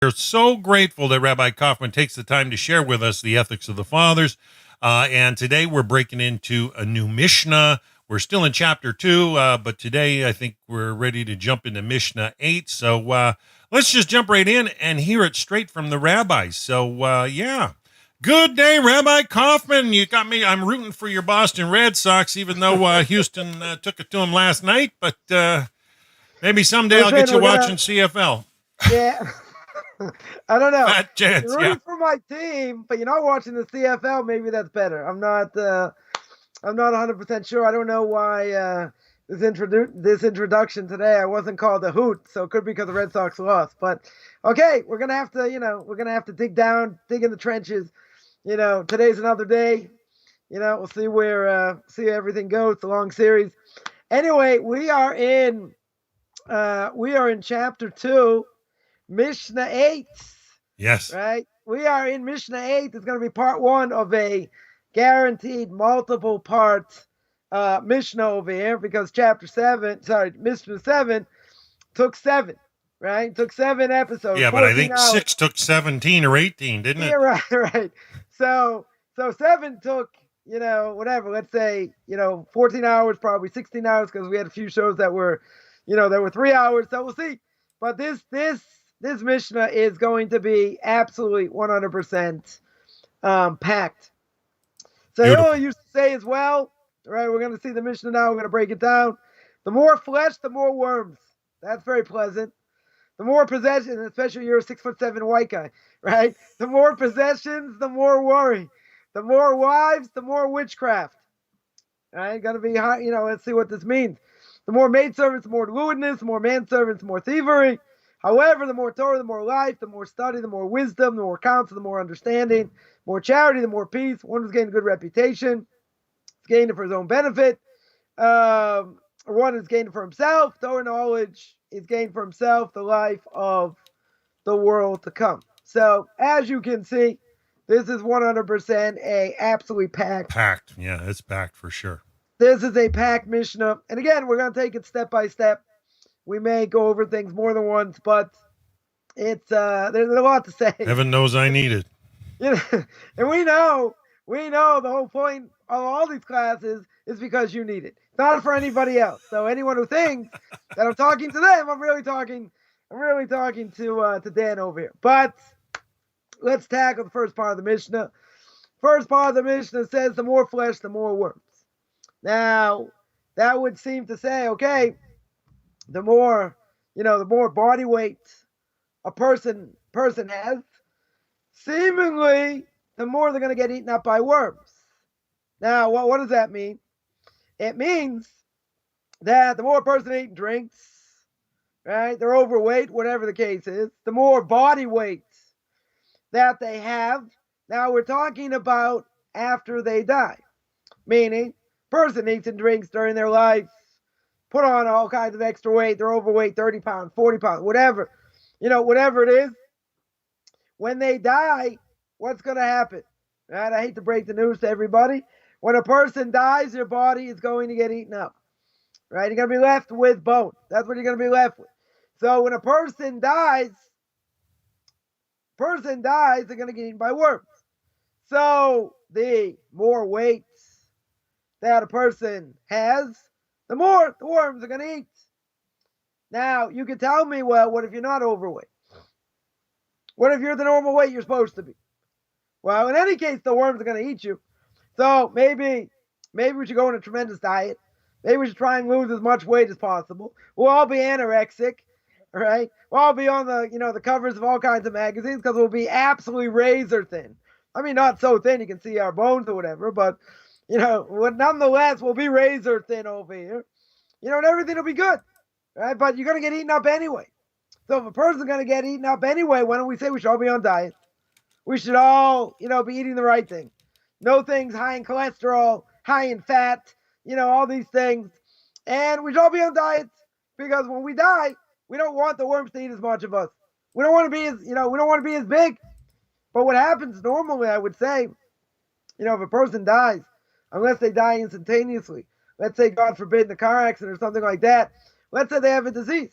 We're so grateful that Rabbi Coffman takes the time to share with us the ethics of the fathers. And today we're breaking into a new Mishnah. We're still in chapter 2, but today I think we're ready to jump into Mishnah 8. So let's just jump right in and hear it straight from the rabbis. So, yeah. Good day, Rabbi Coffman. You got me. I'm rooting for your Boston Red Sox, even though Houston took it to them last night. But maybe someday I'll get you watching CFL. Yeah. I don't know. Fat chance, You're rooting for my team, but you're not watching the CFL. Maybe that's better. I'm not 100% sure. I don't know why this introduction today I wasn't called a hoot, so it could be because the Red Sox lost. But okay, we're gonna have to dig in the trenches. Today's another day. We'll see where everything goes. It's a long series. Anyway, we are in chapter 2, Mishnah 8. Yes. Right? We are in Mishnah 8. It's going to be part 1 of a guaranteed multiple part Mishnah over here, because Mishnah 7 took 7. Right? Took 7 episodes. Yeah, but I think hours. 6 took 17 or 18, didn't it? Yeah, right. So 7 took, whatever, let's say, 14 hours, probably 16 hours, because we had a few shows that were, that were 3 hours. So we'll see. But this Mishnah is going to be absolutely 100% packed. So Hillel used to say as well, right, we're going to see the Mishnah now, we're going to break it down. The more flesh, the more worms. That's very pleasant. The more possessions, especially you're a 6'7" white guy, right? The more possessions, the more worry. The more wives, the more witchcraft. Right? Got to be high, let's see what this means. The more maidservants, the more lewdness, the more manservants, the more thievery. However, the more Torah, the more life, the more study, the more wisdom, the more counsel, the more understanding, more charity, the more peace. One who's gained a good reputation, is gained it for his own benefit. One is gained it for himself. Torah knowledge is gained for himself, the life of the world to come. So, as you can see, this is 100% a absolutely packed. Packed, yeah, it's packed for sure. This is a packed Mishnah. And again, we're going to take it step by step. We may go over things more than once, but it's there's a lot to say. Heaven knows I need it. And we know the whole point of all these classes is because you need it. It's not for anybody else. So anyone who thinks that I'm talking to them, I'm really talking to Dan over here. But let's tackle the first part of the Mishnah. First part of the Mishnah says the more flesh, the more worms. Now, that would seem to say, okay, the more body weight a person has, seemingly the more they're going to get eaten up by worms. Now, what does that mean? It means that the more a person eats and drinks, right, they're overweight, whatever the case is, the more body weight that they have. Now, we're talking about after they die, meaning person eats and drinks during their life, put on all kinds of extra weight, they're overweight, 30 pounds, 40 pounds, whatever, whatever it is. When they die, what's going to happen? Right? I hate to break the news to everybody. When a person dies, your body is going to get eaten up. Right? You're going to be left with bone. That's what you're going to be left with. So when a person dies, they're going to get eaten by worms. So the more weight that a person has, the more the worms are going to eat. Now, you can tell me, well, what if you're not overweight? What if you're the normal weight you're supposed to be? Well, in any case, the worms are going to eat you. So maybe we should go on a tremendous diet. Maybe we should try and lose as much weight as possible. We'll all be anorexic, right? We'll all be on the covers of all kinds of magazines because we'll be absolutely razor thin. I mean, not so thin you can see our bones or whatever, but nonetheless, we'll be razor thin over here. And everything will be good, right? But you're going to get eaten up anyway. So if a person's going to get eaten up anyway, why don't we say we should all be on diet? We should all, be eating the right thing. No things high in cholesterol, high in fat, all these things. And we should all be on diets because when we die, we don't want the worms to eat as much of us. We don't want to be as big. But what happens normally, I would say, if a person dies, unless they die instantaneously, let's say, God forbid, in a car accident or something like that, let's say they have a disease,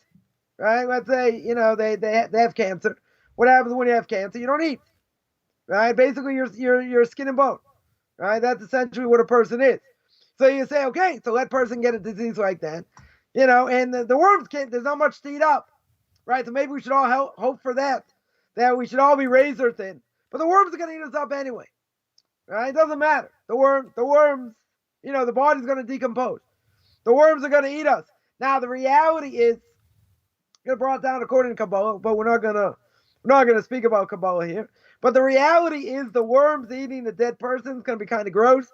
right? Let's say, they have cancer. What happens when you have cancer? You don't eat, right? Basically, you're skin and bone, right? That's essentially what a person is. So you say, okay, so let person get a disease like that, and the worms can't. There's not much to eat up, right? So maybe we should all hope for that we should all be razor thin. But the worms are going to eat us up anyway, right? It doesn't matter. The worms, the body's going to decompose. The worms are going to eat us. Now the reality is, it's brought down according to Kabbalah, but we're not gonna speak about Kabbalah here. But the reality is, the worms eating the dead person is going to be kind of gross.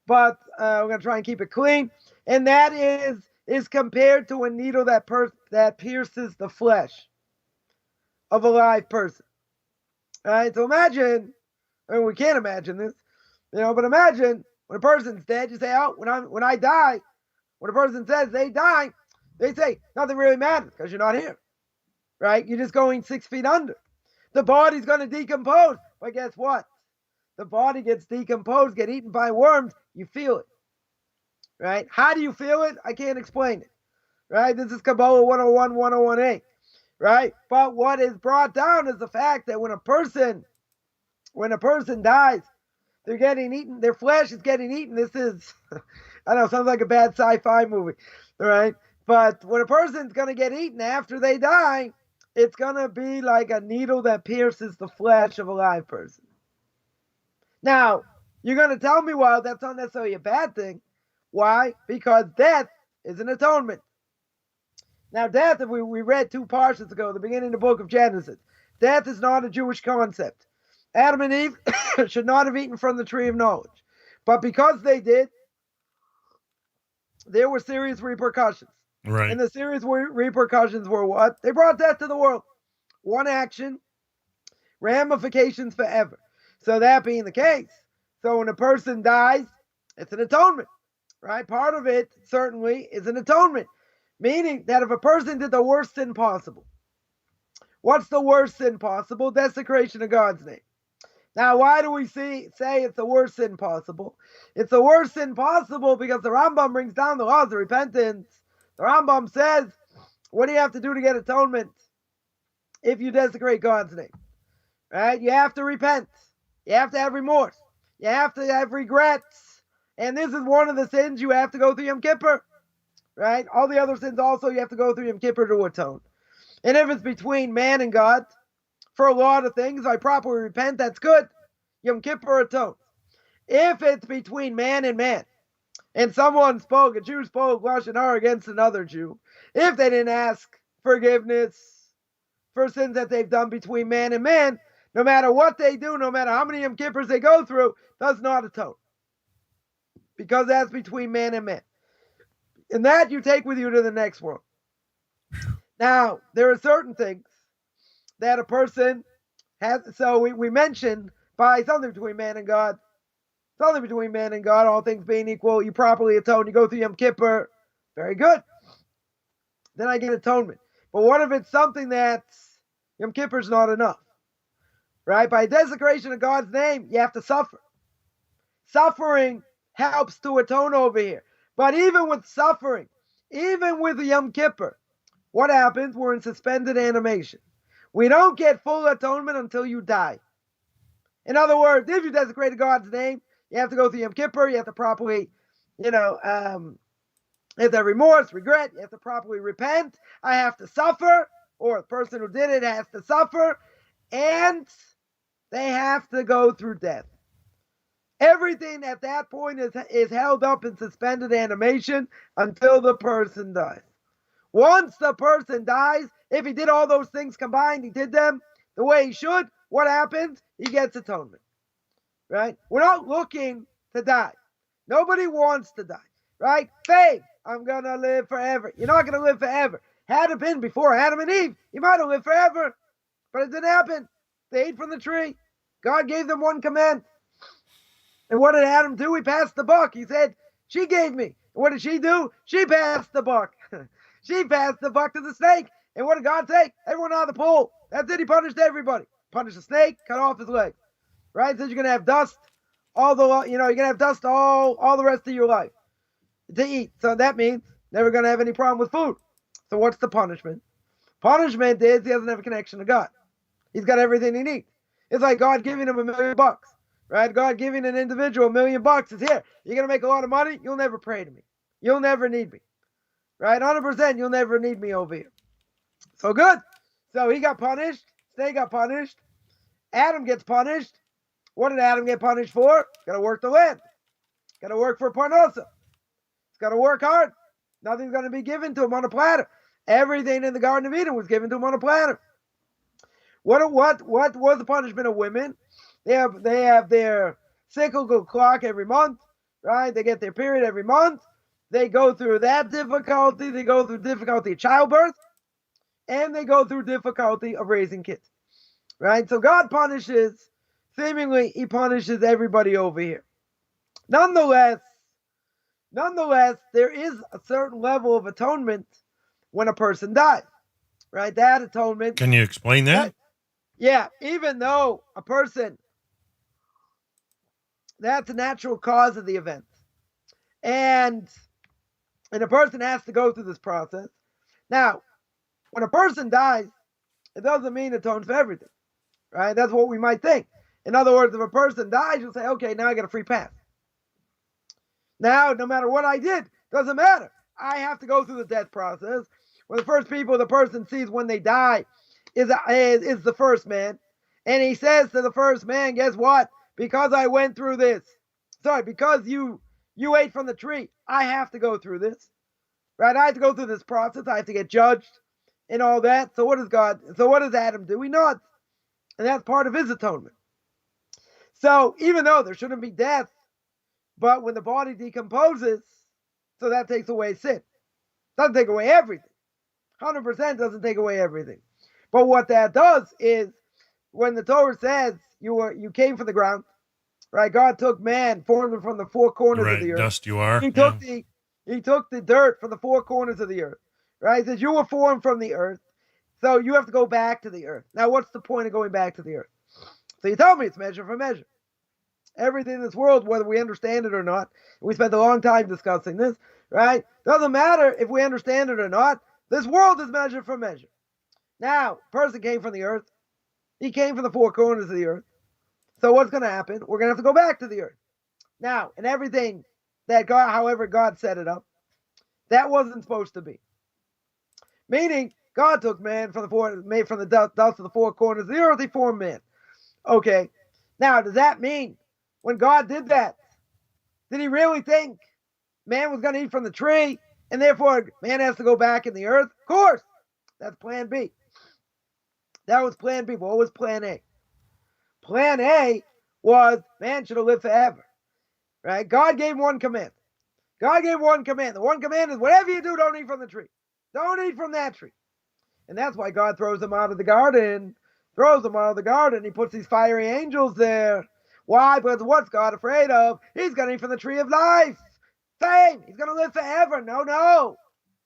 But we're going to try and keep it clean, and that is compared to a needle that pierces the flesh of a live person. All right, so imagine, we can't imagine this, but imagine when a person's dead, you say, oh, when I die, when a person says they die, they say nothing really matters because you're not here, right? You're just going 6 feet under. The body's going to decompose, but guess what? The body gets decomposed, get eaten by worms, you feel it, right? How do you feel it? I can't explain it, right? This is Kabbalah 101, 101a, right? But what is brought down is the fact that when a person dies, they're getting eaten, their flesh is getting eaten. This is, I don't know, sounds like a bad sci-fi movie, right? But when a person's going to get eaten after they die, it's going to be like a needle that pierces the flesh of a live person. Now, you're going to tell me, well, that's not necessarily a bad thing. Why? Because death is an atonement. Now, death, if we read 2 parshas ago, the beginning of the book of Genesis, death is not a Jewish concept. Adam and Eve should not have eaten from the tree of knowledge. But because they did, there were serious repercussions. Right. And the serious repercussions were what? They brought death to the world. One action, ramifications forever. So that being the case, so when a person dies, it's an atonement, right? Part of it certainly is an atonement, meaning that if a person did the worst sin possible, what's the worst sin possible? Desecration of God's name. Now, why do we say it's the worst sin possible? It's the worst sin possible because the Rambam brings down the laws of repentance. The Rambam says, what do you have to do to get atonement if you desecrate God's name? Right? You have to repent. You have to have remorse. You have to have regrets. And this is one of the sins you have to go through Yom Kippur. Right? All the other sins also you have to go through Yom Kippur to atone. And if it's between man and God, for a lot of things, if I properly repent, that's good. Yom Kippur atones. If it's between man and man, and a Jew spoke Lashon Hara against another Jew, if they didn't ask forgiveness for sins that they've done between man and man, no matter what they do, no matter how many Yom Kippurs they go through, does not atone. Because that's between man and man. And that you take with you to the next world. Now, there are certain things that a person has. So we mentioned by something between man and God. Something between man and God, all things being equal, you properly atone, you go through Yom Kippur. Very good. Then I get atonement. But what if it's something that's Yom Kippur's not enough? Right? By desecration of God's name, you have to suffer. Suffering helps to atone over here. But even with suffering, even with Yom Kippur, what happens? We're in suspended animation. We don't get full atonement until you die. In other words, if you desecrated God's name, you have to go through Yom Kippur. You have to properly, you have to have remorse, regret. You have to properly repent. I have to suffer, or the person who did it has to suffer, and they have to go through death. Everything at that point is held up in suspended animation until the person dies. Once the person dies, if he did all those things combined, he did them the way he should, what happens? He gets atonement. Right? We're not looking to die. Nobody wants to die. Right? Faith, I'm going to live forever. You're not going to live forever. Had it been before Adam and Eve, you might have lived forever. But it didn't happen. They ate from the tree. God gave them one command. And what did Adam do? He passed the buck. He said, she gave me. And what did she do? She passed the buck. She passed the buck to the snake. And what did God say? Everyone out of the pool. That's it. He punished everybody. Punished the snake, cut off his leg. Right? Says you're gonna have dust you're gonna have dust all the rest of your life to eat. So that means never gonna have any problem with food. So what's the punishment? Punishment is he doesn't have a connection to God. He's got everything he needs. It's like God giving him $1 million, right? God giving an individual $1 million is here. You're going to make a lot of money. You'll never pray to me. You'll never need me, right? 100%, you'll never need me over here. So good. So he got punished. Snake got punished. Adam gets punished. What did Adam get punished for? Got to work the land. Got to work for Parnasa. He's got to work hard. Nothing's going to be given to him on a platter. Everything in the Garden of Eden was given to him on a platter. What was the punishment of women? They have their cyclical clock every month, right? They get their period every month. They go through that difficulty. They go through difficulty of childbirth, and they go through difficulty of raising kids, right? So God punishes, seemingly he punishes everybody over here. Nonetheless, there is a certain level of atonement when a person dies, right? That atonement. Can you explain that? Yeah, even though a person, that's a natural cause of the event. And a person has to go through this process. Now, when a person dies, it doesn't mean it atones for everything, right? That's what we might think. In other words, if a person dies, you'll say, okay, now I got a free pass. Now, no matter what I did, doesn't matter. I have to go through the death process. When the first people the person sees when they die is the first man. And he says to the first man, guess what? Because I went through this. Because you ate from the tree, I have to go through this. Right? I have to go through this process. I have to get judged and all that. So what does Adam do? He nods. And that's part of his atonement. So even though there shouldn't be death, but when the body decomposes, so that takes away sin. Doesn't take away everything. 100% doesn't take away everything. But what that does is, when the Torah says you came from the ground, right? God took man, formed him from the four corners of the earth. Dust you are. He took the dirt from the four corners of the earth, right? He says you were formed from the earth, so you have to go back to the earth. Now, what's the point of going back to the earth? So you tell me it's measure for measure. Everything in this world, whether we understand it or not, we spent a long time discussing this, right? Doesn't matter if we understand it or not. This world is measure for measure. Now, a person came from the earth. He came from the four corners of the earth. So what's going to happen? We're going to have to go back to the earth. Now, and everything that God, however God set it up, that wasn't supposed to be. Meaning, God took man made from the dust of the four corners of the earth, he formed man. Okay. Now, does that mean when God did that, did he really think man was going to eat from the tree and therefore man has to go back in the earth? Of course. That's plan B. That was plan B. What was plan A? Plan A was man should have lived forever. Right? God gave one command. The one command is whatever you do, don't eat from the tree. Don't eat from that tree. And that's why God throws them out of the garden. He puts these fiery angels there. Why? Because what's God afraid of? He's going to eat from the tree of life. Same. He's going to live forever. No.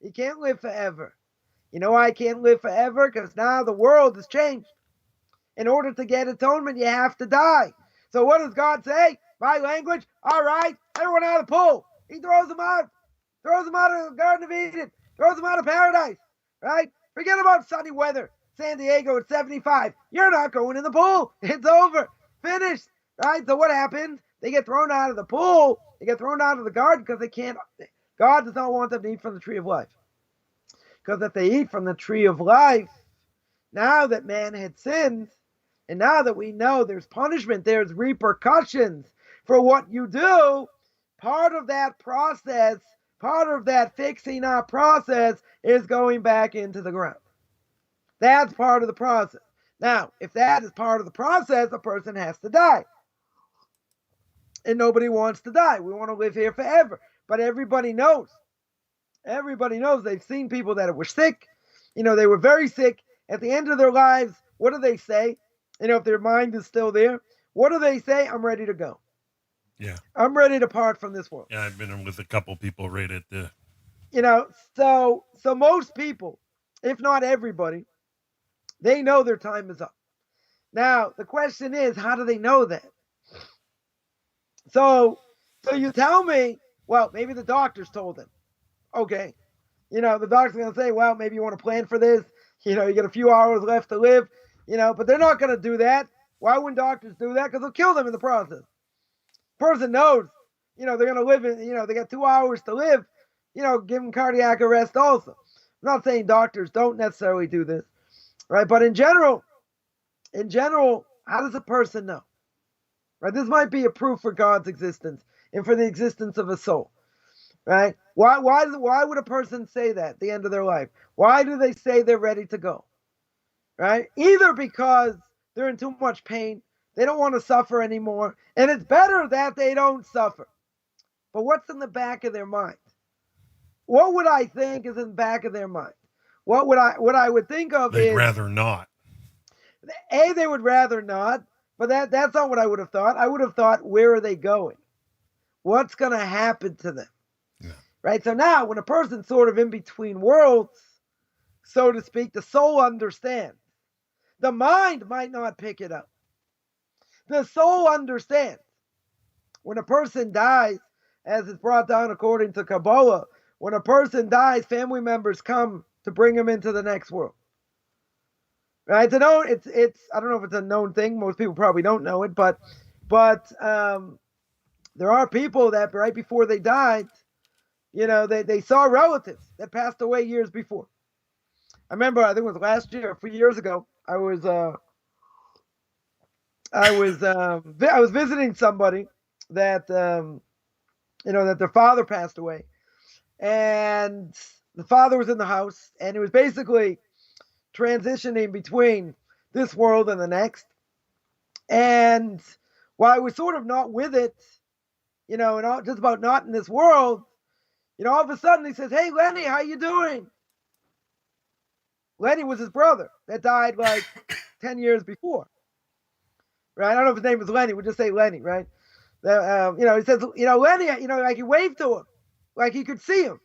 He can't live forever. You know why he can't live forever? Because now the world has changed. In order to get atonement, you have to die. So what does God say? My language? All right, everyone out of the pool. He throws them out. Throws them out of the Garden of Eden. Throws them out of paradise. Right? Forget about sunny weather. San Diego at 75. You're not going in the pool. It's over. Finished. Right? So what happens? They get thrown out of the pool. They get thrown out of the garden because they can't. God does not want them to eat from the tree of life. Because if they eat from the tree of life, now that man had sinned, and now that we know there's punishment, there's repercussions for what you do, part of that process, part of that fixing up process is going back into the ground. That's part of the process. Now, if that is part of the process, a person has to die. And nobody wants to die. We want to live here forever. But everybody knows. They've seen people that were sick. They were very sick. At the end of their lives, what do they say? If their mind is still there, what do they say? I'm ready to go. Yeah. I'm ready to part from this world. Yeah, I've been with a couple people right at the... So most people, if not everybody, they know their time is up. Now, the question is, how do they know that? So you tell me, well, maybe the doctors told them. Okay. The doctor's going to say, well, maybe you want to plan for this. You get a few hours left to live. But they're not going to do that. Why wouldn't doctors do that? Because they'll kill them in the process. Person knows, they're going to live they got 2 hours to live, give them cardiac arrest also. I'm not saying doctors don't necessarily do this, right? But in general, how does a person know? Right? This might be a proof for God's existence and for the existence of a soul. Right? Why would a person say that at the end of their life? Why do they say they're ready to go? Right? Either because they're in too much pain, they don't want to suffer anymore, and it's better that they don't suffer. But what's in the back of their mind? What would I think is in the back of their mind? What I would think of They'd is rather not. They would rather not, but that's not what I would have thought. I would have thought, where are they going? What's going to happen to them? Yeah. Right? So now, when a person's sort of in between worlds, so to speak, the soul understands. The mind might not pick it up. The soul understands. When a person dies, as is brought down according to Kabbalah, when a person dies, family members come to bring him into the next world. Right? It's I don't know if it's a known thing. Most people probably don't know it, but there are people that right before they died, they saw relatives that passed away years before. I remember, I think it was last year, a few years ago, I was visiting somebody that that their father passed away, and the father was in the house, and it was basically transitioning between this world and the next. And while I was sort of not with it, and just about not in this world, all of a sudden he says, "Hey, Lenny, how you doing?" Lenny was his brother that died like 10 years before. Right? I don't know if his name was Lenny. We'll just say Lenny, right? He says, Lenny, like he waved to him, like he could see him.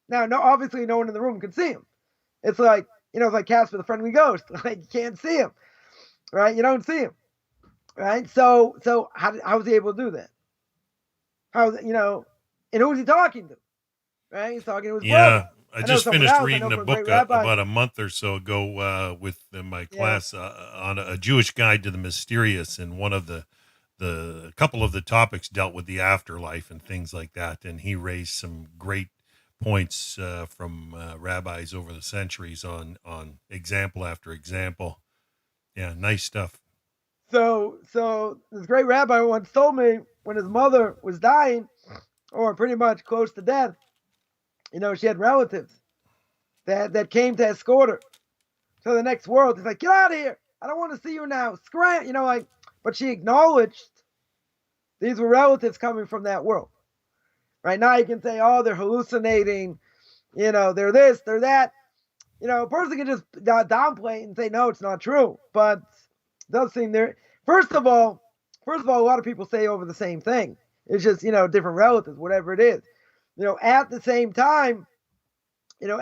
Now, obviously no one in the room could see him. It's like, it's like Casper the Friendly Ghost. Like, you can't see him, right? You don't see him, right? So how was he able to do that? And who was he talking to? Right? He's talking to his brother. I just finished reading a book about a month or so ago with my class on a Jewish guide to the mysterious, and one of the couple of the topics dealt with the afterlife and things like that, and he raised some great points from rabbis over the centuries on example after example. Yeah, nice stuff. So this great rabbi once told me when his mother was dying, or pretty much close to death, she had relatives that came to escort her to the next world. He's like, "Get out of here! I don't want to see you now. Scram!" But she acknowledged these were relatives coming from that world. Right now, you can say, "Oh, they're hallucinating. They're this, they're that." A person can just downplay it and say, "No, it's not true." But it does seem there. First of all, a lot of people say over the same thing. It's just different relatives, whatever it is. At the same time, the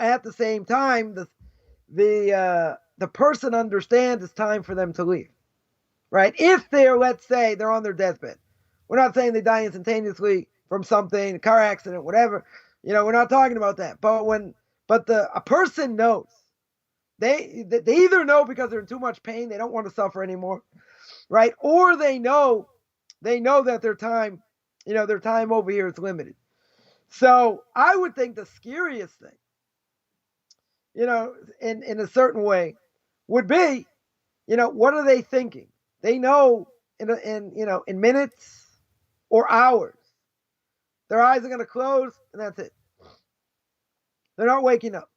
person understands it's time for them to leave, right? If let's say they're on their deathbed, we're not saying they die instantaneously from something, a car accident, whatever. We're not talking about that. But a person knows. They either know because they're in too much pain, they don't want to suffer anymore, right? Or they know that their time over here is limited. So I would think the scariest thing, in a certain way, would be, what are they thinking? They know in minutes or hours, their eyes are going to close, and that's it. They're not waking up.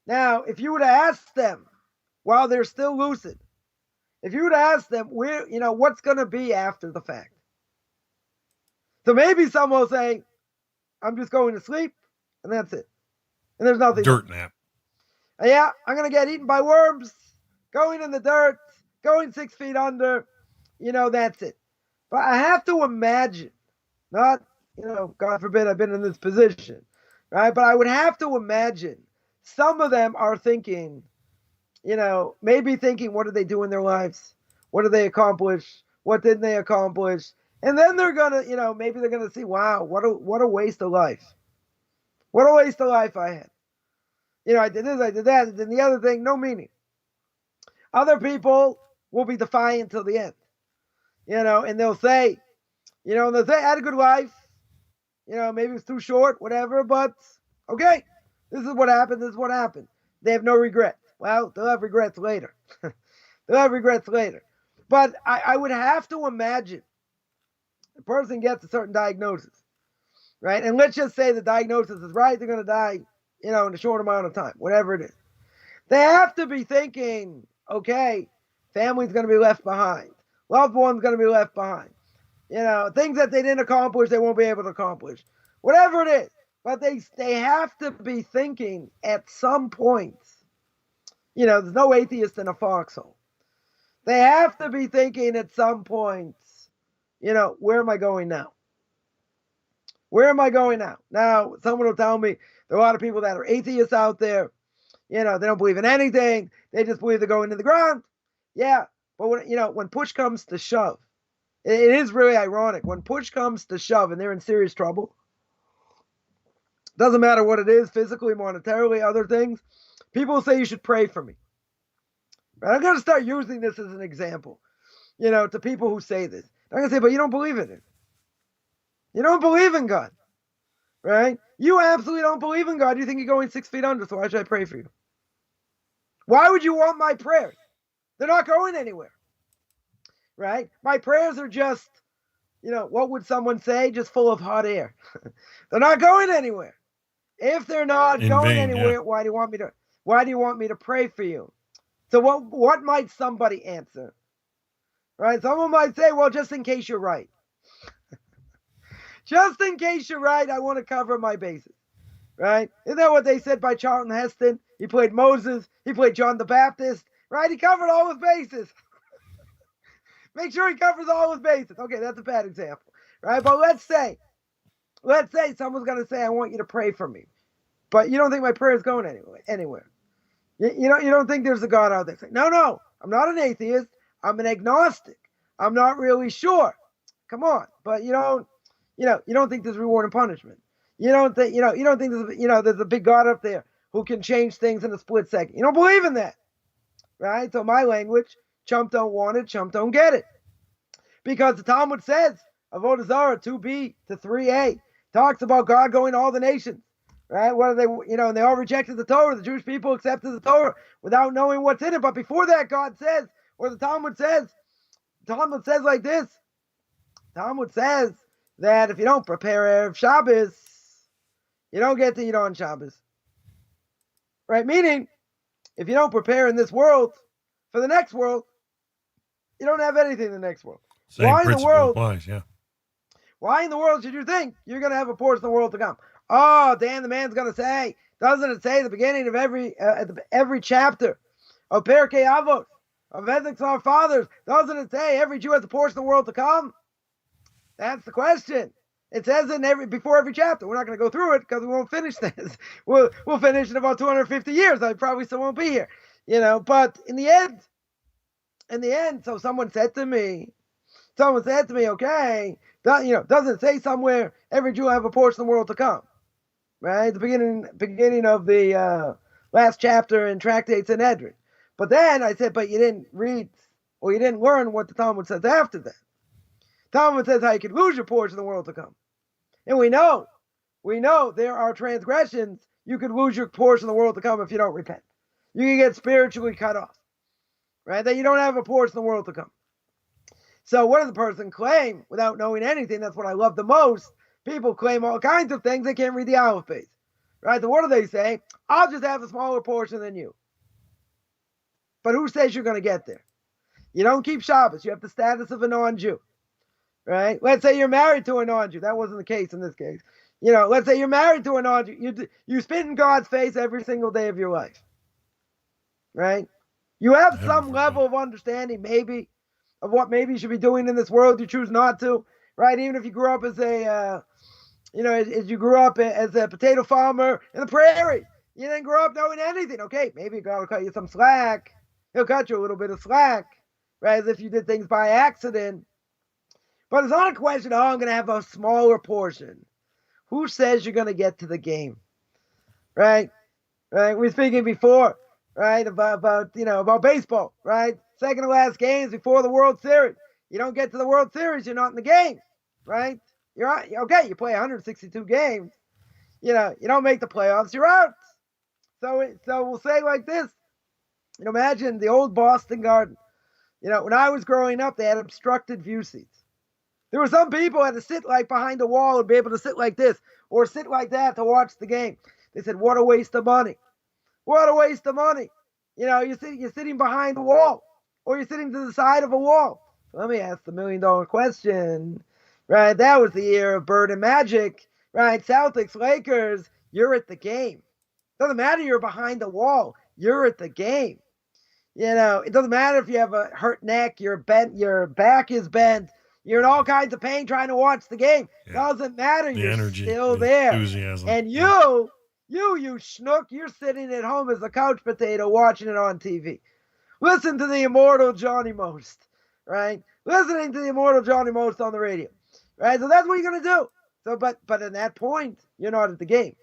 Now, if you were to ask them while they're still lucid, if you were to ask them where, what's going to be after the fact. So maybe some will say, "I'm just going to sleep," and that's it. And there's nothing. Dirt nap. Yeah, I'm going to get eaten by worms, going in the dirt, going 6 feet under, that's it. But I have to imagine, not, God forbid I've been in this position, right? But I would have to imagine some of them are thinking, maybe thinking, what did they do in their lives? What did they accomplish? What didn't they accomplish? And then they're going to, maybe they're going to see, wow, what a waste of life. What a waste of life I had. I did this, I did that, and then the other thing, no meaning. Other people will be defiant till the end, and they'll say, I had a good life, maybe it's too short, whatever, but okay, this is what happened, They have no regrets. Well, they'll have regrets later. But I would have to imagine the person gets a certain diagnosis, right? And let's just say the diagnosis is right, they're going to die, in a short amount of time, whatever it is. They have to be thinking, okay, family's going to be left behind. Loved one's going to be left behind. Things that they didn't accomplish, they won't be able to accomplish. Whatever it is. But they have to be thinking at some point, there's no atheist in a foxhole. They have to be thinking at some point, where am I going now? Where am I going now? Now, someone will tell me there are a lot of people that are atheists out there. They don't believe in anything. They just believe they're going to the ground. Yeah, but when push comes to shove, it is really ironic. When push comes to shove and they're in serious trouble, doesn't matter what it is, physically, monetarily, other things, people say you should pray for me. Right? I'm going to start using this as an example, to people who say this. I'm going to say, but you don't believe in it. You don't believe in God, right? You absolutely don't believe in God. You think you're going 6 feet under, so why should I pray for you? Why would you want my prayers? They're not going anywhere, right? My prayers are just, what would someone say? Just full of hot air. They're not going anywhere. If they're not going anywhere, yeah. Why do you want me to pray for you? So what might somebody answer? Right? Someone might say, well, just in case you're right. Just in case you're right, I want to cover my bases. Right? Isn't that what they said by Charlton Heston? He played Moses. He played John the Baptist. Right? He covered all his bases. Make sure he covers all his bases. Okay, that's a bad example. Right? But let's say someone's going to say, I want you to pray for me. But you don't think my prayer is going anywhere. You don't think there's a God out there. Say, no, I'm not an atheist. I'm an agnostic. I'm not really sure. Come on. But you don't think there's reward and punishment. You don't think there's a big God up there who can change things in a split second. You don't believe in that. Right? So my language, chump don't want it, chump don't get it. Because the Talmud says, Avodah Zarah 2b to 3a, talks about God going to all the nations. Right? What are they, and they all rejected the Torah. The Jewish people accepted the Torah without knowing what's in it. But before that, God says, or the Talmud says like this. Talmud says that if you don't prepare Erev Shabbos, you don't get to eat on Shabbos. Right? Meaning, if you don't prepare in this world for the next world, you don't have anything in the next world. Same principle applies, yeah. Why in the world should you think you're going to have a portion of the world to come? Oh, Dan, the man's going to say, doesn't it say at the beginning of every chapter of Pirkei Avos, of Ethics of Our Fathers, doesn't it say every Jew has a portion of the world to come? That's the question. It says it before every chapter. We're not going to go through it because we won't finish this. We'll finish in about 250 years. I probably still won't be here. But in the end, so someone said to me, okay, doesn't it say somewhere every Jew will have a portion of the world to come? Right? The beginning of the last chapter in Tractate Sanhedrin. But then I said, but you didn't read or you didn't learn what the Talmud says after that. Talmud says how you could lose your portion of the world to come. And we know there are transgressions. You could lose your portion of the world to come if you don't repent. You can get spiritually cut off. Right? That you don't have a portion of the world to come. So what does the person claim without knowing anything? That's what I love the most. People claim all kinds of things. They can't read the Aleph base. Right? So what do they say? I'll just have a smaller portion than you. But who says you're going to get there? You don't keep Shabbos. You have the status of a non-Jew. Right? Let's say you're married to a non-Jew. That wasn't the case in this case. Let's say you're married to a non-Jew. You spit in God's face every single day of your life. Right? You have some level of understanding, maybe, of what maybe you should be doing in this world. You choose not to. Right? Even if you grew up as a potato farmer in the prairie. You didn't grow up knowing anything. Okay, maybe God will cut you some slack. He'll cut you a little bit of slack. Right? As if you did things by accident. But it's not a question, I'm going to have a smaller portion. Who says you're going to get to the game? Right? We were speaking before. right? About baseball, right? Second to last games before the World Series. You don't get to the World Series, you're not in the game, right? You're out, okay. You play 162 games. You don't make the playoffs, you're out. So we'll say like this. Imagine the old Boston Garden. When I was growing up, they had obstructed view seats. There were some people who had to sit like behind a wall and be able to sit like this or sit like that to watch the game. They said, what a waste of money. What a waste of money. You're sitting behind a wall or you're sitting to the side of a wall. So let me ask the $1 million question, right? That was the year of Bird and Magic, right? Celtics, Lakers, you're at the game. Doesn't matter you're behind the wall. You're at the game. It doesn't matter if you have a hurt neck, your back is bent, you're in all kinds of pain trying to watch the game. Yeah. Doesn't matter. You're energy, still there. Enthusiasm. And you schnook, you're sitting at home as a couch potato watching it on TV. Listen to the immortal Johnny Most, right? Listening to the immortal Johnny Most on the radio, right? So that's what you're going to do. So, but at that point, you're not at the game.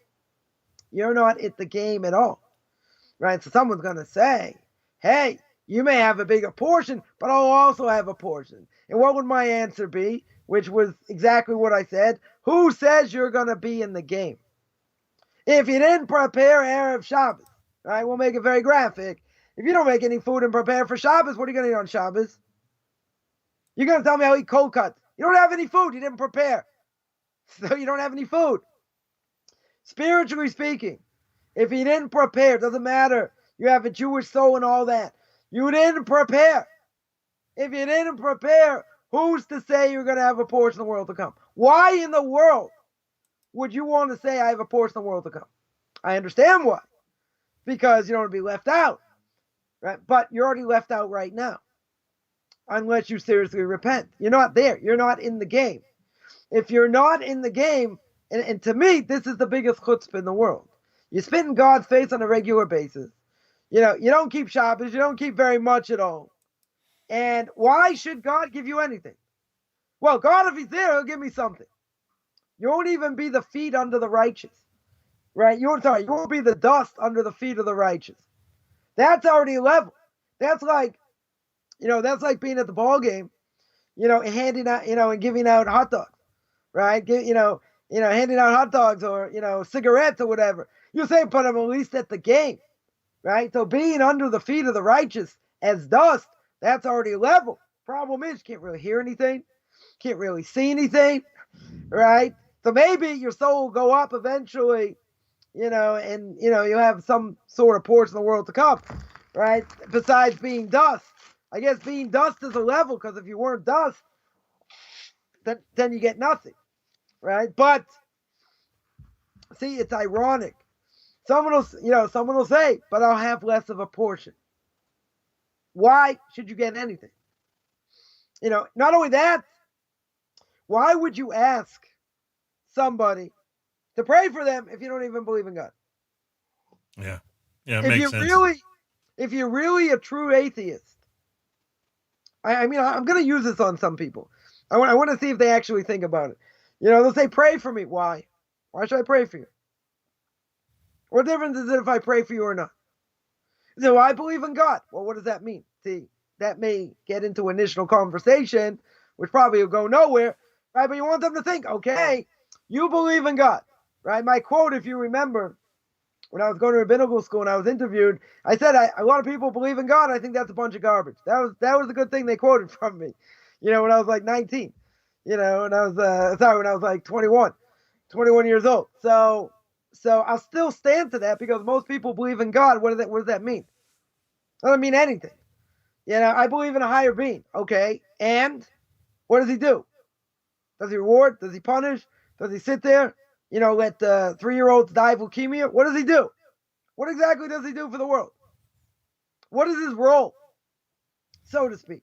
You're not at the game at all, right? So someone's going to say, hey, you may have a bigger portion, but I'll also have a portion. And what would my answer be? Which was exactly what I said. Who says you're going to be in the game? If you didn't prepare Erev Shabbos, right? We'll make it very graphic. If you don't make any food and prepare for Shabbos, what are you going to eat on Shabbos? You're going to tell me I'll eat cold cuts. You don't have any food. You didn't prepare. So you don't have any food. Spiritually speaking, if you didn't prepare, doesn't matter. You have a Jewish soul and all that. You didn't prepare. If you didn't prepare, who's to say you're going to have a portion of the world to come? Why in the world would you want to say I have a portion of the world to come? I understand why. Because you don't want to be left out. Right? But you're already left out right now. Unless you seriously repent. You're not there. You're not in the game. If you're not in the game, and to me, this is the biggest chutzpah in the world. You spit in God's face on a regular basis. You don't keep Shabbos. You don't keep very much at all. And why should God give you anything? Well, God, if he's there, he'll give me something. You won't even be the feet under the righteous. Right? You won't be the dust under the feet of the righteous. That's already a level. That's like being at the ball game, and handing out, and giving out hot dogs. Right? Handing out hot dogs or, cigarettes or whatever. You say, but I'm at least at the game. Right? So being under the feet of the righteous as dust, that's already a level. Problem is, you can't really hear anything. Can't really see anything. Right? So maybe your soul will go up eventually, and, you'll have some sort of portion of the world to come. Right? Besides being dust. I guess being dust is a level, because if you weren't dust, then you get nothing. Right? But, see, it's ironic. Someone will say, but I'll have less of a portion. Why should you get anything? Not only that, why would you ask somebody to pray for them if you don't even believe in God? Yeah. Yeah, it makes sense. If you're really a true atheist, I'm going to use this on some people. I want to see if they actually think about it. They'll say, pray for me. Why? Why should I pray for you? What difference is it if I pray for you or not? So I believe in God. Well, what does that mean? See, that may get into initial conversation, which probably will go nowhere, right? But you want them to think, okay, you believe in God, right? My quote, if you remember, when I was going to rabbinical school and I was interviewed, I said, a lot of people believe in God. I think that's a bunch of garbage. That was a good thing they quoted from me, when I was like 19, when I was like 21 years old. So I'll still stand to that because most people believe in God. What does that mean? It doesn't mean anything. I believe in a higher being. Okay. And what does he do? Does he reward? Does he punish? Does he sit there, let 3-year-olds die of leukemia? What does he do? What exactly does he do for the world? What is his role, so to speak?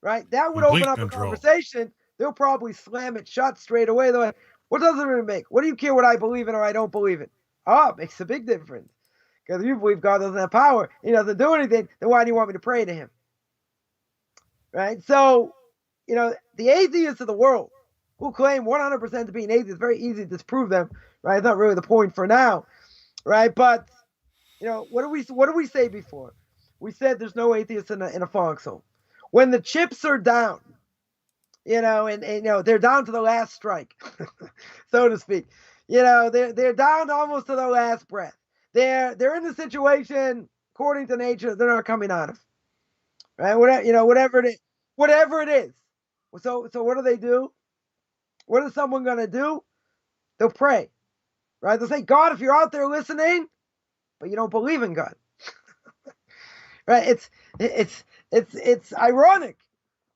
Right? That would open up a conversation. They'll probably slam it shut straight away. They're like, what does it really make? What do you care what I believe in or I don't believe in? It makes a big difference. Because if you believe God doesn't have power, he doesn't do anything, then why do you want me to pray to him? Right? So, the atheists of the world who claim 100% to be an atheist, it's very easy to disprove them, right? It's not really the point for now, right? But, what do we say before? We said there's no atheists in a foxhole. When the chips are down, and they're down to the last strike, so to speak. They're down almost to the last breath. They're in the situation according to nature they're not coming out of, right? Whatever it is. So what do? What is someone gonna do? They'll pray, right? They'll say, God, if you're out there listening, but you don't believe in God, right? It's ironic.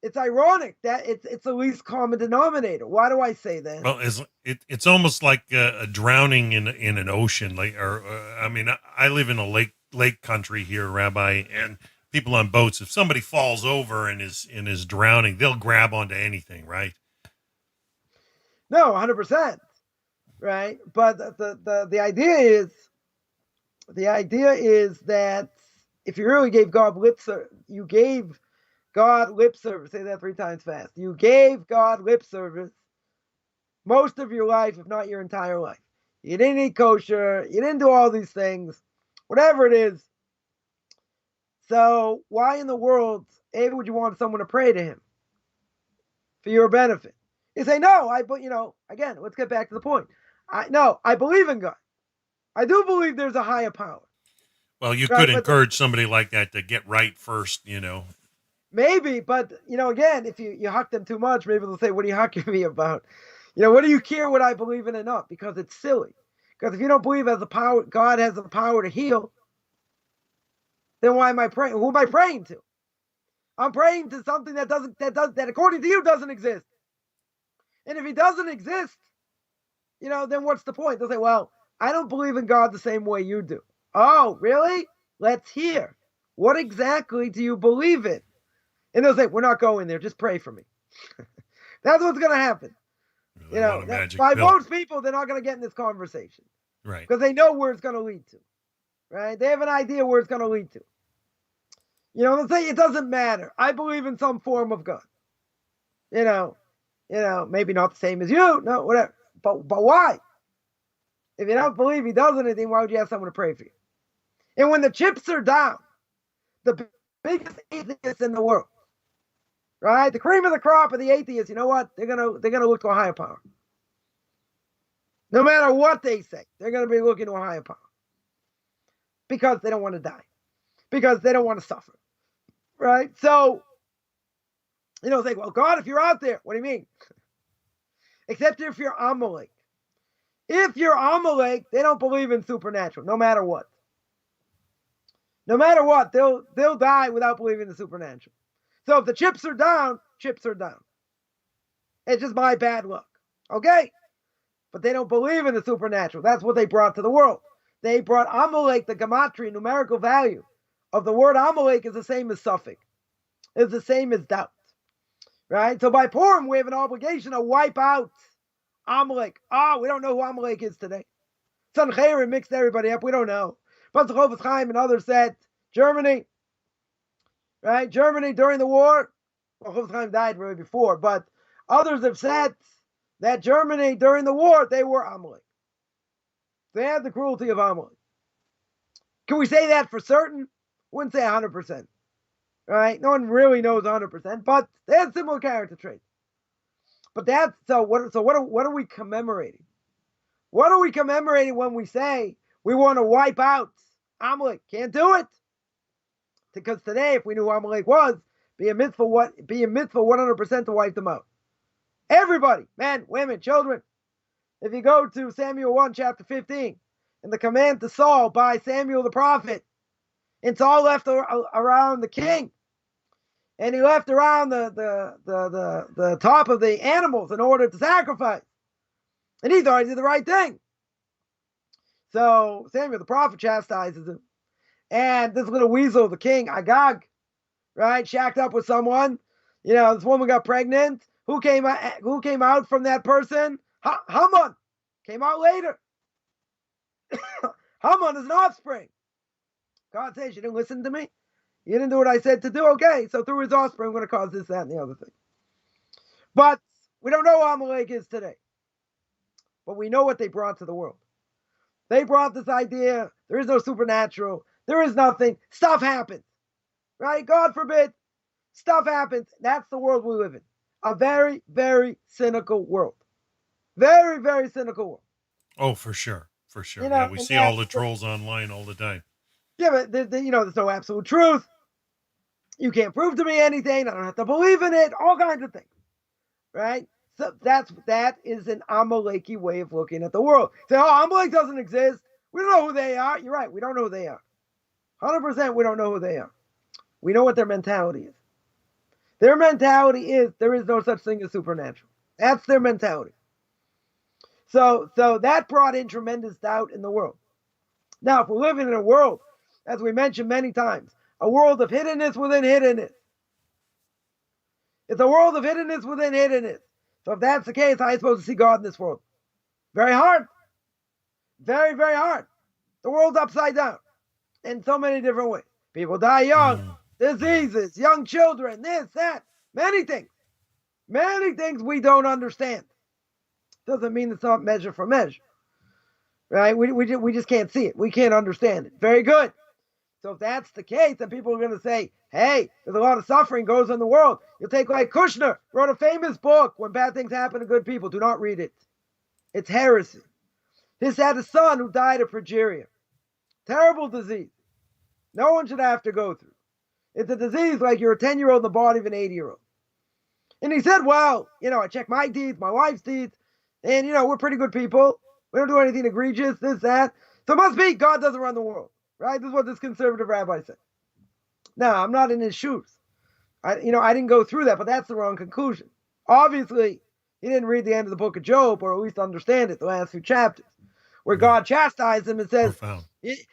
It's ironic that it's the least common denominator. Why do I say that? Well, it's almost like a drowning in an ocean. I mean, I live in a lake country here, Rabbi, and people on boats. If somebody falls over and is drowning, they'll grab onto anything, right? No, 100%, right? But the idea is that if you really gave God lip service, you gave God lip service. Say that 3 times fast. You gave God lip service most of your life, if not your entire life. You didn't eat kosher. You didn't do all these things, whatever it is. So why in the world, would you want someone to pray to him for your benefit? You say, no, again, let's get back to the point. I believe in God. I do believe there's a higher power. Well, you could encourage somebody like that to get right first, Maybe, but, again, if you huck them too much, maybe they'll say, what are you hucking me about? What do you care what I believe in or not? Because it's silly. Because if you don't believe God has the power to heal, then why am I praying? Who am I praying to? I'm praying to something that according to you doesn't exist. And if he doesn't exist, then what's the point? They'll say, well, I don't believe in God the same way you do. Oh, really? Let's hear. What exactly do you believe in? And they'll say, we're not going there. Just pray for me. That's what's going to happen. By most people, they're not going to get in this conversation. Right. Because they know where it's going to lead to. Right? They have an idea where it's going to lead to. They'll say, it doesn't matter. I believe in some form of God. Maybe not the same as you. No, whatever. But why? If you don't believe he does anything, why would you have someone to pray for you? And when the chips are down, the biggest atheists in the world, right? The cream of the crop of the atheists, you know what? They're gonna look to a higher power. No matter what they say, they're gonna be looking to a higher power. Because they don't want to die. Because they don't want to suffer. Right? So, say, well, God, if you're out there, what do you mean? Except if you're Amalek. If you're Amalek, they don't believe in supernatural, no matter what. No matter what, they'll die without believing in the supernatural. So if the chips are down, chips are down. It's just my bad luck. Okay? But they don't believe in the supernatural. That's what they brought to the world. They brought Amalek, the gematria, numerical value of the word Amalek is the same as suffix. It's the same as doubt. Right? So by Purim, we have an obligation to wipe out Amalek. We don't know who Amalek is today. Sancheriv mixed everybody up. We don't know. But Rabbi Chaim and others said Germany. Right? Germany during the war. Well, Rabbi Chaim died really before. But others have said that Germany during the war, they were Amalek. They had the cruelty of Amalek. Can we say that for certain? Wouldn't say 100%. Right? No one really knows 100%, but they had similar character traits. But what are we commemorating? What are we commemorating when we say we want to wipe out Amalek? Can't do it. Because today, if we knew who Amalek was, be a mitzvah 100% to wipe them out. Everybody, men, women, children. If you go to Samuel 1, chapter 15, and the command to Saul by Samuel the prophet, and Saul left around the king, and he left around the top of the animals in order to sacrifice. And he thought he did the right thing. So Samuel the prophet chastises him. And this little weasel, the king, Agag, right, shacked up with someone. This woman got pregnant. Who came out from that person? Haman came out later. Haman is an offspring. God says, you didn't listen to me? You didn't do what I said to do? Okay, so through his offspring, I'm going to cause this, that, and the other thing. But we don't know who Amalek is today. But we know what they brought to the world. They brought this idea, there is no supernatural. There is nothing. Stuff happens, right? God forbid, stuff happens. That's the world we live in. A very, very cynical world. Very, very cynical world. Oh, for sure. For sure. You Yeah, know, we and see all the trolls online all the time. yeah, but there's no absolute truth. You can't prove to me anything. I don't have to believe in it. All kinds of things, right? So that is an Amaleki way of looking at the world. Say, oh, Amalek doesn't exist. We don't know who they are. You're right. We don't know who they are. 100% we don't know who they are. We know what their mentality is. Their mentality is there is no such thing as supernatural. That's their mentality. So that brought in tremendous doubt in the world. Now, if we're living in a world, as we mentioned many times, a world of hiddenness within hiddenness. It's a world of hiddenness within hiddenness. So if that's the case, how are you supposed to see God in this world? Very hard. Very, very hard. The world's upside down in so many different ways. People die young, diseases, young children, this, that, many things. Many things we don't understand. Doesn't mean it's not measure for measure. Right? We just can't see it. We can't understand it. Very good. So if that's the case, then people are going to say, hey, there's a lot of suffering goes on in the world. You'll take like Kushner, wrote a famous book, When Bad Things Happen to Good People. Do not read it. It's heresy. This had a son who died of progeria. Terrible disease. No one should have to go through. It's a disease like you're a 10-year-old in the body of an 80-year-old. And he said, well, I check my deeds, my wife's deeds, and, we're pretty good people. We don't do anything egregious, this, that. So it must be God doesn't run the world, right? This is what this conservative rabbi said. Now, I'm not in his shoes. I didn't go through that, but that's the wrong conclusion. Obviously, he didn't read the end of the book of Job, or at least understand it, the last few chapters, where God chastised him and says, these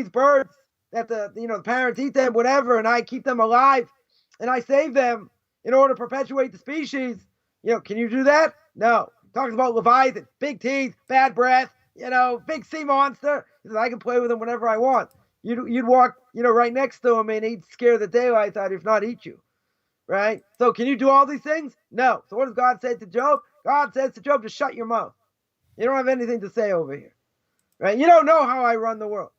birds that the parents eat them, whatever, and I keep them alive, and I save them in order to perpetuate the species. Can you do that? No. Talks about Leviathan, big teeth, bad breath, big sea monster. He says, I can play with him whenever I want. You'd walk, right next to him and he'd scare the daylights out, if not eat you, right? So can you do all these things? No. So what does God say to Job? God says to Job, just shut your mouth. You don't have anything to say over here, right? You don't know how I run the world.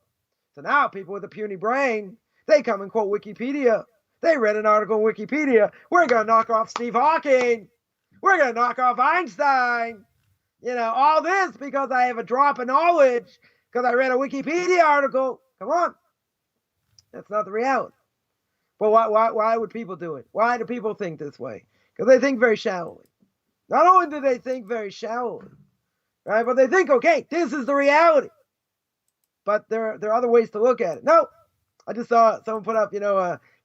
So now people with a puny brain, they come and quote Wikipedia. They read an article in Wikipedia. We're going to knock off Steve Hawking. We're going to knock off Einstein. All this because I have a drop of knowledge because I read a Wikipedia article. Come on. That's not the reality. But why would people do it? Why do people think this way? Because they think very shallowly. Not only do they think very shallowly, right, but they think, okay, this is the reality. But there are other ways to look at it. No, I just saw someone put up,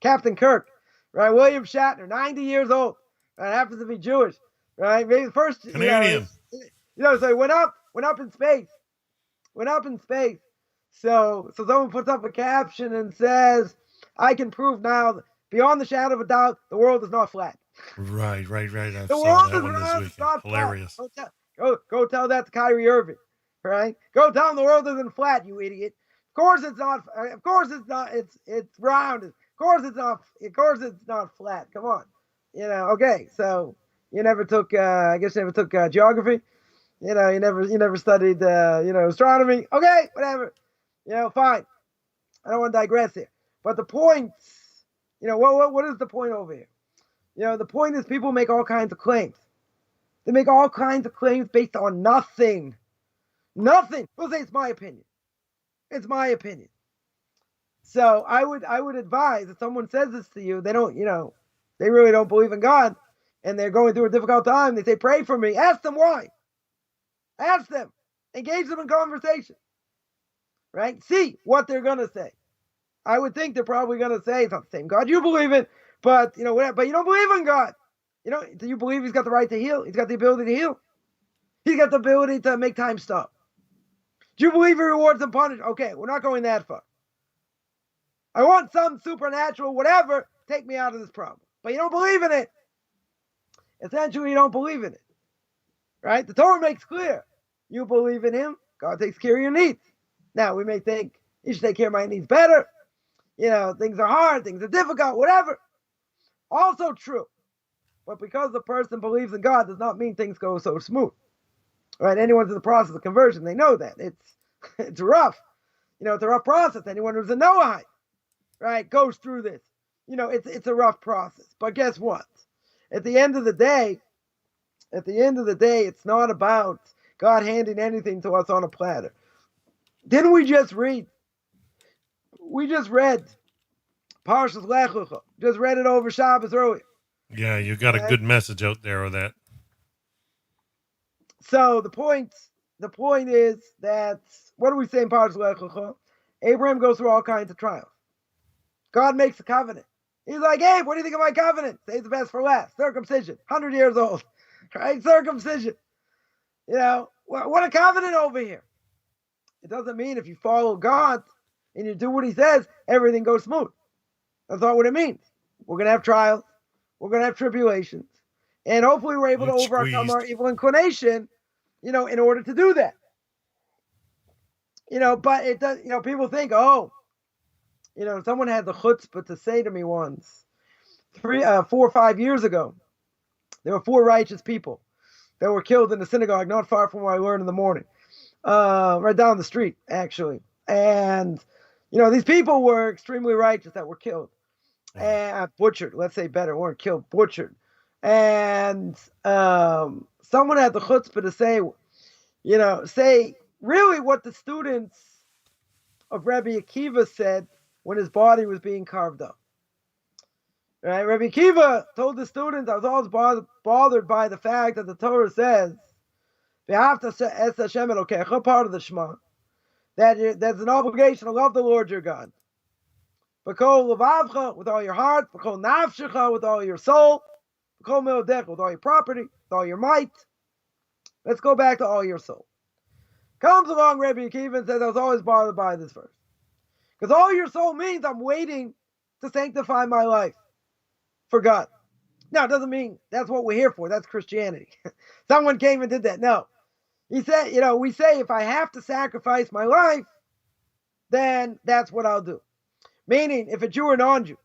Captain Kirk, right? William Shatner, 90 years old, right? Happens to be Jewish, right? Maybe the first Canadian. So he went up in space, So someone puts up a caption and says, "I can prove now, beyond the shadow of a doubt, the world is not flat." Right. I The saw world that is one this not weekend. Hilarious. flat. Go tell that to Kyrie Irving, right? Go tell him the world isn't flat, you idiot. Of course it's not. Of course it's not. It's round. Of course it's not. Of course it's not flat. Come on, Okay, so you never took. I guess you never took geography. You never studied. Astronomy. Okay, whatever. Fine. I don't want to digress here. But the point, what is the point over here? The point is people make all kinds of claims. They make all kinds of claims based on nothing. Nothing. They'll say it's my opinion. It's my opinion. So I would advise if someone says this to you, they don't, they really don't believe in God and they're going through a difficult time. They say, pray for me. Ask them why. Ask them. Engage them in conversation. Right? See what they're going to say. I would think they're probably going to say it's not the same God you believe in, but whatever. But you don't believe in God. Do you believe he's got the right to heal? He's got the ability to heal. He's got the ability to make time stop. Do you believe he rewards and punishes? Okay, we're not going that far. I want some supernatural whatever, take me out of this problem. But you don't believe in it. Essentially, you don't believe in it. Right? The Torah makes clear. You believe in him, God takes care of your needs. Now, we may think, he should take care of my needs better. Things are hard, things are difficult, whatever. Also true. But because the person believes in God does not mean things go so smooth. Right? Anyone's in the process of conversion, they know that. It's rough. It's a rough process. Anyone who's a Noahide, right, goes through this. It's a rough process. But guess what? At the end of the day, it's not about God handing anything to us on a platter. Didn't we just read? We just read Parshas Lech Lecha. Just read it over Shabbos earlier. Yeah, you got a good message out there of that. So the point is that, what do we say in Parshas Lech Lecha? Abraham goes through all kinds of trials. God makes a covenant. He's like, hey, what do you think of my covenant? Save the best for last. Circumcision, 100 years old, right? Circumcision. What a covenant over here. It doesn't mean if you follow God and you do what he says, everything goes smooth. That's not what it means. We're going to have trials. We're going to have tribulations. And hopefully we're able to overcome our evil inclination, in order to do that. But it does, people think, someone had the chutzpah to say to me once, 4 or 5 years ago, there were 4 righteous people that were killed in the synagogue not far from where I learned in the morning, right down the street, actually. And, these people were extremely righteous that were killed. And butchered, let's say better, weren't killed, butchered. And someone had the chutzpah to say really what the students of Rabbi Akiva said when his body was being carved up. Right? Rabbi Akiva told the students, I was always bothered by the fact that the Torah says, V'ahavta es Hashem Elokecha, part of the Shema, that there's an obligation to love the Lord your God. V'kol levavcha, with all your heart, v'kol nafshecha, with all your soul, v'kol meodecha, with all your property, with all your might. Let's go back to all your soul. Comes along Rabbi Akiva and says, I was always bothered by this verse. Because all your soul means I'm waiting to sanctify my life for God. Now, it doesn't mean that's what we're here for. That's Christianity. Someone came and did that. No. He said, we say if I have to sacrifice my life, then that's what I'll do. Meaning, if a Jew or non-Jew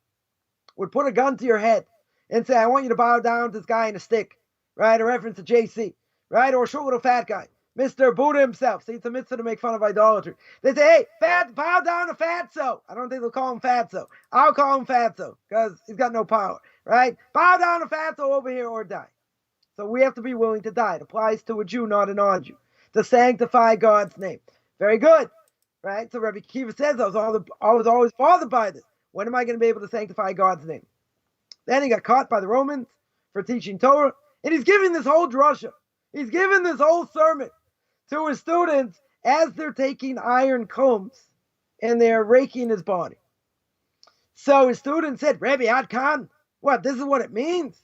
would put a gun to your head and say, I want you to bow down to this guy in a stick, right? A reference to JC, right? Or a short little fat guy, Mr. Buddha himself. See, it's a mitzvah to make fun of idolatry. They say, hey, bow down to Fatso. I don't think they'll call him Fatso. I'll call him Fatso because he's got no power, right? Bow down to Fatso over here or die. So we have to be willing to die. It applies to a Jew, not a non-Jew, to sanctify God's name. Very good. Right? So Rabbi Akiva says, I was always bothered by this. When am I going to be able to sanctify God's name? Then he got caught by the Romans for teaching Torah. And he's giving this whole drasha. He's giving this whole sermon to his students as they're taking iron combs and they're raking his body. So his student said, Rabbi Ad Khan, what, this is what it means?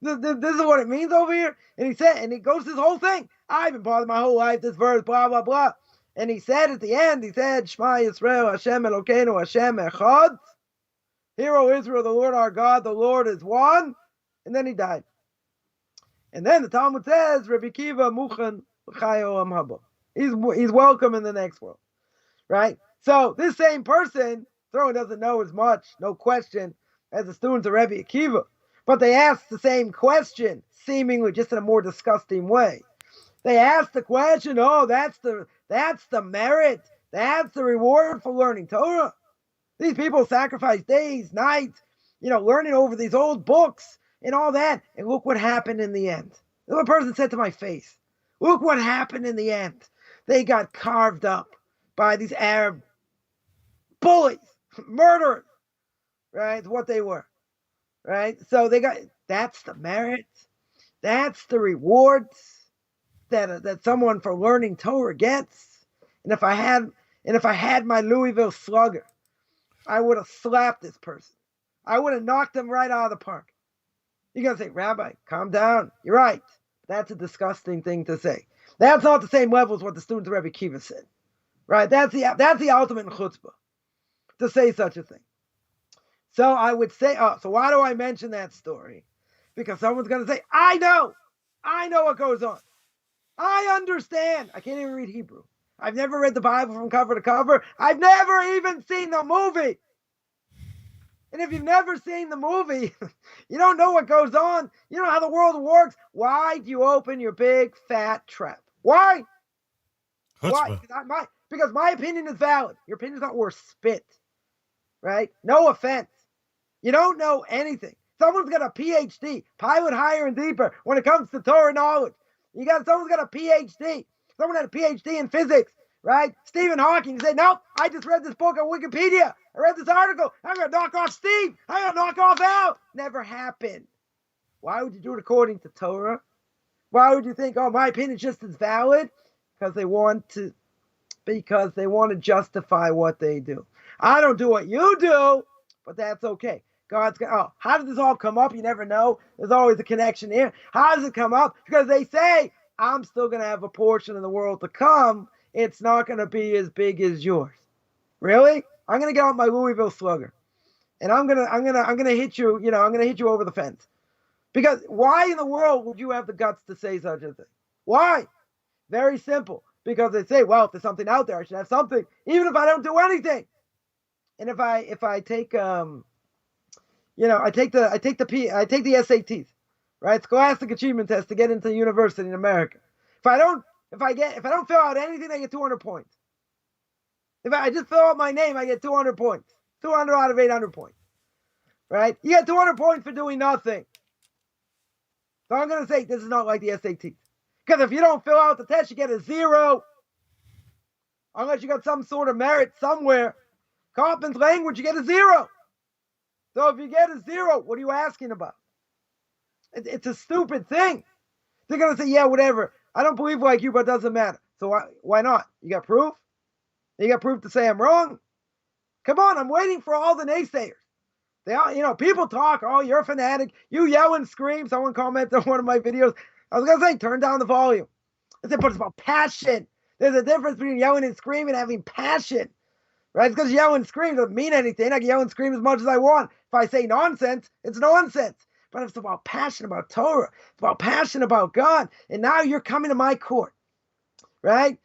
This is what it means over here? And he said, and he goes this whole thing. I've been bothered my whole life, this verse, blah, blah, blah. And he said at the end, Shema Yisrael, Hashem Elokeinu, Hashem Echad. Hear, O Israel, the Lord our God, the Lord is one. And then he died. And then the Talmud says, Rabbi Akiva Muchan L'chayo Am Haba. He's welcome in the next world. Right? So this same person, certainly doesn't know as much, no question, as the students of Rabbi Akiva. But they asked the same question, seemingly just in a more disgusting way. They asked the question, that's the merit, that's the reward for learning Torah. These people sacrifice days, nights, learning over these old books and all that. And look what happened in the end. The person said to my face, look what happened in the end. They got carved up by these Arab bullies, murderers, right? It's what they were, right? So that's the merit, that's the rewards that someone for learning Torah gets. And if I had my Louisville Slugger, I would have slapped this person. I would have knocked him right out of the park. You're going to say, Rabbi, calm down. You're right. That's a disgusting thing to say. That's not the same level as what the students of Rabbi Akiva said. Right? That's the ultimate in chutzpah, to say such a thing. So I would say, so why do I mention that story? Because someone's going to say, I know what goes on. I understand. I can't even read Hebrew. I've never read the Bible from cover to cover. I've never even seen the movie. And if you've never seen the movie, you don't know what goes on. You don't know how the world works. Why do you open your big fat trap? Why? Chutzpah. Why? because my opinion is valid. Your opinion's not worth spit, right? No offense. You don't know anything. Someone's got a PhD, pilot higher and deeper when it comes to Torah knowledge. Someone's got a PhD. Someone had a PhD in physics, right? Stephen Hawking said, nope, I just read this book on Wikipedia. I read this article. I'm going to knock off Steve. I'm going to knock off Al. Never happened. Why would you do it according to Torah? Why would you think, oh, my opinion is just as valid? Because they want to justify what they do. I don't do what you do, but that's okay. How did this all come up? You never know. There's always a connection here. How does it come up? Because they say, I'm still going to have a portion of the world to come. It's not going to be as big as yours. Really? I'm going to get out my Louisville Slugger, and I'm going to hit you. I'm going to hit you over the fence. Because why in the world would you have the guts to say such a thing? Why? Very simple. Because they say, well, if there's something out there, I should have something, even if I don't do anything. And if I take I take the SATs, right? Scholastic Achievement Test to get into the university in America. If I don't fill out anything, I get 200 points. If I just fill out my name, I get 200 points. 200 out of 800 points. Right? You get 200 points for doing nothing. So I'm going to say this is not like the SATs. Because if you don't fill out the test, you get a 0. Unless you got some sort of merit somewhere. Coffman's language, you get a 0. So if you get a 0, what are you asking about? It's a stupid thing. They're going to say, yeah, whatever. I don't believe like you, but it doesn't matter. So why not? You got proof? You got proof to say I'm wrong? Come on, I'm waiting for all the naysayers. They all, people talk, oh, you're a fanatic. You yell and scream. Someone commented on one of my videos. I was going to say, turn down the volume. I said, but it's about passion. There's a difference between yelling and screaming and having passion. Right? It's because yell and scream doesn't mean anything. I can yell and scream as much as I want. If I say nonsense, it's nonsense. But it's about passion about Torah. It's about passion about God. And now you're coming to my court. Right?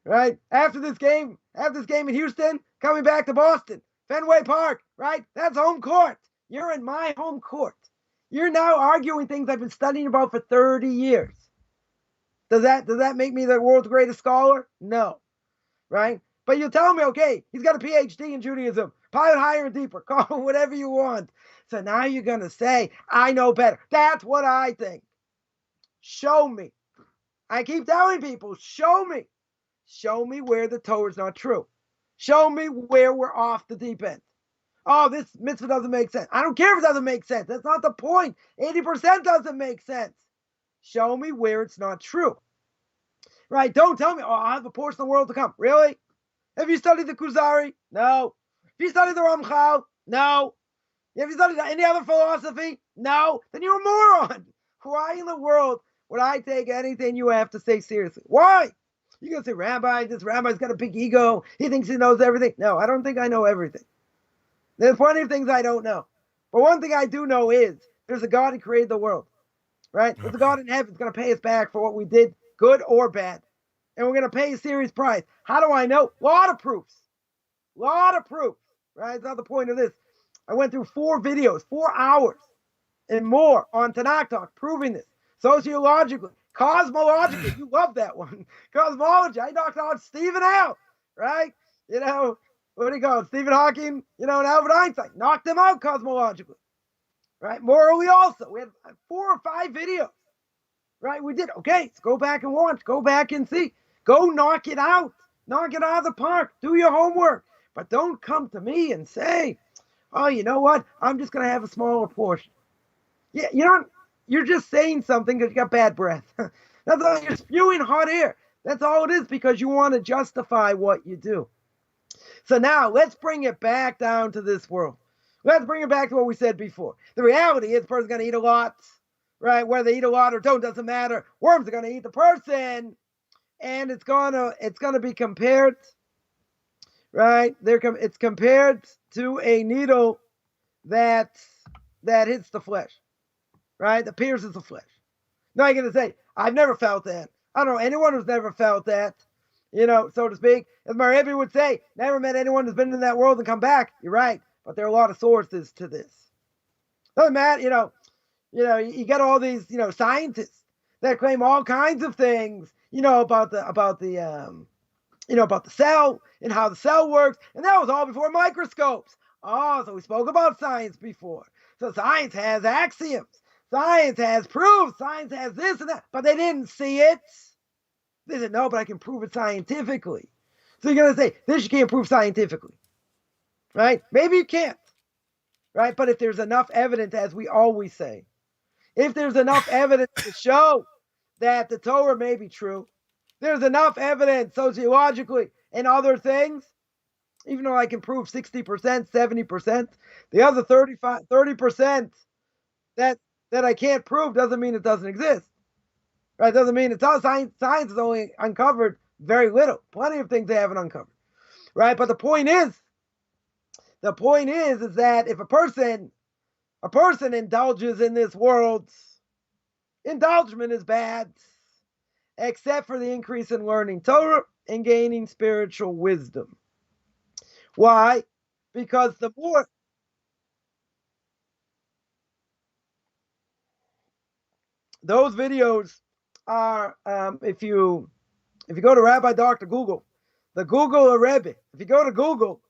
Right? After this game in Houston, coming back to Boston, Fenway Park, right? That's home court. You're in my home court. You're now arguing things I've been studying about for 30 years. Does that make me the world's greatest scholar? No. Right? But you tell me, okay, he's got a PhD in Judaism, pilot higher and deeper, call him whatever you want. So now you're going to say, I know better. That's what I think. Show me. I keep telling people, show me. Show me where the Torah is not true. Show me where we're off the deep end. Oh, this mitzvah doesn't make sense. I don't care if it doesn't make sense. That's not the point. 80% doesn't make sense. Show me where it's not true. Right? Don't tell me, oh, I have a portion of the world to come. Really? Have you studied the Kuzari? No. Have you studied the Ramchal? No. Have you studied any other philosophy? No. Then you're a moron. Why in the world would I take anything you have to say seriously? Why? You're going to say, Rabbi, this rabbi's got a big ego. He thinks he knows everything. No, I don't think I know everything. There's plenty of things I don't know. But one thing I do know is there's a God who created the world. Right? There's a God in heaven who's going to pay us back for what we did, good or bad. And we're going to pay a serious price. How do I know? Lot of proofs. Right? That's not the point of this. I went through 4 videos, 4 hours and more on Tanakh Talk, proving this. Sociologically, cosmologically, you love that one. Cosmology, I knocked out Stephen out, right? What do you call it? Stephen Hawking, and Albert Einstein, knocked them out cosmologically, right? Morally also, we had 4 or 5 videos, right? We did, okay, so go back and watch, go back and see. Go knock it out of the park, do your homework, but don't come to me and say, oh, you know what? I'm just going to have a smaller portion. Yeah, you're just saying something because you got bad breath. That's all. You're spewing hot air. That's all it is, because you want to justify what you do. So now let's bring it back down to this world. Let's bring it back to what we said before. The reality is the person's going to eat a lot, right? Whether they eat a lot or don't doesn't matter. Worms are going to eat the person, and it's gonna be compared, right? It's compared to a needle that hits the flesh. Right? That pierces the flesh. Now you're going to say, I've never felt that. I don't know anyone who's never felt that, so to speak. As my Rebbe would say, never met anyone who's been in that world and come back. You're right. But there are a lot of sources to this. Doesn't matter, you got all these, scientists that claim all kinds of things, about the about the cell and how the cell works. And that was all before microscopes. Oh, so we spoke about science before. So science has axioms. Science has proof. Science has this and that. But they didn't see it. They said, no, but I can prove it scientifically. So you're going to say, this you can't prove scientifically. Right? Maybe you can't. Right? But if there's enough evidence, as we always say, if there's enough evidence to show that the Torah may be true, there's enough evidence sociologically and other things, even though I can prove 60%, 70%, the other 30% that I can't prove doesn't mean it doesn't exist. Right? Doesn't mean it's all science. Science has only uncovered very little. Plenty of things they haven't uncovered. Right? But the point is that if a person indulges in this world, indulgement is bad, except for the increase in learning Torah and gaining spiritual wisdom. Why? Because the more those videos are, if you go to Rabbi Dr. Google, the Google Rebbe, if you go to Google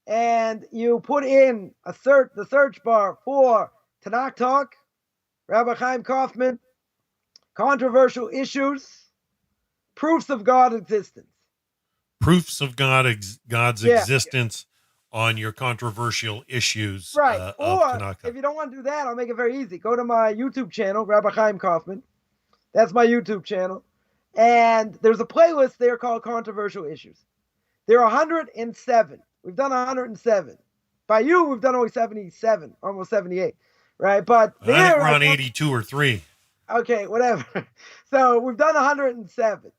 and you put in the search bar for Tanakh Talk, Rabbi Chaim Coffman, controversial issues, proofs of God's existence. Proofs of God's existence on your controversial issues. Right. Of or Tanakh. If you don't want to do that, I'll make it very easy. Go to my YouTube channel, Rabbi Chaim Coffman. That's my YouTube channel. And there's a playlist there called Controversial Issues. There are 107. We've done 107. By you, we've done only 77, almost 78. Right? But I think we're on 82 or 3. Okay, whatever. So we've done 107.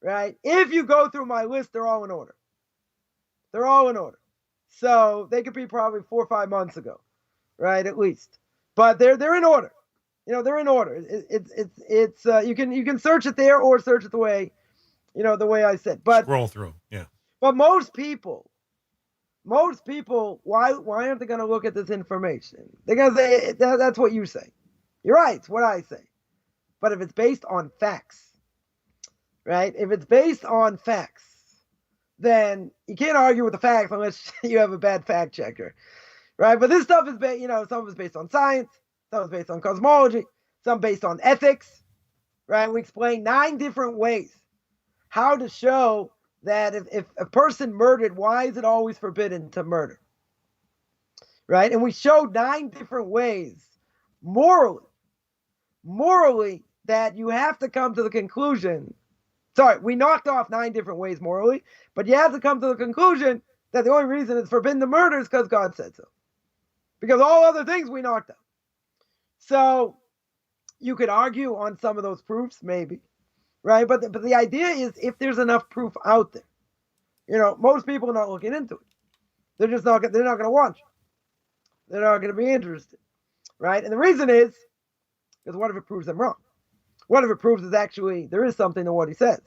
Right? If you go through my list, they're all in order. They're all in order. So they could be probably 4 or 5 months ago, right? At least, but they're in order. They're in order. It's you can search it there or search it the way I said. But scroll through, yeah. But most people, why aren't they going to look at this information? They're going to say that's what you say. You're right. It's what I say. But if it's based on facts. Right? If it's based on facts, then you can't argue with the facts unless you have a bad fact checker. Right? But this stuff is some is based on science, some is based on cosmology, some based on ethics. Right? We explain 9 different ways how to show that if a person murdered, why is it always forbidden to murder? Right? And we showed 9 different ways morally that you have to come to the conclusion. Sorry, we knocked off 9 different ways morally, but you have to come to the conclusion that the only reason it's forbidden to murder is because God said so. Because all other things we knocked out. So you could argue on some of those proofs, maybe, right? But the idea is if there's enough proof out there, most people are not looking into it. They're not going to watch. They're not going to be interested, right? And the reason is because what if it proves them wrong? What if it proves is actually there is something to what he says,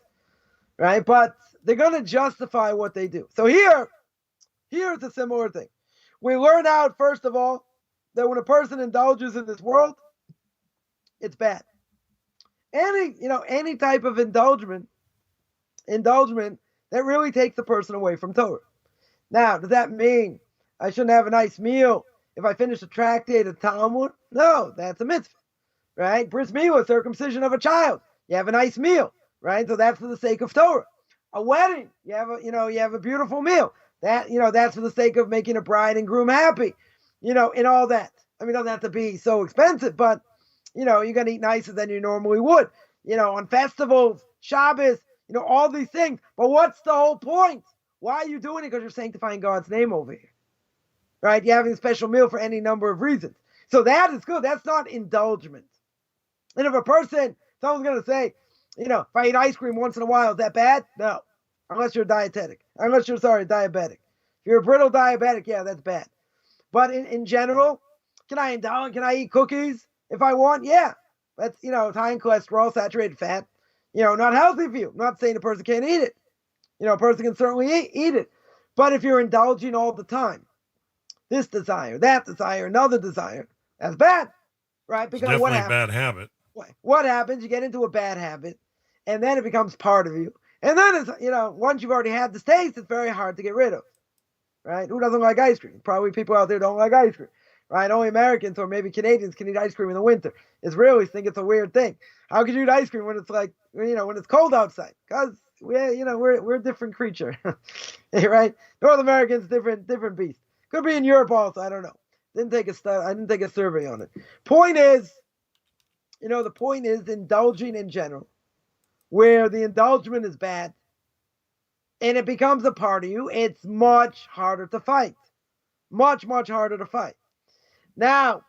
right? But they're going to justify what they do. So here's a similar thing. We learn out, first of all, that when a person indulges in this world, it's bad. Any type of indulgement that really takes the person away from Torah. Now, does that mean I shouldn't have a nice meal if I finish a tractate of Talmud? No, that's a mitzvah. Right? Bris milah, circumcision of a child. You have a nice meal, right? So that's for the sake of Torah. A wedding, you have a beautiful meal. That's for the sake of making a bride and groom happy, and all that. I mean, it doesn't have to be so expensive, but, you're going to eat nicer than you normally would, on festivals, Shabbos, all these things. But what's the whole point? Why are you doing it? Because you're sanctifying God's name over here, right? You're having a special meal for any number of reasons. So that is good. That's not indulgement. And if someone's going to say, if I eat ice cream once in a while, is that bad? No. Unless you're diabetic. If you're a brittle diabetic, yeah, that's bad. But in general, can I indulge? Can I eat cookies if I want? Yeah. That's, it's high in cholesterol, saturated fat, not healthy for you. I'm not saying a person can't eat it. A person can certainly eat it. But if you're indulging all the time, this desire, that desire, another desire, that's bad. Right? Because it's definitely a bad habit. What happens? You get into a bad habit, and then it becomes part of you. And then it's, once you've already had this taste, it's very hard to get rid of, right? Who doesn't like ice cream? Probably people out there don't like ice cream, right? Only Americans or maybe Canadians can eat ice cream in the winter. Israelis think it's a weird thing. How could you eat ice cream when it's like, when it's cold outside? Because we're a different creature, right? North Americans, different beast. Could be in Europe also. I don't know. I didn't take a survey on it. Point is, the point is indulging in general, where the indulgement is bad and it becomes a part of you, it's much harder to fight. Much, much harder to fight. Now,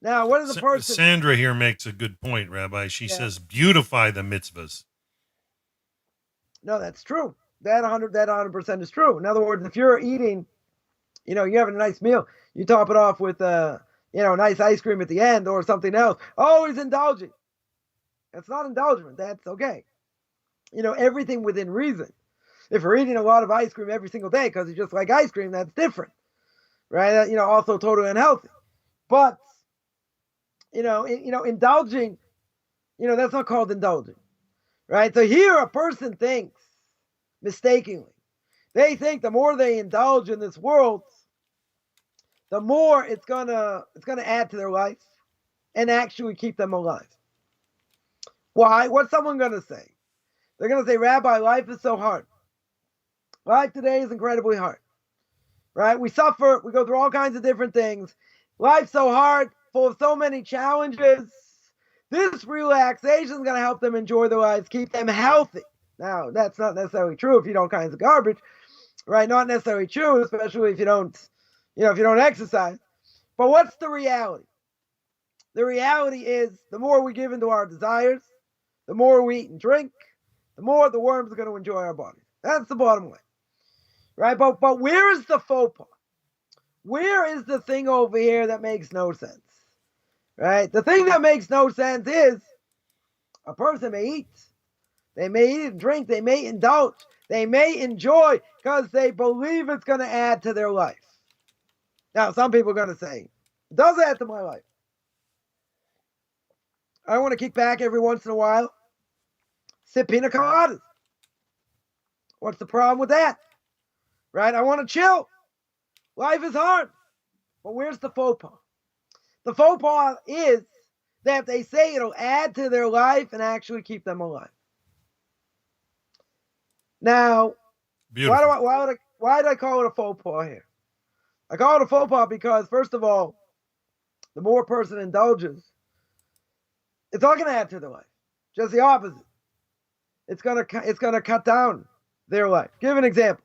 what is a person? Sandra here makes a good point, Rabbi. She says, beautify the mitzvahs. No, that's true. That 100% is true. In other words, if you're eating, you're having a nice meal, you top it off with, nice ice cream at the end or something else. Oh, he's indulging. That's not indulgement. That's okay. Everything within reason. If you're eating a lot of ice cream every single day because you just like ice cream, that's different, right? Also totally unhealthy. But, indulging, that's not called indulging, right? So here a person thinks mistakenly. They think the more they indulge in this world, the more it's gonna add to their life and actually keep them alive. Why? What's someone gonna say? They're gonna say, Rabbi, life is so hard. Life today is incredibly hard, right? We suffer. We go through all kinds of different things. Life's so hard, full of so many challenges. This relaxation is gonna help them enjoy their lives, keep them healthy. Now, that's not necessarily true if you eat all kinds of garbage, right? Not necessarily true, especially if you don't exercise. But what's the reality? The reality is the more we give into our desires, the more we eat and drink, the more the worms are going to enjoy our bodies. That's the bottom line, right? But where is the faux pas? Where is the thing over here that makes no sense, right? The thing that makes no sense is a person may eat. They may eat and drink. They may indulge. They may enjoy because they believe it's going to add to their life. Now, some people are going to say, it does add to my life. I want to kick back every once in a while, sip pina coladas. What's the problem with that? Right? I want to chill. Life is hard. But where's the faux pas? The faux pas is that they say it'll add to their life and actually keep them alive. Now, why did I call it a faux pas here? I call it a faux pas because, first of all, the more a person indulges, it's not going to add to their life. Just the opposite. It's going to cut down their life. Give an example.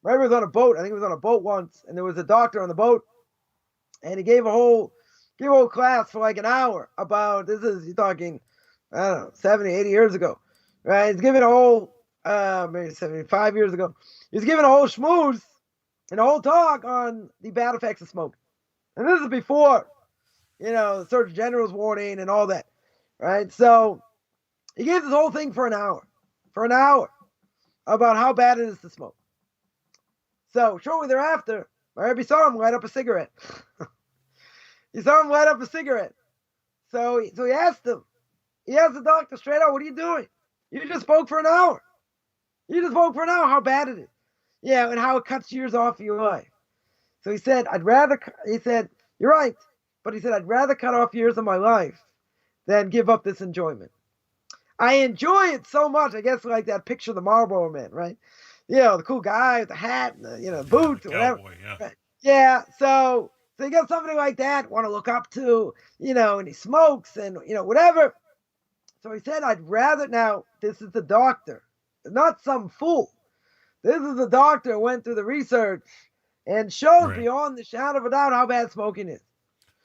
Ray was on a boat. I think he was on a boat once, and there was a doctor on the boat, and he gave a whole class for like an hour about, you're talking, I don't know, 70, 80 years ago, right? He's giving a whole, maybe 75 years ago. He's giving a whole schmooze and a whole talk on the bad effects of smoking. And this is before, the Surgeon General's warning and all that, right? So he gave this whole thing for an hour about how bad it is to smoke. So shortly thereafter, my Rebbe saw him light up a cigarette. He saw him light up a cigarette. So he asked him. He asked the doctor straight out, what are you doing? You just spoke for an hour. How bad it is. Yeah, and how it cuts years off of your life. So he said, you're right. But he said, I'd rather cut off years of my life than give up this enjoyment. I enjoy it so much. I guess like that picture of the Marlboro Man, right? The cool guy with the hat and the boots or whatever. Cowboy, yeah. Right. Yeah, so you got somebody like that, want to look up to, and he smokes and, whatever. So he said, I'd rather, now, this is the doctor, not some fool. This is the doctor who went through the research and showed beyond the shadow of a doubt how bad smoking is.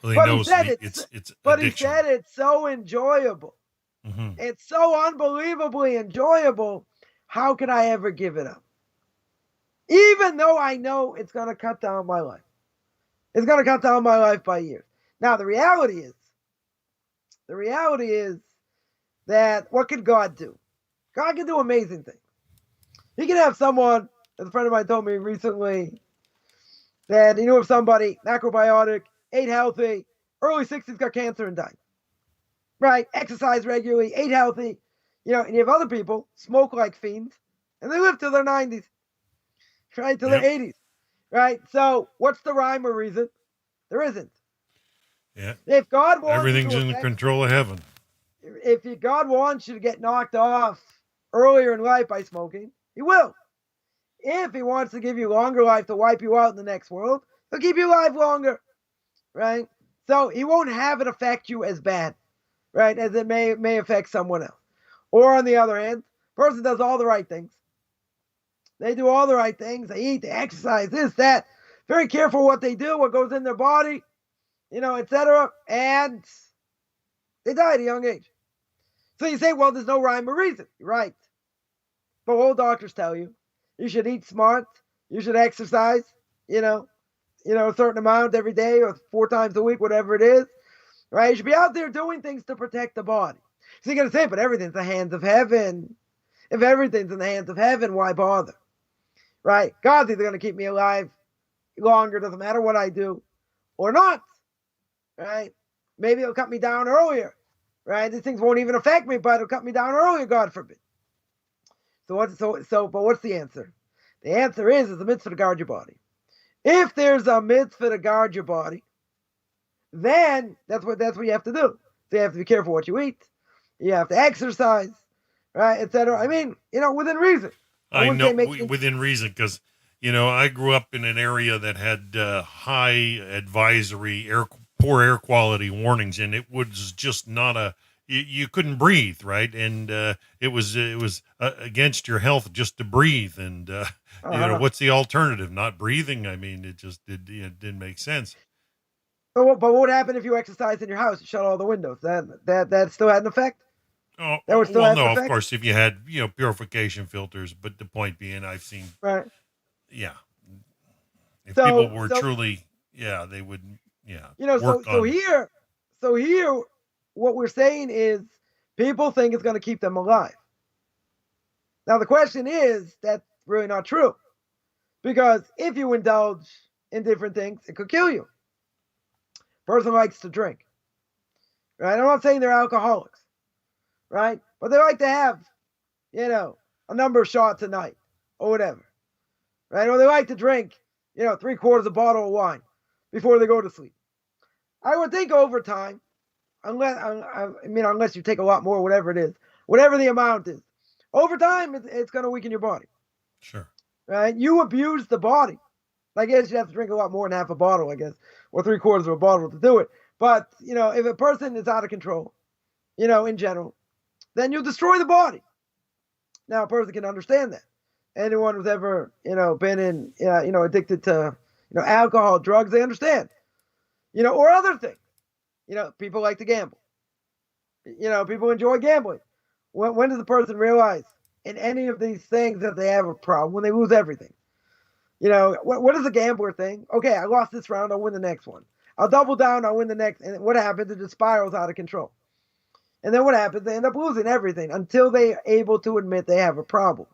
Well, he said it's he said it's so enjoyable. Mm-hmm. It's so unbelievably enjoyable. How could I ever give it up? Even though I know it's going to cut down my life. It's going to cut down my life by years. Now, the reality is that what could God do? God can do amazing things. He can have someone, as a friend of mine told me recently, that he knew of somebody, macrobiotic, ate healthy, early 60s got cancer and died. Right? Exercised regularly, ate healthy, And you have other people smoke like fiends, and they live till their 90s, right? Till their 80s, right? So what's the rhyme or reason? There isn't. Yeah. If God wants Everything's you to in the control of heaven. if God wants you to get knocked off earlier in life by smoking, He will. If He wants to give you longer life to wipe you out in the next world, He'll keep you alive longer, right? So He won't have it affect you as bad, right, as it may affect someone else. Or on the other hand, person does all the right things. They do all the right things. They eat, they exercise, this, that. Very careful what they do, what goes in their body, etc. And they die at a young age. So you say, well, there's no rhyme or reason. You're right. But all doctors tell you, you should eat smart, you should exercise, a certain amount every day or 4 times a week, whatever it is, right? You should be out there doing things to protect the body. So you're going to say, but everything's in the hands of heaven. If everything's in the hands of heaven, why bother? Right? God's either going to keep me alive longer, doesn't matter what I do, or not. Right? Maybe He'll cut me down earlier. Right? These things won't even affect me, but it'll cut me down earlier, God forbid. But what's the answer? The answer is a mitzvah to guard your body. If there's a mitzvah to guard your body, then that's what you have to do. So you have to be careful what you eat. You have to exercise, right, etc. I mean, within reason. I know within reason, because I grew up in an area that had high advisory poor air quality warnings, and it was just not you couldn't breathe, right? And it was against your health just to breathe, and what's the alternative? Not breathing? I mean, it didn't make sense. But what would happen if you exercised in your house? You shut all the windows. That still had an effect. Oh, no, of course, if you had, purification filters, but the point being, I've seen, right. Yeah. If people were truly, they would, So here, what we're saying is people think it's going to keep them alive. Now, the question is, that's really not true. Because if you indulge in different things, it could kill you. Person likes to drink. Right? I'm not saying they're alcoholics. Right? But they like to have, a number of shots a night or whatever. Right? Or they like to drink, 3/4 a bottle of wine before they go to sleep. I would think over time, unless you take a lot more, whatever it is, whatever the amount is, over time, it's going to weaken your body. Sure. Right? You abuse the body. I guess you have to drink a lot more than half a bottle, I guess, or 3/4 of a bottle to do it. But, if a person is out of control, in general, then you'll destroy the body. Now, a person can understand that. Anyone who's ever, been in, addicted to, alcohol, drugs, they understand. Or other things. People like to gamble. People enjoy gambling. When does the person realize in any of these things that they have a problem? When they lose everything. What is a gambler thing? Okay, I lost this round, I'll win the next one. I'll double down, I'll win the next. And what happens? It just spirals out of control. And then what happens? They end up losing everything until they are able to admit they have a problem,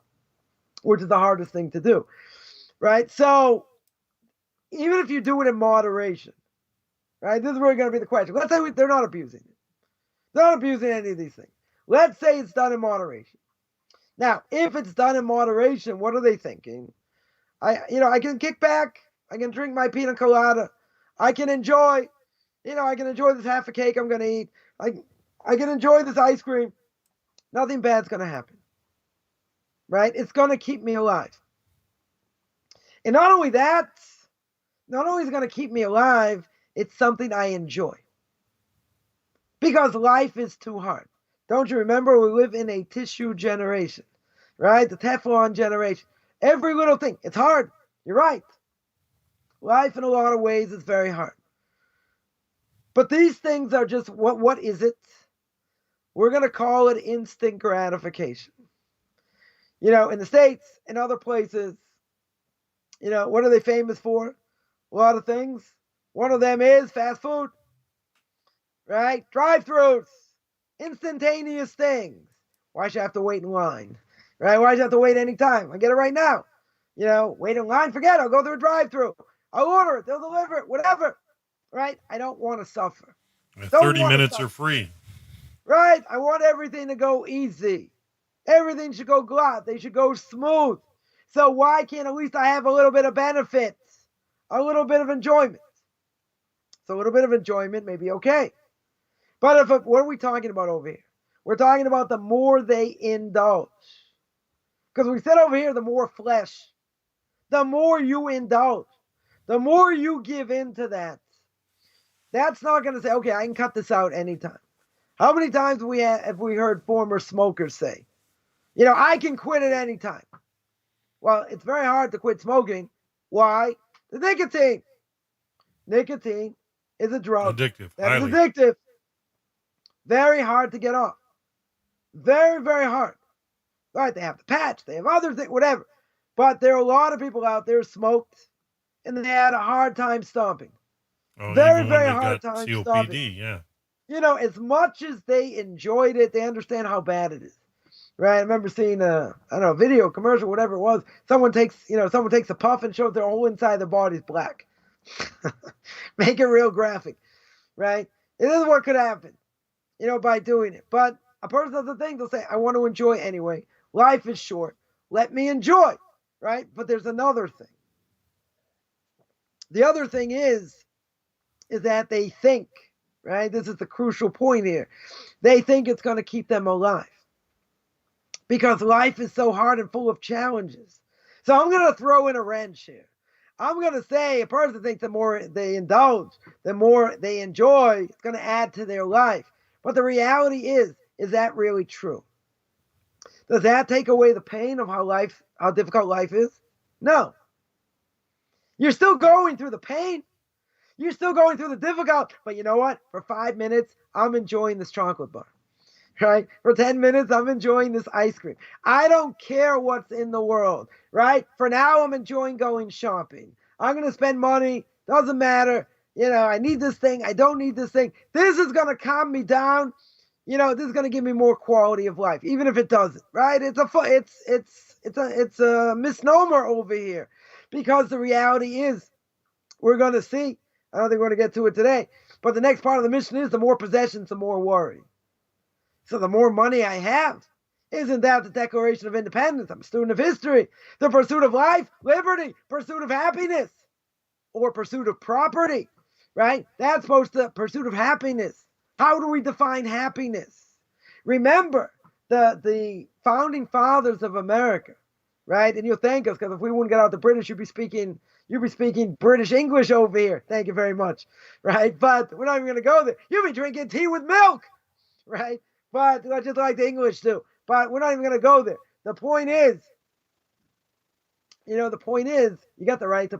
which is the hardest thing to do, right? So even if you do it in moderation, right, this is really going to be the question. Let's say they're not abusing it. They're not abusing any of these things. Let's say it's done in moderation. Now, if it's done in moderation, what are they thinking? I can kick back. I can drink my pina colada. I can enjoy, this half a cake I'm going to eat. I can enjoy this ice cream. Nothing bad's going to happen. Right? It's going to keep me alive. And not only that, not only is it going to keep me alive, it's something I enjoy. Because life is too hard. Don't you remember we live in a tissue generation, right? The Teflon generation. Every little thing, it's hard. You're right. Life in a lot of ways is very hard. But these things are just, what is it? We're going to call it instant gratification. In the States and other places, what are they famous for? A lot of things. One of them is fast food, right? Drive-thrus, instantaneous things. Why should I have to wait in line, right? Why should I have to wait any time? I get it right now. Wait in line, forget it. I'll go through a drive-thru. I'll order it. They'll deliver it, whatever, right? I don't want to suffer. 30 minutes are free. Right? I want everything to go easy. Everything should go glad. They should go smooth. So why can't at least I have a little bit of benefits, a little bit of enjoyment? So a little bit of enjoyment may be okay. But what are we talking about over here? We're talking about the more they indulge. Because we said over here, the more flesh, the more you indulge, the more you give into that. That's not going to say, okay, I can cut this out anytime. How many times have we heard former smokers say, I can quit at any time? Well, it's very hard to quit smoking. Why? The nicotine. Nicotine is a drug Addictive. that is Highly. addictive. Very hard to get off. Very, very hard. Right? They have the patch. They have other things, whatever. But there are a lot of people out there smoked, and they had a hard time stopping. Oh, Very, even when very they hard got time COPD, stopping. yeah. As much as they enjoyed it, they understand how bad it is. Right? I remember seeing a video, commercial, whatever it was. Someone takes a puff and shows their whole inside of their body's black. Make it real graphic. Right? This is what could happen, by doing it. But a person does the thing, they'll say, I want to enjoy anyway. Life is short. Let me enjoy. Right? But there's another thing. The other thing is that they think, right? This is the crucial point here. They think it's going to keep them alive because life is so hard and full of challenges. So I'm going to throw in a wrench here. I'm going to say a person thinks the more they indulge, the more they enjoy, it's going to add to their life. But the reality is that really true? Does that take away the pain of how difficult life is? No. You're still going through the pain. You're still going through the difficult, but you know what? For 5 minutes, I'm enjoying this chocolate bar, right? For 10 minutes, I'm enjoying this ice cream. I don't care what's in the world, right? For now, I'm enjoying going shopping. I'm going to spend money. Doesn't matter. I need this thing. I don't need this thing. This is going to calm me down. This is going to give me more quality of life, even if it doesn't, right? It's a misnomer over here, because the reality is, we're going to see. I don't think we're going to get to it today. But the next part of the Mishna is the more possessions, the more worry. So the more money I have, isn't that the Declaration of Independence? I'm a student of history. The pursuit of life, liberty, pursuit of happiness, or pursuit of property, right? That's supposed to pursuit of happiness. How do we define happiness? Remember, the founding fathers of America, right? And you'll thank us, because if we wouldn't get out the British, you'd be speaking British English over here. Thank you very much, right? But we're not even going to go there. You'll be drinking tea with milk, right? But just like the English do. But we're not even going to go there. The point is, you got the right to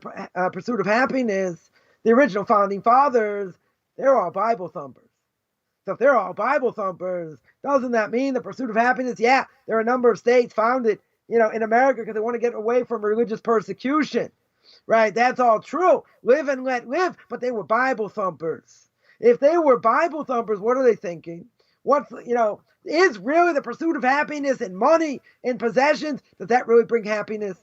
pursuit of happiness. The original founding fathers, they're all Bible thumpers. So if they're all Bible thumpers, doesn't that mean the pursuit of happiness? Yeah, there are a number of states founded, in America because they want to get away from religious persecution. Right, that's all true. Live and let live, but they were Bible thumpers. If they were Bible thumpers, what are they thinking? Is really the pursuit of happiness and money and possessions, does that really bring happiness?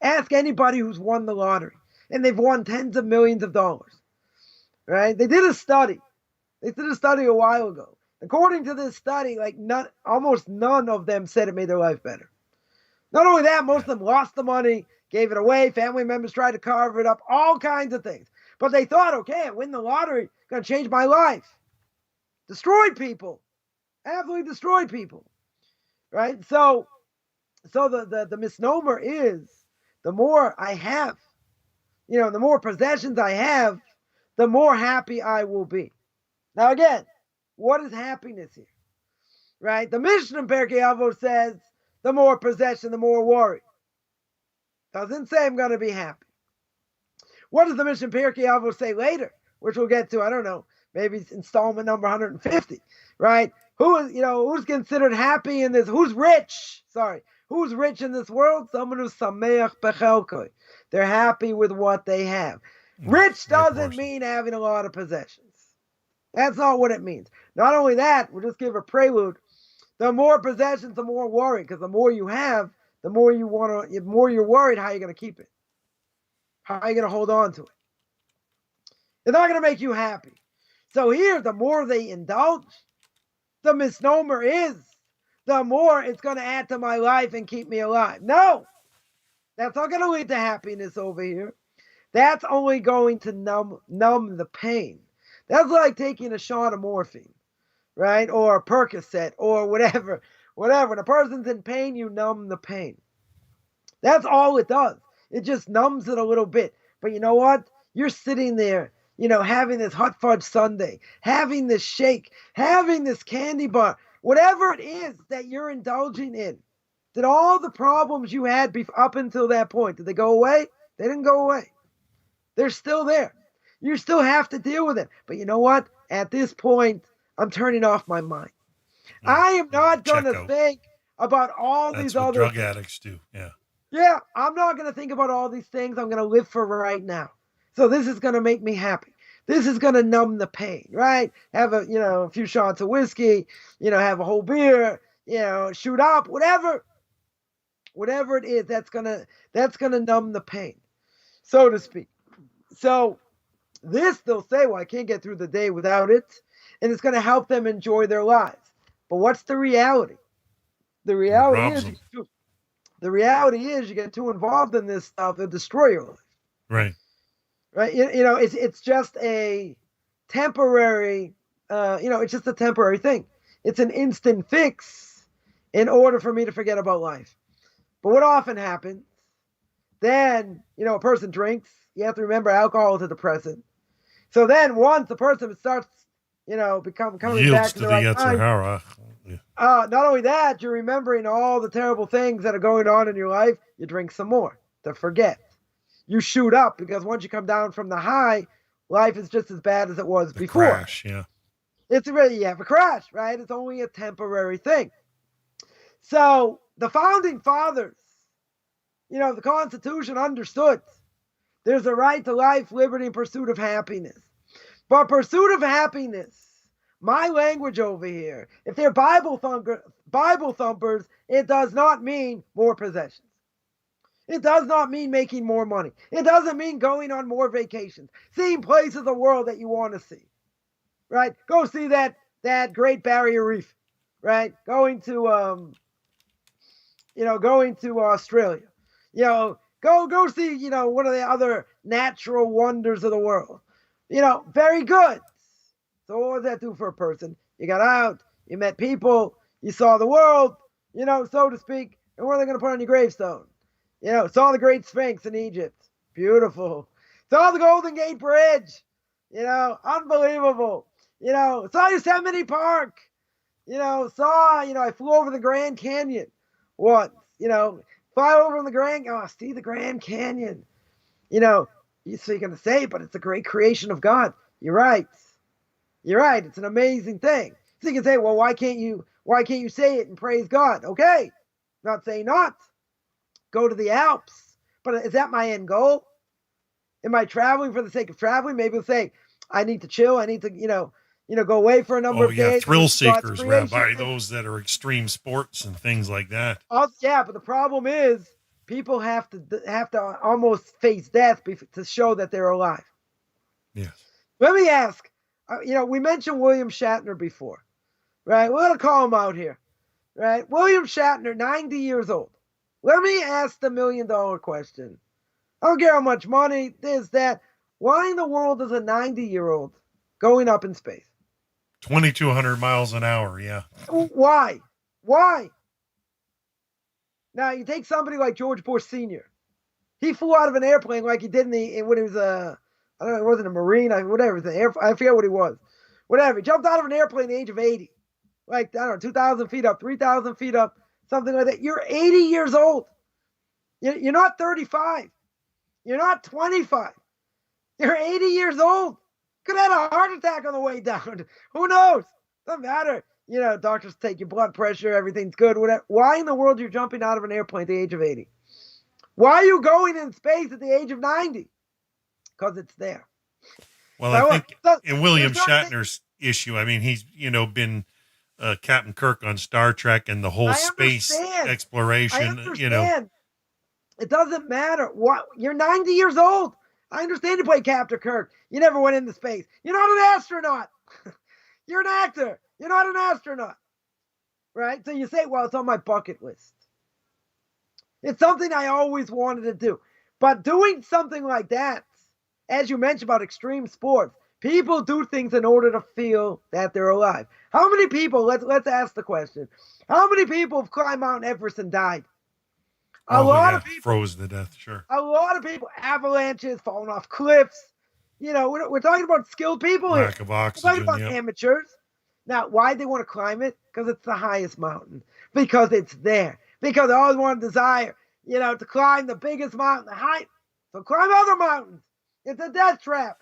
Ask anybody who's won the lottery, and they've won tens of millions of dollars. Right? They did a study. A while ago. According to this study, almost none of them said it made their life better. Not only that, most of them lost the money, gave it away, family members tried to carve it up, all kinds of things. But they thought, okay, I win the lottery, it's going to change my life. Destroyed people. Absolutely destroyed people. Right? So the misnomer is, the more I have, the more possessions I have, the more happy I will be. Now again, what is happiness here? Right? The Mishna in Pirkei Avos says, the more possession, the more worry. Doesn't say I'm going to be happy. What does the Mishna in Pirkei Avos say later? Which we'll get to, I don't know, maybe it's installment number 150, right? Who's considered happy in this? Who's rich? Who's rich in this world? Someone who's sameach bechelkoi. They're happy with what they have. Rich doesn't mean having a lot of possessions. That's not what it means. Not only that, we'll just give a prelude. The more possessions, the more worry, because the more you have, the more the more you're worried how you're going to keep it. How are you going to hold on to it? It's not going to make you happy. So here, the more they indulge, the misnomer is, the more it's going to add to my life and keep me alive. No, that's not going to lead to happiness over here. That's only going to numb the pain. That's like taking a shot of morphine, right? Or a Percocet or whatever. Whatever. When a person's in pain, you numb the pain. That's all it does. It just numbs it a little bit. But you know what? You're sitting there, having this hot fudge sundae, having this shake, having this candy bar, whatever it is that you're indulging in. Did all the problems you had up until that point, did they go away? They didn't go away. They're still there. You still have to deal with it. But you know what? At this point, I'm turning off my mind. I am not going to think about all these other drug addicts do. Yeah. Yeah, I'm not going to think about all these things. I'm going to live for right now. So this is going to make me happy. This is going to numb the pain, right? Have a few shots of whiskey, have a whole beer, shoot up, whatever it is, that's going to numb the pain, so to speak. So this, they'll say, well, I can't get through the day without it, and it's going to help them enjoy their lives. But what's the reality? The reality is you get too involved in this stuff, it'll destroy your life. Right. Right. It's just a temporary, it's just a temporary thing. It's an instant fix in order for me to forget about life. But what often happens, then, a person drinks. You have to remember alcohol is a depressant. So then once the person starts, coming yields back to the Yetzer Hara. Yeah. Not only that, you're remembering all the terrible things that are going on in your life. You drink some more to forget. You shoot up because once you come down from the high, life is just as bad as it was before. Crash, yeah. You have a crash, right? It's only a temporary thing. So the founding fathers, the Constitution understood there's a right to life, liberty, and pursuit of happiness. But pursuit of happiness, my language over here, if they're Bible thumpers, it does not mean more possessions. It does not mean making more money. It doesn't mean going on more vacations, seeing places of the world that you want to see, right? Go see that Great Barrier Reef, right? Going to Australia, go see, one of the other natural wonders of the world, very good. So what does that do for a person? You got out, you met people, you saw the world, so to speak, and what are they going to put on your gravestone? Saw the Great Sphinx in Egypt. Beautiful. Saw the Golden Gate Bridge. Unbelievable. Saw Yosemite Park. I flew over the Grand Canyon once. Fly over on the see the Grand Canyon. So you're going to say, but it's a great creation of God. You're right. It's an amazing thing. So you can say, well, why can't you say it and praise God? Okay. Not saying not. Go to the Alps. But is that my end goal? Am I traveling for the sake of traveling? Maybe we'll say, I need to chill. I need to, go away for a number of days. Thrill seekers, Rabbi, those that are extreme sports and things like that. Yeah, but the problem is people have to almost face death to show that they're alive. Yes. Let me ask, we mentioned William Shatner before, right? We're going to call him out here, right? William Shatner, 90 years old. Let me ask the $1 million question. I don't care how much money, this, that. Why in the world is a 90-year-old going up in space? 2,200 miles an hour, yeah. Why? Now, you take somebody like George Bush Sr. He flew out of an airplane like he did when he was I don't know, he wasn't a Marine, whatever. I forget what he was. Whatever. He jumped out of an airplane at the age of 80. Like, I don't know, 2,000 feet up, 3,000 feet up, something like that. You're 80 years old. You're not 35. You're not 25. You're 80 years old. Could have had a heart attack on the way down. Who knows? Doesn't matter. Doctors take your blood pressure. Everything's good. Whatever. Why in the world are you jumping out of an airplane at the age of 80? Why are you going in space at the age of 90? Because it's there. Well, I think in William Shatner's issue, I mean, he's, been Captain Kirk on Star Trek and the whole space exploration. I understand. It doesn't matter. What? You're 90 years old. I understand you play Captain Kirk. You never went into space. You're not an astronaut. You're an actor. You're not an astronaut. right? So you say, well, it's on my bucket list. It's something I always wanted to do. But doing something like that, as you mentioned about extreme sports, people do things in order to feel that they're alive. How many people, let's ask the question, how many people have climbed Mount Everest and died? A lot of people. Froze to death, sure. A lot of people, avalanches, falling off cliffs. We're talking about skilled people here. Lack of oxygen, we're talking about amateurs. Now, why they want to climb it? Because it's the highest mountain. Because it's there. Because they always want to desire, to climb the biggest mountain, the height. So climb other mountains. It's a death trap.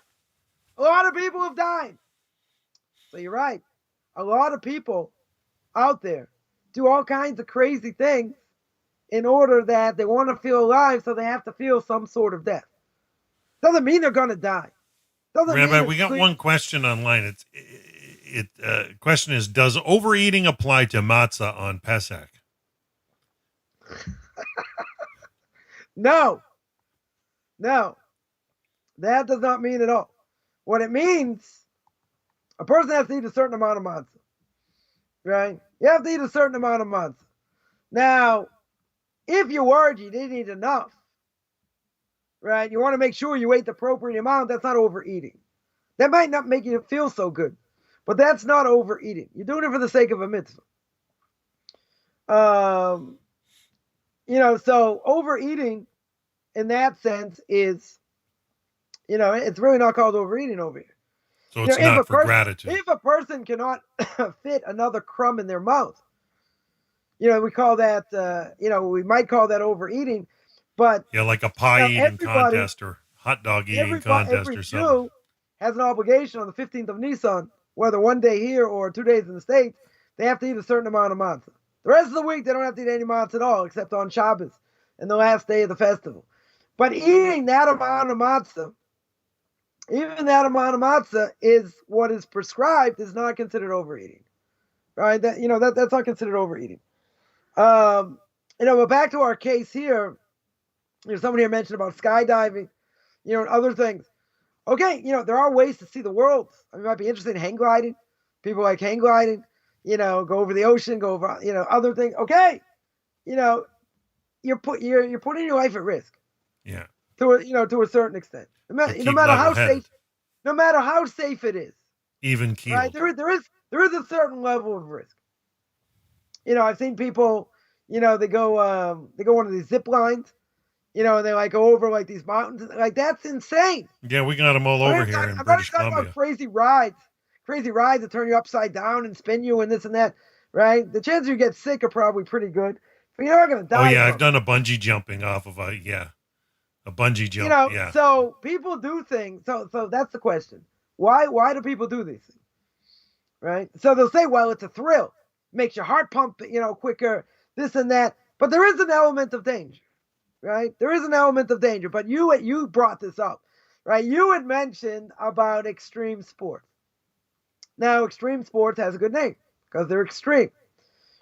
A lot of people have died. So you're right. A lot of people out there do all kinds of crazy things in order that they want to feel alive, so they have to feel some sort of death. Doesn't mean they're going to die. Rabbi, we got one question online. Question is, does overeating apply to matzah on Pesach? No. That does not mean at all. What it means, a person has to eat a certain amount of matzah, right? You have to eat a certain amount of matzah. Now, if you're worried you didn't eat enough, right, you want to make sure you ate the appropriate amount, that's not overeating. That might not make you feel so good, but that's not overeating. You're doing it for the sake of a mitzvah. So overeating in that sense is, it's really not called overeating over here. So it's not for gratitude. If a person cannot fit another crumb in their mouth, we call that, we might call that overeating, but like a pie eating contest or hot dog eating contest or something. Jew has an obligation on the 15th of Nisan, whether one day here or 2 days in the States, they have to eat a certain amount of matzah. The rest of the week, they don't have to eat any matzah at all, except on Shabbos and the last day of the festival. But eating that amount of matzah, even that amount of matzah is what is prescribed, is not considered overeating. Right? That's not considered overeating. But back to our case here, somebody here mentioned about skydiving, and other things. Okay, there are ways to see the world. It might be interesting hang gliding. People like hang gliding, go over the ocean, go over, other things. Okay, you're putting your life at risk. Yeah. To a certain extent. No matter how safe it is. Even keeled. Right? There is a certain level of risk. I've seen people, they go one of these zip lines, and they go over like these mountains. Like, that's insane. Yeah, we got them all over here in British Columbia. About crazy rides that turn you upside down and spin you and this and that, right? The chances you get sick are probably pretty good, but you're not going to die. Oh yeah, I've done a bungee jumping off of a bungee jump. So people do things. So that's the question. Why do people do these things? Right? So they'll say, well, it's a thrill. Makes your heart pump, quicker, this and that. But there is an element of danger, right? There is an element of danger. But you brought this up, right? You had mentioned about extreme sports. Now, extreme sports has a good name because they're extreme,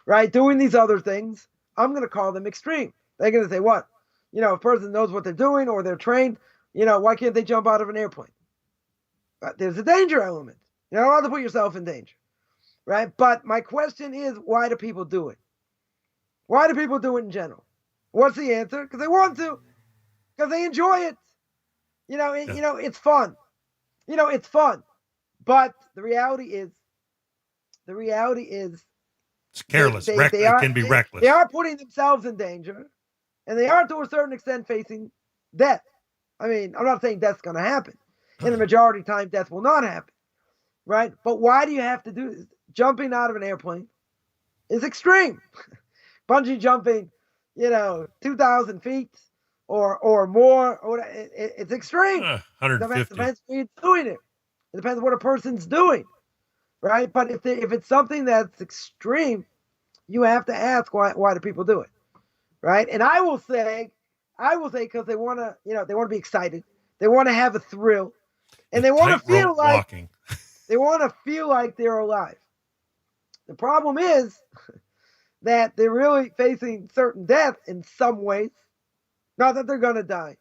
right? Doing these other things, I'm going to call them extreme. They're going to say, what? If a person knows what they're doing or they're trained, why can't they jump out of an airplane? There's a danger element. You're not allowed to put yourself in danger, right? But my question is, why do people do it? Why do people do it in general? What's the answer? Because they want to. Because they enjoy it. It's fun. It's fun. But the reality is it's careless. It can be reckless. They are putting themselves in danger, and they are to a certain extent facing death. I mean, I'm not saying death's going to happen. In the majority of time, death will not happen, right? But why do you have to do this? Jumping out of an airplane is extreme. Bungee jumping, 2,000 feet or more, it's extreme. 150. Depends who's doing it. It depends what a person's doing, right? But if it's something that's extreme, you have to ask why do people do it, right? And I will say because they want to be excited, they want to have a thrill, and they want to feel like they're alive. The problem is that they're really facing certain death in some ways. Not that they're going to die,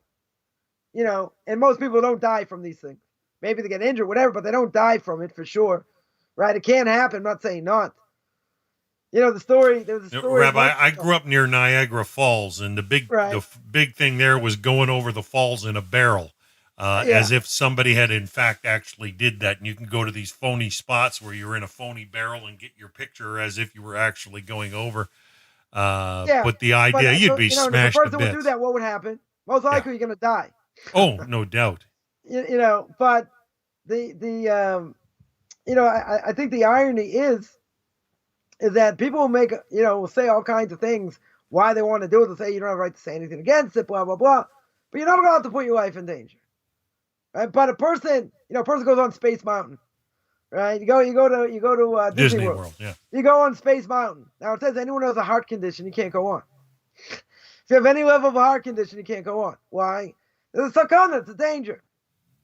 and most people don't die from these things. Maybe they get injured, whatever, but they don't die from it for sure, right? It can happen. I'm not saying not. The story. There was a story. Rabbi, I grew up near Niagara Falls, and the Right. big thing there was going over the falls in a barrel, Yeah. as if somebody had in fact actually did that. And you can go to these phony spots where you're in a phony barrel and get your picture as if you were actually going over. But the idea, you'd be smashed to bits. If a person would do that, what would happen? Most likely, you're going to die. Oh, no doubt. But I think the irony is that people will make, will say all kinds of things why they want to do it. They'll say you don't have a right to say anything against it, blah, blah, blah. But you're not allowed to put your life in danger. Right? But a person goes on Space Mountain. Right? You go to Disney World. Yeah. You go on Space Mountain. Now it says anyone who has a heart condition, you can't go on. If you have any level of a heart condition, you can't go on. Why? There's a sakana, it's a danger.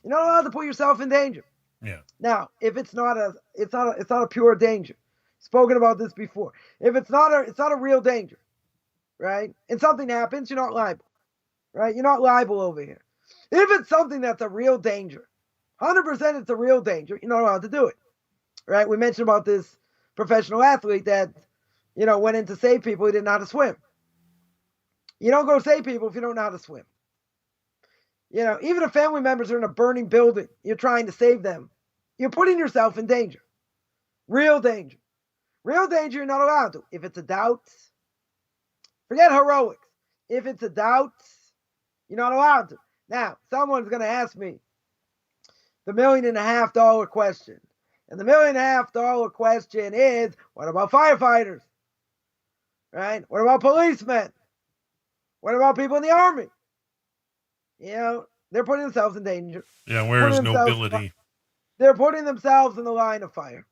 You're not allowed to put yourself in danger. Yeah. Now, if it's not a pure danger. Spoken about this before. If it's not a real danger, right? And something happens, you're not liable. Right? You're not liable over here. If it's something that's a real danger, 100% it's a real danger, you're not allowed to do it. Right? We mentioned about this professional athlete that, went in to save people who didn't know how to swim. You don't go save people if you don't know how to swim. Even if family members are in a burning building, you're trying to save them. You're putting yourself in danger. Real danger. Real danger, you're not allowed to. If it's a doubt, forget heroics. If it's a doubt, you're not allowed to. Now, someone's going to ask me the $1.5 million question. And the $1.5 million question is, what about firefighters? Right? What about policemen? What about people in the army? They're putting themselves in danger. Yeah, where is nobility? They're putting themselves in the line of fire.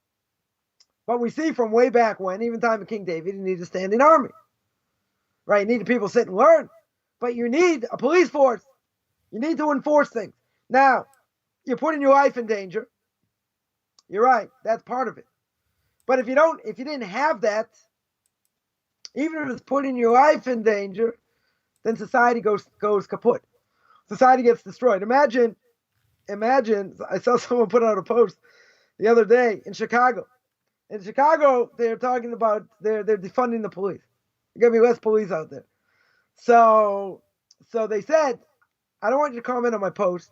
But we see from way back when, even time of King David, you need a standing army. Right? You need people sit and learn. But you need a police force. You need to enforce things. Now, you're putting your life in danger. You're right. That's part of it. But if you didn't have that, even if it's putting your life in danger, then society goes kaput. Society gets destroyed. Imagine, I saw someone put out a post the other day in Chicago. In Chicago, they're talking about they're defunding the police. There's gonna be less police out there. So they said, I don't want you to comment on my post.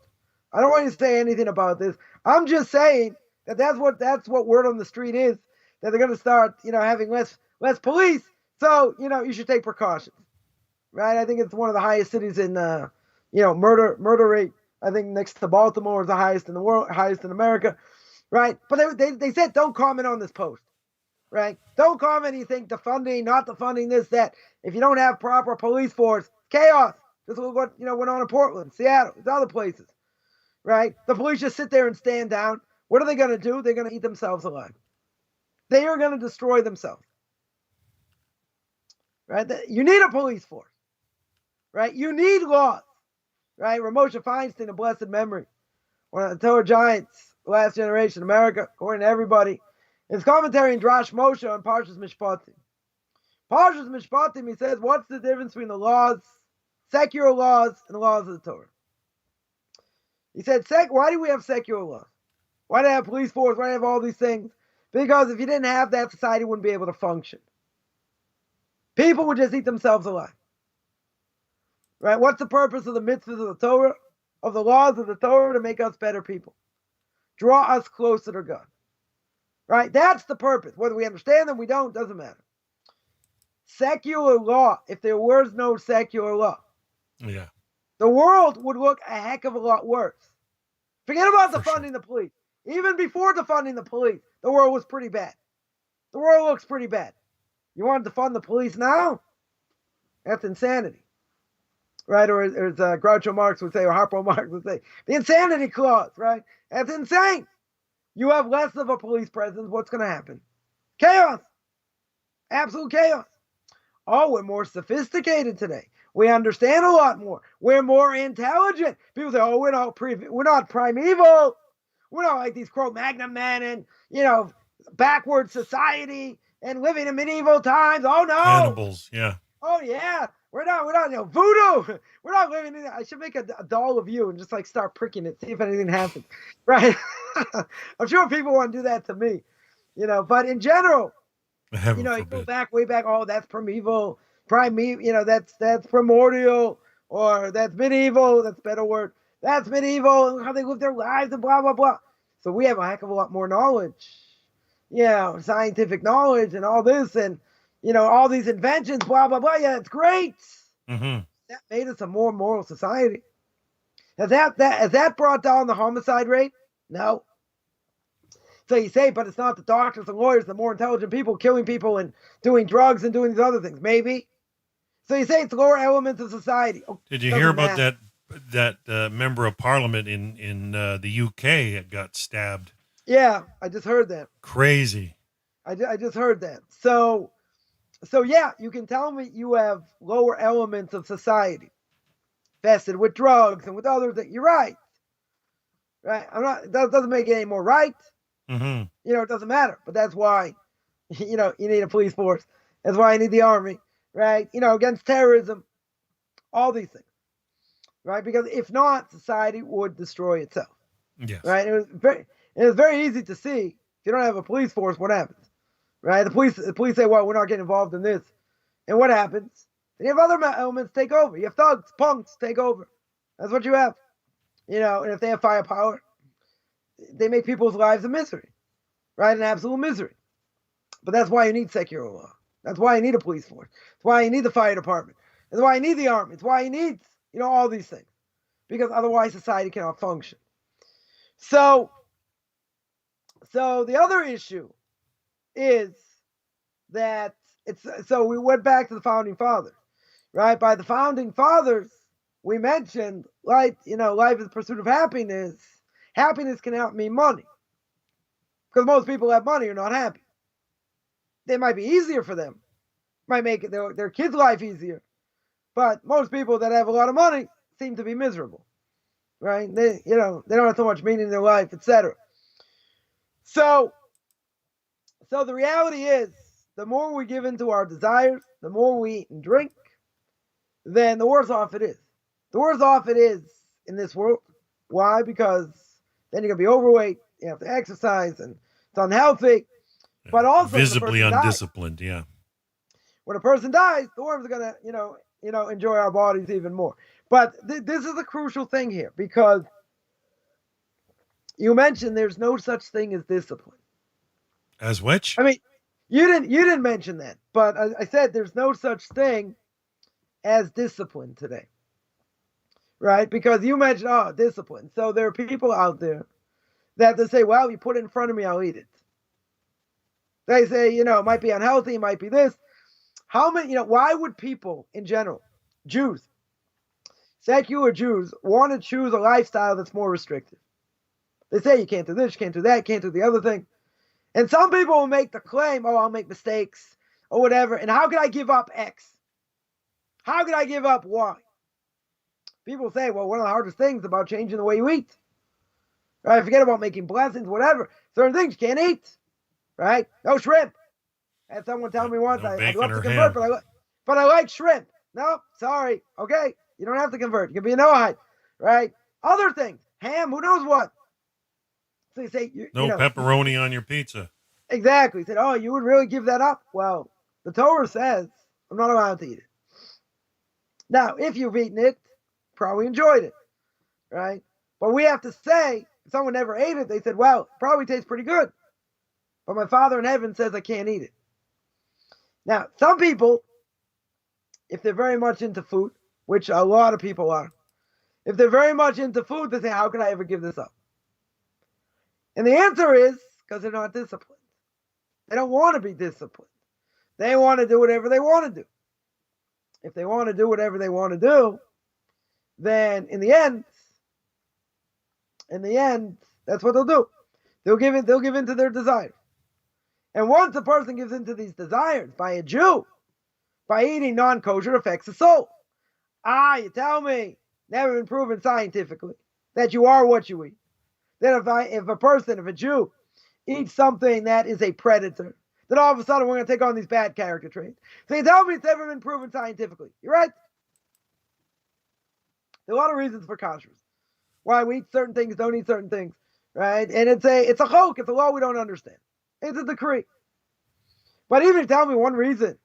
I don't want you to say anything about this. I'm just saying that's what word on the street is, that they're gonna start, having less police. So, you should take precautions. Right? I think it's one of the highest cities in murder rate. I think next to Baltimore is the highest in the world, highest in America. Right? But they said don't comment on this post. Right? Don't comment anything, defunding, not defunding, this, that. If you don't have proper police force, chaos. This is what went on in Portland, Seattle, other places. Right? The police just sit there and stand down. What are they going to do? They're going to eat themselves alive. They are going to destroy themselves. Right? You need a police force. Right? You need laws. Right? Ramosha Feinstein, a blessed memory, one of the Torah giants, last generation, America, according to everybody. His commentary in Drash Moshe on Parshas Mishpatim. Parshas Mishpatim, he says, what's the difference between the laws, secular laws, and the laws of the Torah? He said, why do we have secular laws? Why do we have police force? Why do we have all these things? Because if you didn't have that, society wouldn't be able to function. People would just eat themselves alive. Right? What's the purpose of the mitzvahs of the Torah, of the laws of the Torah? To make us better people. Draw us closer to God. Right? That's the purpose. Whether we understand them, we don't, doesn't matter. Secular law, if there was no secular law, the world would look a heck of a lot worse. Forget about defunding the police. Even before defunding the police, the world was pretty bad. The world looks pretty bad. You want to defund the police now? That's insanity. Right? Or as Groucho Marx would say, or Harpo Marx would say, the insanity clause, right? That's insane. You have less of a police presence, what's going to happen? Chaos. Absolute chaos. Oh, we're more sophisticated today. We understand a lot more. We're more intelligent. People say, oh, we're not primeval. We're not like these Cro-Magnon men and, backward society and living in medieval times. Oh, no. Cannibals, yeah. Oh, yeah. We're not, voodoo. We're not living in, I should make a doll of you and just start pricking it, see if anything happens. Right? I'm sure people want to do that to me, but in general, Heaven You go forbid. back, way back. Oh, that's primeval, that's primordial, or that's medieval. That's a better word. That's medieval. How they live their lives and blah blah blah. So we have a heck of a lot more knowledge, scientific knowledge and all this, and all these inventions, blah blah blah. Yeah, it's great. Hmm. That made us a more moral society. Has that brought down the homicide rate? No. So you say, but it's not the doctors and lawyers, the more intelligent people killing people and doing drugs and doing these other things. Maybe. So you say it's lower elements of society. Oh, Did you hear doesn't about matter. that member of parliament in the UK that got stabbed? Yeah, I just heard that. Crazy. I just heard that. So yeah, you can tell me you have lower elements of society vested with drugs and with other things. You're right. Right. That doesn't make it any more right. Hmm. It doesn't matter. But that's why, you need a police force. That's why you need the army, right? Against terrorism, all these things, right? Because if not, society would destroy itself, Yes. right? It was very easy to see if you don't have a police force, what happens, right? The police say, well, we're not getting involved in this, and what happens? Then you have other elements take over. You have thugs, punks take over. That's what you have, And if they have firepower, they make people's lives a misery, right? An absolute misery. But that's why you need secular law. That's why you need a police force. That's why you need the fire department. That's why you need the army. It's why you need, all these things. Because otherwise society cannot function. So the other issue is that so we went back to the founding fathers, right? By the founding fathers, we mentioned life is the pursuit of happiness. Happiness cannot mean money. Because most people have money are not happy. They might be easier for them, might make their kids' life easier, but most people that have a lot of money seem to be miserable, right? They don't have so much meaning in their life, etc. So the reality is, the more we give into our desires, the more we eat and drink, then the worse off it is. The worse off it is in this world. Why? Because then you're gonna be overweight. You have to exercise, and it's unhealthy. But also, Visibly undisciplined. Yeah. when a person dies, the worms are gonna, enjoy our bodies even more. But this is a crucial thing here, because you mentioned there's no such thing as discipline. As which? I mean, you didn't mention that, but I said there's no such thing as discipline today, right? Because you mentioned discipline. So there are people out there that they say, well, you put it in front of me, I'll eat it. They say, it might be unhealthy, it might be this. How many, why would people in general, Jews, secular Jews, want to choose a lifestyle that's more restrictive? They say you can't do this, you can't do that, you can't do the other thing. And some people will make the claim, I'll make mistakes or whatever. And how could I give up X? How could I give up Y? People say, well, one of the hardest things about changing the way you eat, right? Forget about making blessings, whatever. Certain things you can't eat, right? No shrimp. I had someone tell me once, No I'd bacon love or to convert, ham. but I like shrimp. No, sorry. Okay, you don't have to convert. You can be a Noahide, right? Other things, ham, who knows what. So you say, No pepperoni on your pizza. Exactly. He said, oh, you would really give that up? Well, the Torah says I'm not allowed to eat it. Now, if you've eaten it, probably enjoyed it, right? But we have to say, if someone never ate it, they said, well, it probably tastes pretty good. But my Father in heaven says I can't eat it. Now, some people, if they're very much into food, which a lot of people are, if they're very much into food, they say, how could I ever give this up? And the answer is because they're not disciplined. They don't want to be disciplined. They want to do whatever they want to do. If they want to do whatever they want to do, then in the end, that's what they'll do. They'll give in to their desires. And once a person gives into these desires by a Jew, by eating non-kosher, affects the soul. You tell me, never been proven scientifically, that you are what you eat. That if a Jew eats something that is a predator, then all of a sudden we're going to take on these bad character traits. So you tell me it's never been proven scientifically. You're right. There are a lot of reasons for kashrus. Why we eat certain things, don't eat certain things, right? And it's a chok, it's a law we don't understand. It's a decree. But even if you tell me one reason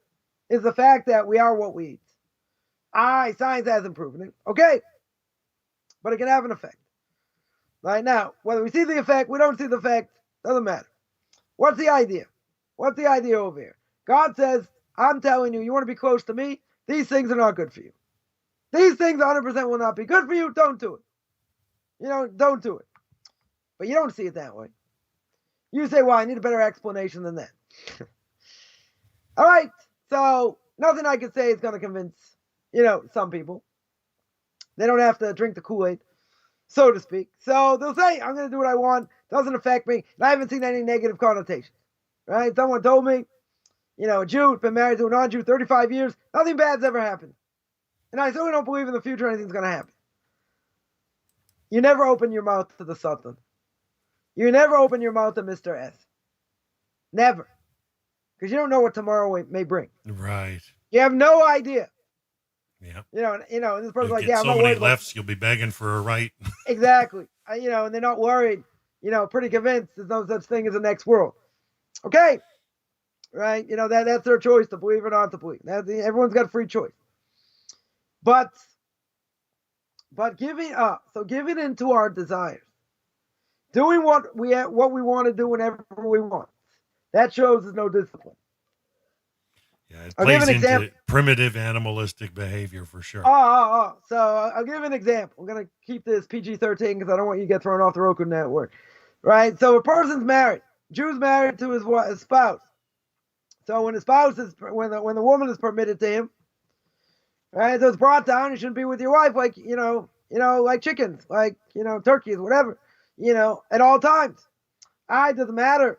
is the fact that we are what we eat. Science hasn't proven it. Okay. But it can have an effect. Right now, whether we see the effect, we don't see the effect, doesn't matter. What's the idea? What's the idea over here? God says, I'm telling you, you want to be close to me? These things are not good for you. These things 100% will not be good for you. Don't do it. Don't do it. But you don't see it that way. You say, well, I need a better explanation than that. All right. So nothing I can say is going to convince, some people. They don't have to drink the Kool-Aid, so to speak. So they'll say, I'm going to do what I want. Doesn't affect me. And I haven't seen any negative connotation. Right? Someone told me, a Jew, been married to a non-Jew 35 years. Nothing bad's ever happened. And I certainly don't believe in the future anything's going to happen. You never open your mouth to the Sultan. You never open your mouth to Mr. S. Never. Because you don't know what tomorrow may bring. Right. You have no idea. Yeah. And this person's You'll like, get I'm so not many worried lefts, you'll be begging for a right. Exactly. And they're not worried. Pretty convinced there's no such thing as the next world. Okay. Right? That's their choice to believe or not to believe. Everyone's got free choice. But giving up, so giving into our desires, doing what we want to do whenever we want, that shows there's no discipline. Yeah, it plays into primitive animalistic behavior for sure. So I'll give an example. I'm going to keep this PG-13 because I don't want you to get thrown off the Roku network. Right? So a person's married. Jew's married to his spouse. So when when the woman is permitted to him, right? So it's brought down. You shouldn't be with your wife like like chickens, like turkeys, whatever, at all times. It doesn't matter.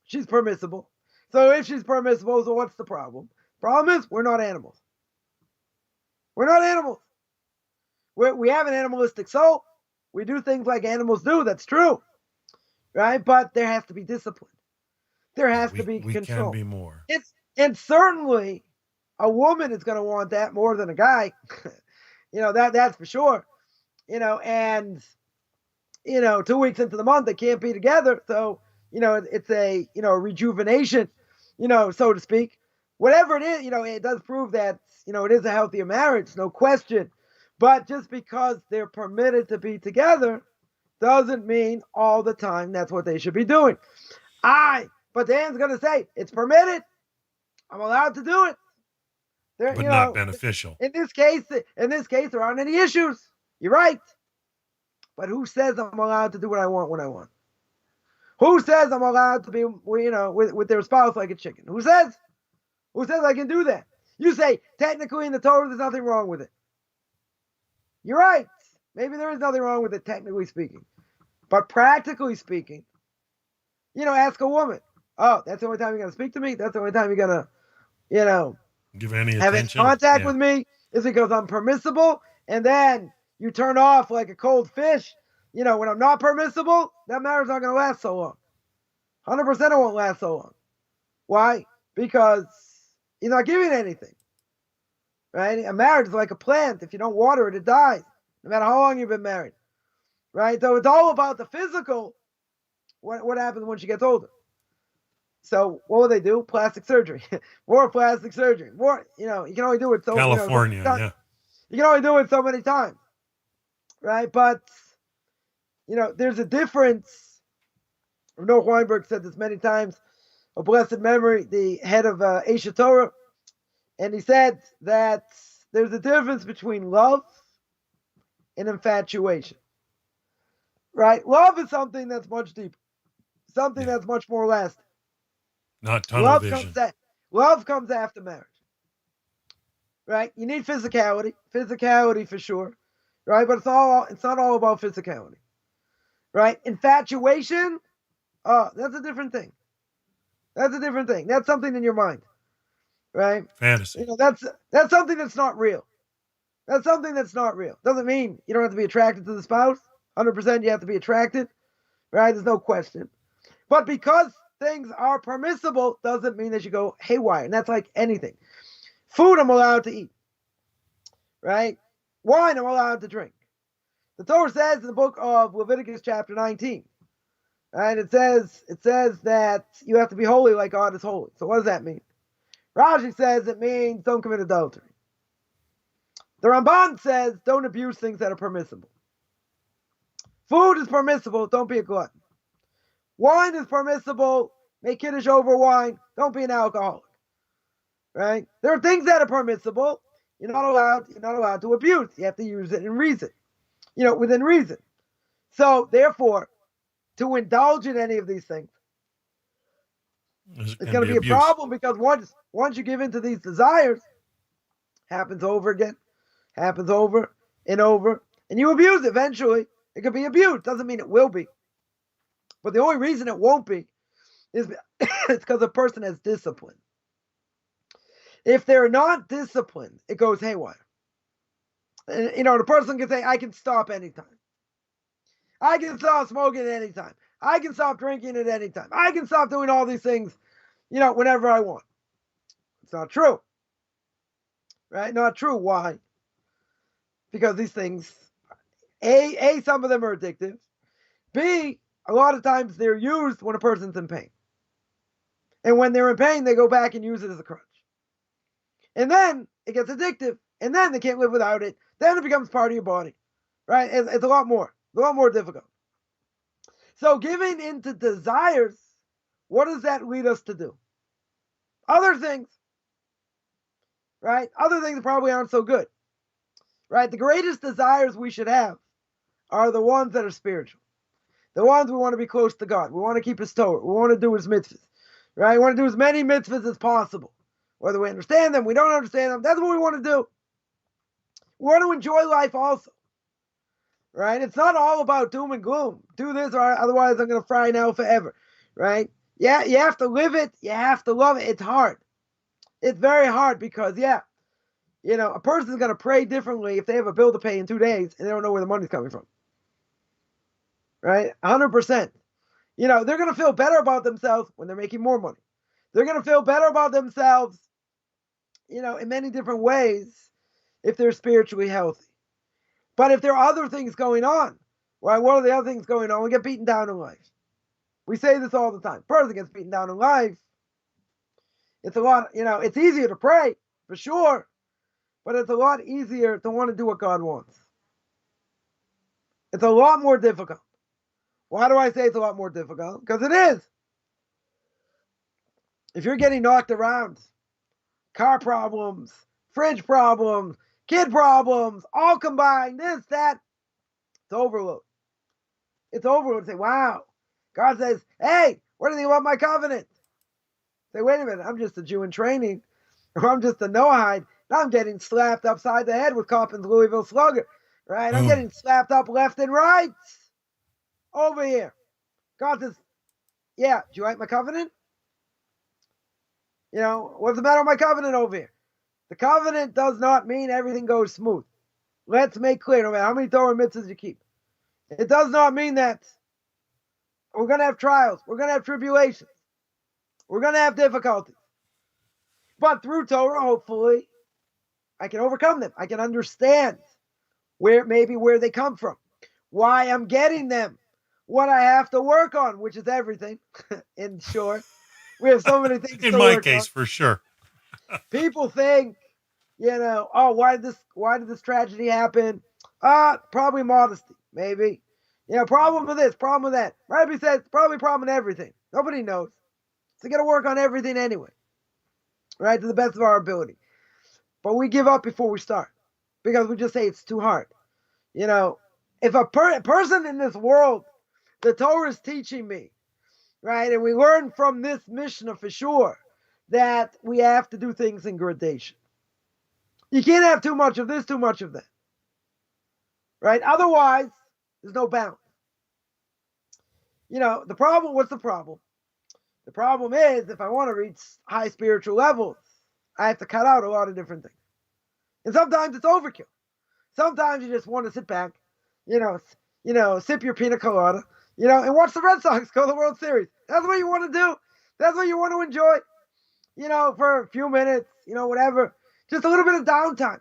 She's permissible. So if she's permissible, so what's the problem? Problem is we're not animals. We're not animals. We have an animalistic soul. We do things like animals do. That's true, right? But there has to be discipline. There has to be control. We can be more. And certainly a woman is going to want that more than a guy. That's for sure. And 2 weeks into the month they can't be together. So, it's a rejuvenation, so to speak. Whatever it is, it does prove that, it is a healthier marriage, no question. But just because they're permitted to be together doesn't mean all the time that's what they should be doing. But Dan's going to say, it's permitted. I'm allowed to do it. But not beneficial. In this case, there aren't any issues. You're right. But who says I'm allowed to do what I want when I want? Who says I'm allowed to be, with their spouse like a chicken? Who says? Who says I can do that? You say, technically in the Torah, there's nothing wrong with it. You're right. Maybe there is nothing wrong with it, technically speaking. But practically speaking, ask a woman. Oh, that's the only time you're going to speak to me? That's the only time you're going to, give any have attention? contact with me? Is because I'm permissible? And then you turn off like a cold fish. When I'm not permissible, that marriage is not going to last so long. 100% it won't last so long. Why? Because you're not giving anything. Right? A marriage is like a plant. If you don't water it, it dies. No matter how long you've been married. Right? So it's all about the physical. What happens when she gets older? So what will they do? Plastic surgery. More plastic surgery. More, you can only do it so California, yeah. You can only do it so many times. Right? But, there's a difference. Noah Weinberg said this many times. A blessed memory, the head of Aisha Torah. And he said that there's a difference between love and infatuation. Right? Love is something that's much deeper. Something that's much more lasting. Not tunnel vision. Love comes after marriage. Right? You need physicality. Physicality for sure. Right? But it's not all about physicality. Right? Infatuation, that's a different thing. That's a different thing. That's something in your mind. Right? Fantasy. That's something that's not real. That's something that's not real. Doesn't mean you don't have to be attracted to the spouse. 100% you have to be attracted. Right? There's no question. But because things are permissible doesn't mean that you go haywire. And that's like anything. Food I'm allowed to eat. Right? Wine I'm allowed to drink. The Torah says in the book of Leviticus chapter 19 Right? It says that you have to be holy like God is holy. So what does that mean? Rashi says it means don't commit adultery. The Ramban says don't abuse things that are permissible. Food is permissible, don't be a glutton. Wine is permissible, make kiddush over wine, don't be an alcoholic. Right? There are things that are permissible. You're not allowed to abuse. You have to use it in reason. Within reason. So therefore, to indulge in any of these things, it's going to be a problem, because once you give into these desires, happens over again, happens over and over, and you abuse it eventually. It could be abused. Doesn't mean it will be. But the only reason it won't be is it's because a person has discipline. If they're not disciplined, it goes haywire. And, the person can say, I can stop anytime. I can stop smoking at any time. I can stop drinking at any time. I can stop doing all these things, whenever I want. It's not true. Right? Not true. Why? Because these things, A, some of them are addictive. B, a lot of times they're used when a person's in pain. And when they're in pain, they go back and use it as a crutch. And then it gets addictive. And then they can't live without it. Then it becomes part of your body. Right? It's a lot more difficult. So giving into desires, what does that lead us to do? Other things. Right? Other things probably aren't so good. Right? The greatest desires we should have are the ones that are spiritual. The ones we want to be close to God. We want to keep His Torah. We want to do His mitzvahs. Right? We want to do as many mitzvahs as possible. Whether we understand them, we don't understand them. That's what we want to do. We want to enjoy life also. Right? It's not all about doom and gloom. Do this, or otherwise I'm going to fry now forever. Right? Yeah, you have to live it. You have to love it. It's hard. It's very hard because, a person's going to pray differently if they have a bill to pay in 2 days and they don't know where the money's coming from. Right? 100%. They're going to feel better about themselves when they're making more money. They're going to feel better about themselves, in many different ways if they're spiritually healthy. But if there are other things going on, right? What are the other things going on? We get beaten down in life. We say this all the time. Person gets beaten down in life. It's a lot, it's easier to pray, for sure, but it's a lot easier to want to do what God wants. It's a lot more difficult. Why do I say it's a lot more difficult? Because it is. If you're getting knocked around, car problems, fridge problems, kid problems, all combined, this, that, it's overload. It's overload. Say, wow. God says, hey, what do you think about my covenant? Say, wait a minute, I'm just a Jew in training, or I'm just a Noahide. Now I'm getting slapped upside the head with Coffman's Louisville Slugger, right? I'm getting slapped up left and right over here. God says, yeah, do you like my covenant? What's the matter with my covenant over here? The covenant does not mean everything goes smooth. Let's make clear, no matter how many Torah mitzvahs you keep. It does not mean that we're going to have trials. We're going to have tribulations. We're going to have difficulties. But through Torah, hopefully, I can overcome them. I can understand where they come from, why I'm getting them, what I have to work on, which is everything, in short. We have so many things in to my work case, on. for sure. People think, why did this tragedy happen? Probably modesty, maybe. Problem with this, problem with that. Rabbi says probably problem with everything. Nobody knows. So you got to work on everything anyway, right? To the best of our ability. But we give up before we start because we just say it's too hard. If a person in this world, the Torah is teaching me, right? And we learn from this Mishna for sure that we have to do things in gradation. You can't have too much of this, too much of that. Right? Otherwise, there's no balance. The problem, what's the problem? The problem is if I want to reach high spiritual levels, I have to cut out a lot of different things. And sometimes it's overkill. Sometimes you just want to sit back, sip your pina colada, and watch the Red Sox go to the World Series. That's what you want to do. That's what you want to enjoy, for a few minutes, whatever. Just a little bit of downtime.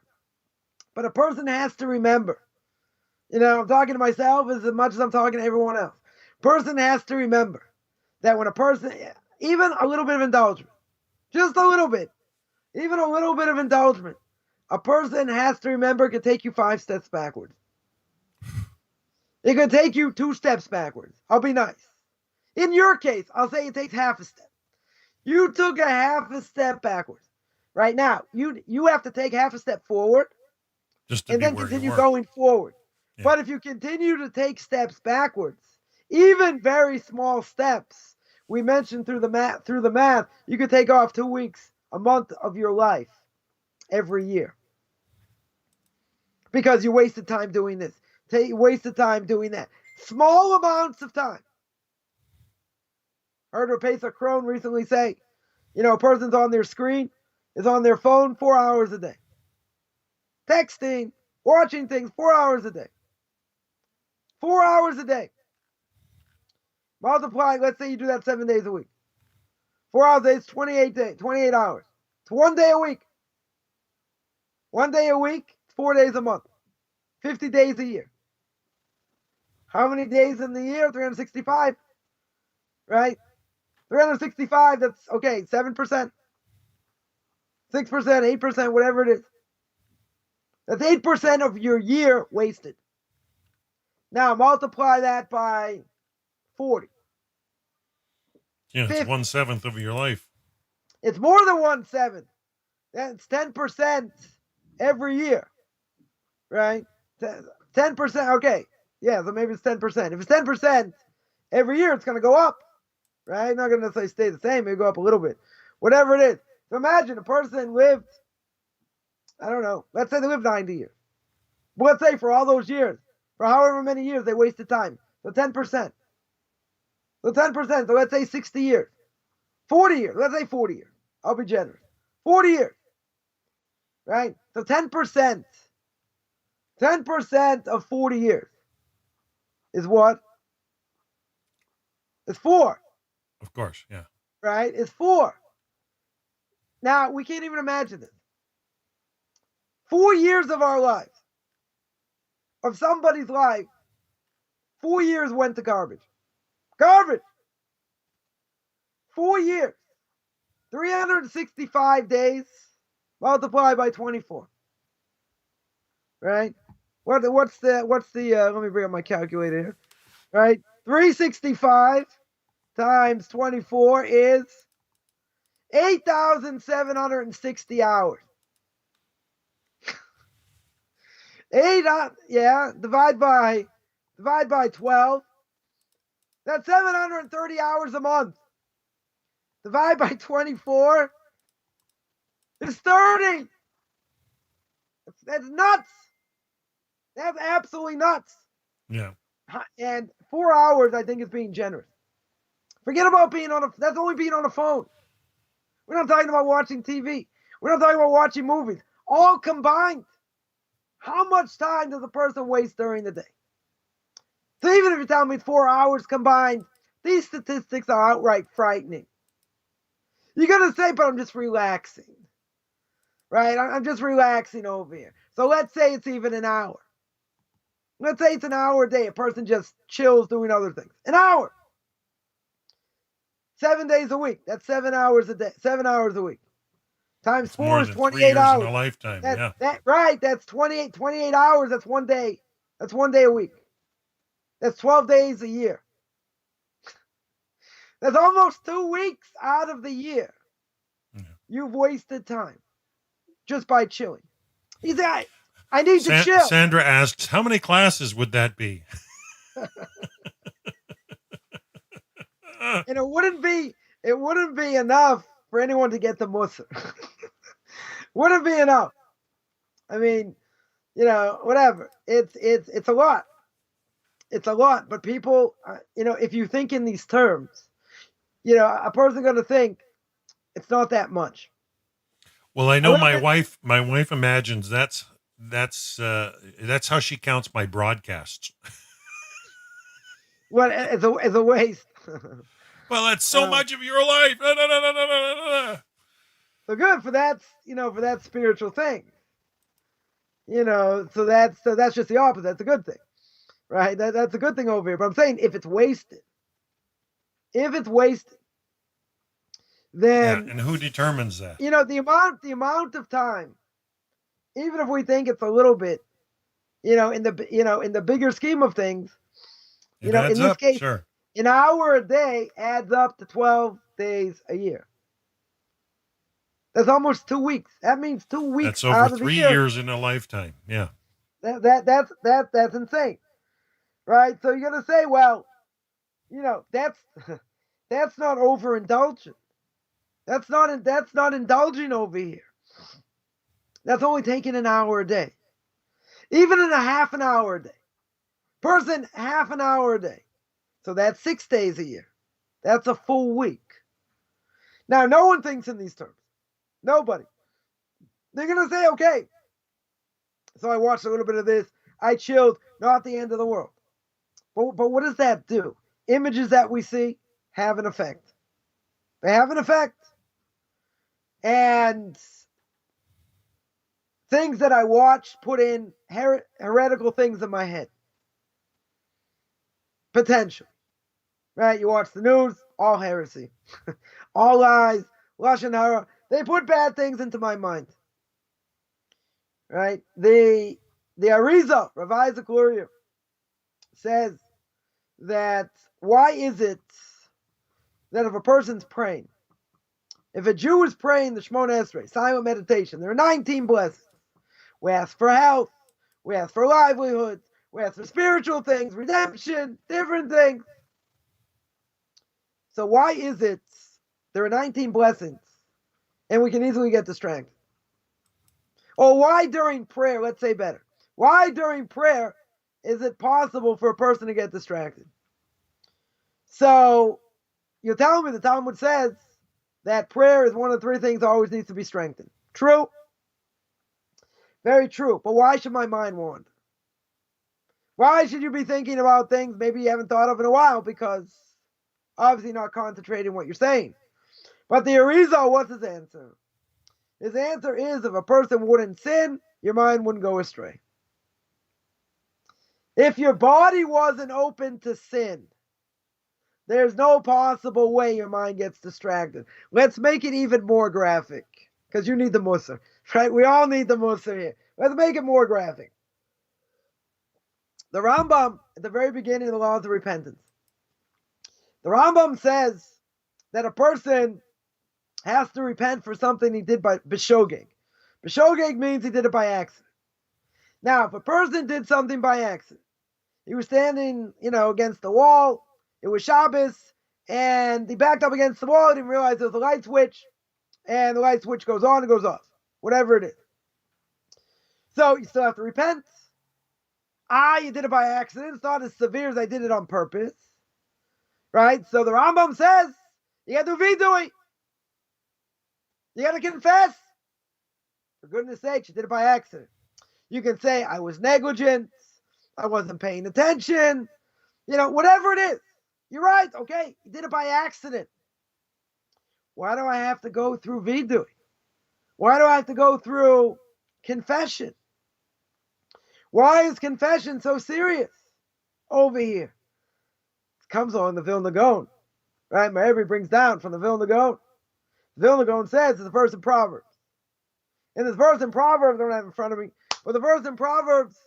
But a person has to remember, I'm talking to myself as much as I'm talking to everyone else. Person has to remember that when a person, even a little bit of indulgence, just a little bit, even a little bit of indulgence, a person has to remember it could take you 5 steps backwards. It could take you 2 steps backwards. I'll be nice. In your case, I'll say it takes half a step. You took a half a step backwards. Right now, you have to take half a step forward and then continue going forward. Yeah. But if you continue to take steps backwards, even very small steps, we mentioned through the math, you could take off 2 weeks, a month of your life every year. Because you wasted time doing this. You wasted time doing that. Small amounts of time. Heard Rabbi Chaim Coffman recently say, a person's on their screen, is on their phone 4 hours a day. Texting, watching things 4 hours a day. 4 hours a day. Multiply, let's say you do that 7 days a week. 4 hours a day is 28 hours. It's 1 day a week. 1 day a week, 4 days a month. 50 days a year. How many days in the year? 365. Right? 365, that's, okay, 7%. 6%, 8%, whatever it is. That's 8% of your year wasted. Now multiply that by 40. Yeah, it's 1/7 of your life. It's more than 1/7. That's 10% every year. Right? 10%, okay. Yeah, so maybe it's 10%. If it's 10% every year, it's going to go up. Right? Not going to necessarily stay the same. Maybe go up a little bit. Whatever it is. So imagine a person lived, I don't know, let's say they lived 90 years. But let's say for all those years, for however many years they wasted time. So 10%. So 10%. So let's say 60 years. 40 years. Let's say 40 years. I'll be generous. 40 years. Right? So 10%. 10% of 40 years is what? It's 4. Of course, yeah. Right? It's 4. Now, we can't even imagine this. 4 years of our lives, of somebody's life, 4 years went to garbage. Garbage! 4 years. 365 days multiplied by 24. Right? What's the let me bring up my calculator here. Right? 365 times 24 is 8,760 hours. Divide by 12. That's 730 hours a month. Divide by 24. It's 30. That's nuts. That's absolutely nuts. Yeah. And 4 hours, I think, is being generous. Forget about that's only being on a phone. We're not talking about watching TV. We're not talking about watching movies. All combined. How much time does a person waste during the day? So even if you tell me 4 hours combined, these statistics are outright frightening. You're going to say, but I'm just relaxing. Right? I'm just relaxing over here. So let's say it's even an hour. Let's say it's an hour a day. A person just chills doing other things. An hour. 7 days a week. That's 7 hours a day. 7 hours a week. Times 4 is 28 hours. In a lifetime. Right. That's 28 hours. That's 1 day. That's 1 day a week. That's 12 days a year. That's almost 2 weeks out of the year. Yeah. You've wasted time just by chilling. He's like, I need to chill. Sandra asks, how many classes would that be? And it wouldn't be enough for anyone to get the Musar. Wouldn't be enough. I mean, whatever. It's a lot. It's a lot. But people, if you think in these terms, a person's going to think it's not that much. Well, I know my wife imagines that's how she counts my broadcasts. Well, as a waste. Well, that's so much of your life. So good for that, for that spiritual thing. So that's just the opposite. That's a good thing, right? That's a good thing over here. But I'm saying if it's wasted, if it's wasted, then and who determines that? the amount of time, even if we think it's a little bit, in the bigger scheme of things, It adds in this up, case, sure. an hour a day adds up to 12 days a year. That's almost 2 weeks. That means 2 weeks That's over out of the 3 year. years in a lifetime. Yeah. That's insane, right? So you're gonna say, well, that's not overindulgent. That's not indulging over here. That's only taking an hour a day, even in a half an hour a day. Person, half an hour a day. So that's 6 days a year. That's a full week. Now, no one thinks in these terms. Nobody. They're going to say, okay, so I watched a little bit of this. I chilled. Not the end of the world. But what does that do? Images that we see have an effect. They have an effect. And things that I watched put in heretical things in my head. Potential. Right? You watch the news, all heresy. All lies, lashon hara. They put bad things into my mind. Right? The Arizal, Rav Isaac Luria, says that why is it that if a person's praying, if a Jew is praying the Shemona Esrei, silent meditation, there are 19 blessings. We ask for health, we ask for livelihoods, we ask for spiritual things, redemption, different things. So why is it there are 19 blessings and we can easily get distracted? Or why during prayer, let's say better, why during prayer is it possible for a person to get distracted? So you're telling me the Talmud says that prayer is one of the 3 things that always needs to be strengthened. True. Very true. But why should my mind wander? Why should you be thinking about things maybe you haven't thought of in a while? Because obviously not concentrating on what you're saying. But the Arizal, what's his answer? His answer is if a person wouldn't sin, your mind wouldn't go astray. If your body wasn't open to sin, there's no possible way your mind gets distracted. Let's make it even more graphic, because you need the Musar, right? We all need the Musar here. Let's make it more graphic. The Rambam, at the very beginning of the laws of repentance, the Rambam says that a person has to repent for something he did by b'shogeg. B'shogeg means he did it by accident. Now, if a person did something by accident, he was standing, against the wall, it was Shabbos, and he backed up against the wall, he didn't realize there was a light switch, and the light switch goes on and goes off, whatever it is. So you still have to repent. You did it by accident. It's not as severe as I did it on purpose. Right? So the Rambam says, you got to do vidui. You got to confess. For goodness sake, you did it by accident. You can say, I was negligent. I wasn't paying attention. Whatever it is. You're right. Okay. You did it by accident. Why do I have to go through vidui? Why do I have to go through confession? Why is confession so serious over here? It comes on the Vilna Gaon, right? Ma'avi brings down from the Vilna Gaon. The Vilna Gaon says it's a verse in Proverbs. In this verse in Proverbs, I don't have it in front of me, but the verse in Proverbs,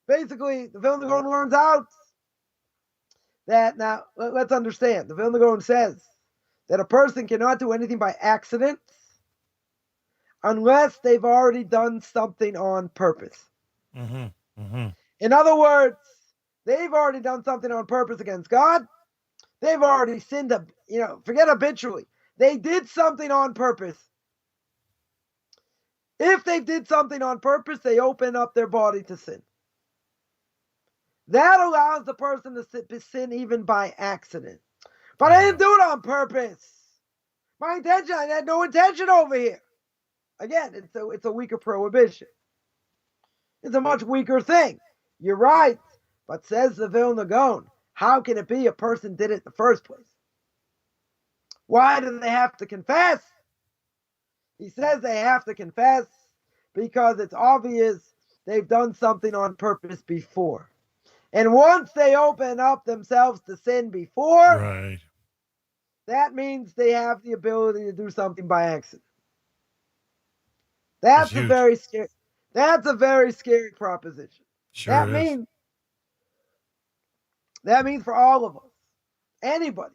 basically, the Vilna Gaon learns out that, now, let's understand, the Vilna Gaon says that a person cannot do anything by accident unless they've already done something on purpose. Mm-hmm. Mm-hmm. In other words, they've already done something on purpose against God. They've already sinned, forget habitually. They did something on purpose. If they did something on purpose, they open up their body to sin. That allows the person to sin even by accident. But I didn't do it on purpose. My intention, I had no intention over here. Again, it's a weaker prohibition. It's a much weaker thing. You're right. But says the Vilna Gaon, how can it be a person did it in the first place? Why do they have to confess? He says they have to confess because it's obvious they've done something on purpose before. And once they open up themselves to sin before, Right. that means they have the ability to do something by accident. That's a huge. very scary. That's a very scary proposition. Sure That it is. means for all of us, anybody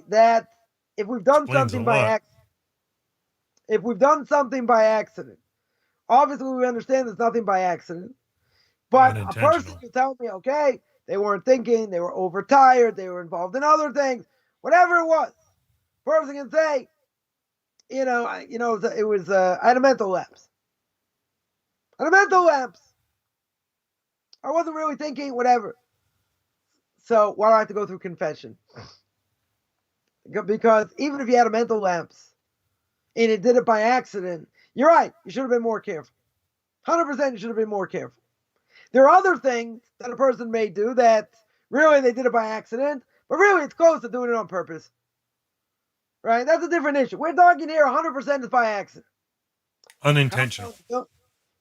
that if we've done Explains a something by lot. accident, obviously we understand there's nothing by accident. But a person Unintentional. can tell me, okay, they weren't thinking, they were overtired, they were involved in other things, whatever it was. Person can say, it was I had a mental lapse. I wasn't really thinking, whatever. So why do I have to go through confession? Because even if you had a mental lapse and it did it by accident, you're right. You should have been more careful. 100% you should have been more careful. There are other things that a person may do that really they did it by accident, but really it's close to doing it on purpose. Right? That's a different issue. We're talking here 100% is by accident. Unintentional.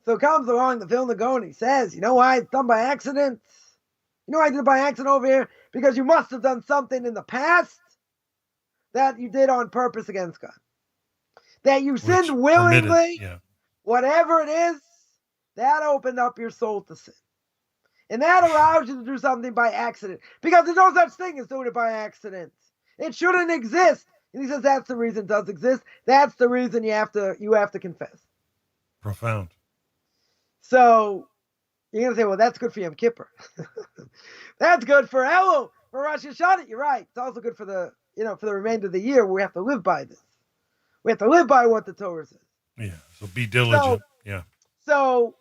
So comes along the Vilna Gaon, he says, you know why it's done by accident? You know why I did it by accident over here? Because you must have done something in the past that you did on purpose against God. That you sinned willingly, whatever it is, that opened up your soul to sin. And that allows you to do something by accident. Because there's no such thing as doing it by accident. It shouldn't exist. And he says that's the reason it does exist. That's the reason you have to confess. Profound. So you're gonna say, well, that's good for Yom Kippur. That's good for Elul, for Rosh Hashanah. You're right. It's also good for the remainder of the year where we have to live by this. We have to live by what the Torah says. Yeah. So be diligent. So,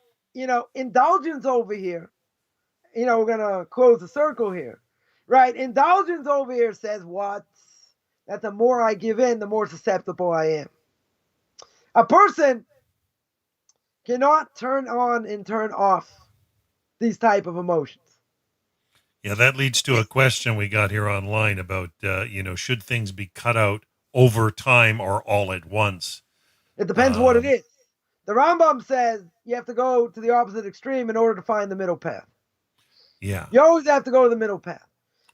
indulgence over here, we're gonna close the circle here. Right? Indulgence over here says what? That the more I give in, the more susceptible I am. A person cannot turn on and turn off these type of emotions. Yeah, that leads to a question we got here online about, should things be cut out over time or all at once? It depends what it is. The Rambam says you have to go to the opposite extreme in order to find the middle path. Yeah. You always have to go to the middle path.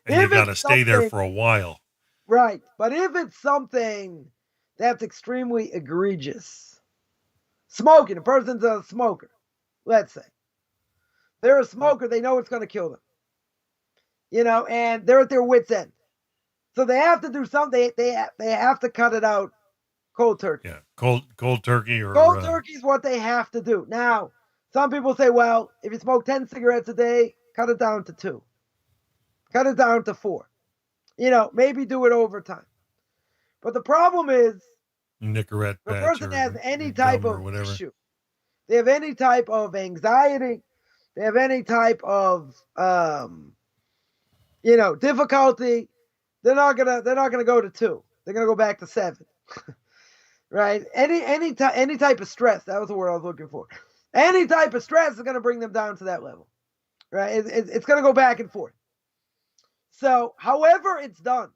And you got to stay there for a while. Right. But if it's something that's extremely egregious, smoking, a person's a smoker, let's say. They're a smoker, they know it's going to kill them. And they're at their wit's end. So they have to do something. They have to cut it out cold turkey. Yeah, cold turkey or cold turkey is what they have to do. Now, some people say, well, if you smoke 10 cigarettes a day, cut it down to 2. Cut it down to 4. Maybe do it over time. But the problem is, Nicorette the patch person has any type of whatever. issue. They have any type of anxiety. They have any type of difficulty. They're not gonna go to 2. They're gonna go back to 7. Right? Any type of stress. That was the word I was looking for. Any type of stress is gonna bring them down to that level. Right? It's gonna go back and forth. So, however it's done.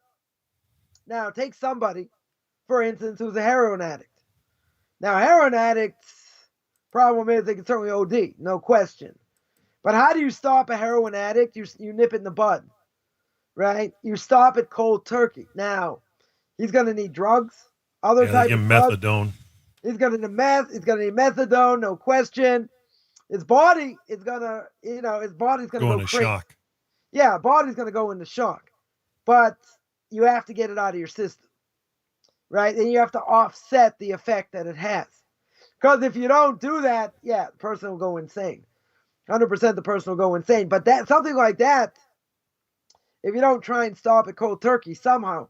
Now, take somebody, for instance, who's a heroin addict. Now, heroin addicts' problem is they can certainly OD, no question. But how do you stop a heroin addict? You nip it in the bud, right? You stop it cold turkey. Now, he's going to need drugs, other type of drugs. Methadone. He's going to need meth. He's going to need methadone, no question. His body is going to, his body's going to go into crazy. Shock. Yeah, body's going to go into shock. But you have to get it out of your system, right? And you have to offset the effect that it has. Because if you don't do that, the person will go insane. 100% the person will go insane. But that something like that, if you don't try and stop it cold turkey somehow,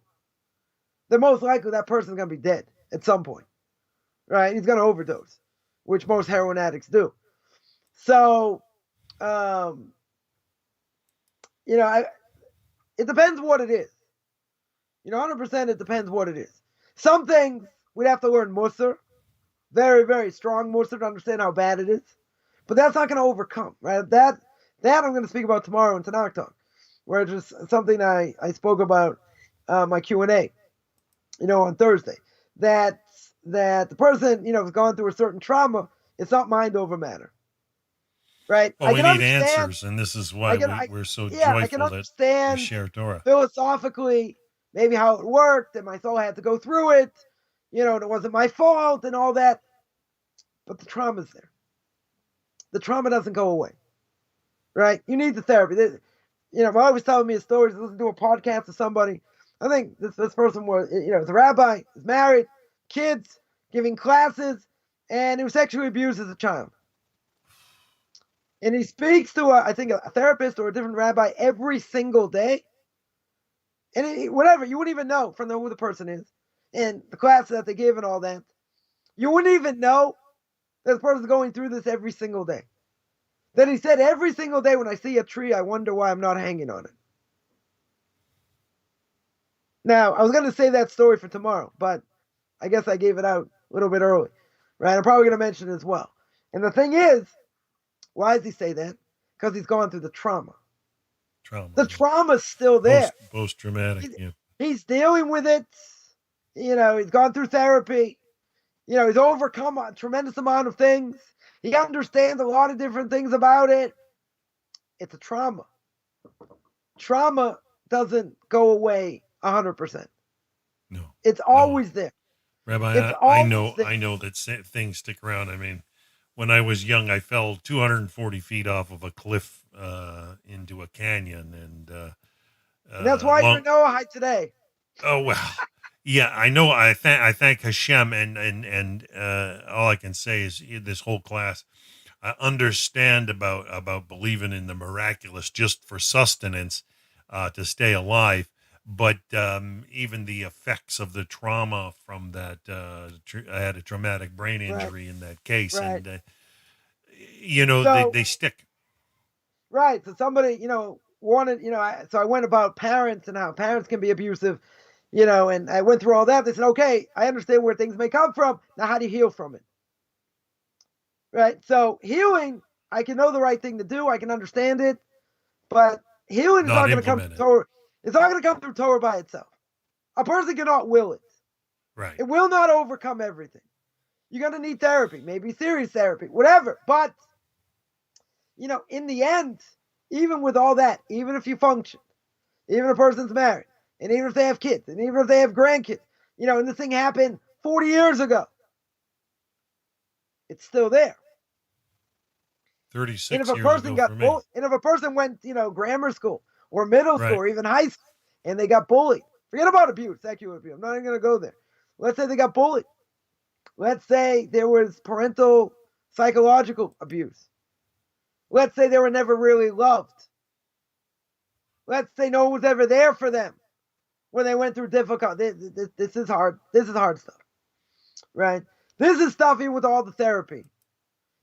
then most likely that person's going to be dead at some point, right? He's going to overdose, which most heroin addicts do. So, it depends what it is. 100% it depends what it is. Some things we'd have to learn Musar, very, very strong Musar to understand how bad it is. But that's not going to overcome, right? That I'm going to speak about tomorrow in Tanakh Talk, where it's just something I spoke about my Q&A, on Thursday. That the person, has gone through a certain trauma. It's not mind over matter. right? Well, I we can need understand. answers, and this is I why can, we're so yeah, I can joyful that we understand share Torah. philosophically maybe how it worked, and my soul had to go through it, and it wasn't my fault and all that. But the trauma's there. The trauma doesn't go away, right? You need the therapy. My always telling me a story. Listen to a podcast of somebody. I think this person was, is a rabbi, is married, kids, giving classes, and he was sexually abused as a child. And he speaks to I think a therapist or a different rabbi every single day. And whatever, you wouldn't even know from who the person is and the class that they give and all that. You wouldn't even know that this person's going through this every single day. Then he said, every single day when I see a tree, I wonder why I'm not hanging on it. Now, I was going to say that story for tomorrow, but I guess I gave it out a little bit early, right? I'm probably going to mention it as well. And the thing is, why does he say that? Because he's gone through the trauma. The trauma's still there. Post-traumatic, yeah. He's dealing with it. He's gone through therapy. He's overcome a tremendous amount of things. He understands a lot of different things about it. It's a trauma. Trauma doesn't go away 100%. No. It's always there. Rabbi, I know that things stick around. I mean, when I was young, I fell 240 feet off of a cliff into a canyon, and that's why you're Noahide today. Oh well, yeah, I know. I thank Hashem, and all I can say is this whole class. I understand about believing in the miraculous just for sustenance, to stay alive. But even the effects of the trauma from that, I had a traumatic brain injury in that case, right. and so, they stick. Right. So somebody, wanted, so I went about parents and how parents can be abusive, and I went through all that. They said, okay, I understand where things may come from. Now, how do you heal from it? Right. So healing, I can know the right thing to do. I can understand it, but healing is not going to come through Torah. It's not going to come through Torah by itself. A person cannot will it. Right. It will not overcome everything. You're going to need therapy, maybe serious therapy, whatever. But, in the end, even with all that, even if you function, even if a person's married, and even if they have kids, and even if they have grandkids, and this thing happened 40 years ago, it's still there. 36 and if a years person ago got for me. And if a person went, grammar school or middle school or even high school, and they got bullied, forget about abuse, sexual abuse. I'm not even going to go there. Let's say they got bullied. Let's say there was parental psychological abuse. Let's say they were never really loved. Let's say no one was ever there for them when they went through difficult. This is hard. This is hard stuff, right? This is stuff even with all the therapy,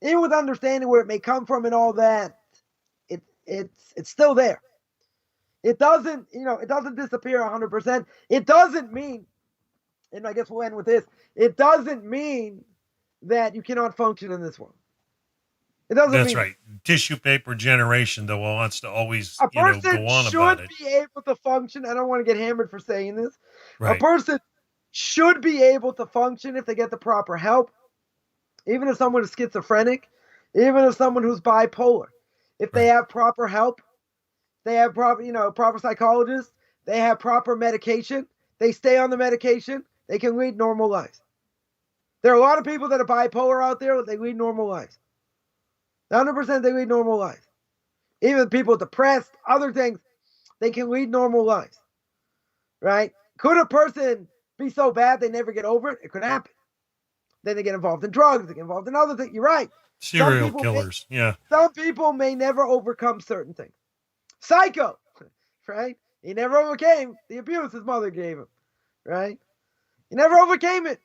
even with understanding where it may come from and all that. It's still there. It doesn't, it doesn't disappear 100%. It doesn't mean, and I guess we'll end with this. It doesn't mean that you cannot function in this world. It doesn't mean. That's right. Tissue paper generation, though, wants to always, go on about it. A person should be able to function. I don't want to get hammered for saying this. Right. A person should be able to function if they get the proper help. Even if someone is schizophrenic, even if someone who's bipolar, if they have proper help, they have proper psychologists, they have proper medication, they stay on the medication, they can lead normal lives. There are a lot of people that are bipolar out there, they lead normal lives. 100% they lead normal lives. Even people depressed, other things, they can lead normal lives. Right? Could a person be so bad they never get over it? It could happen. Then they get involved in drugs, they get involved in other things. You're right. Serial killers, Some people may never overcome certain things. Psycho, right? He never overcame the abuse his mother gave him, right? He never overcame it.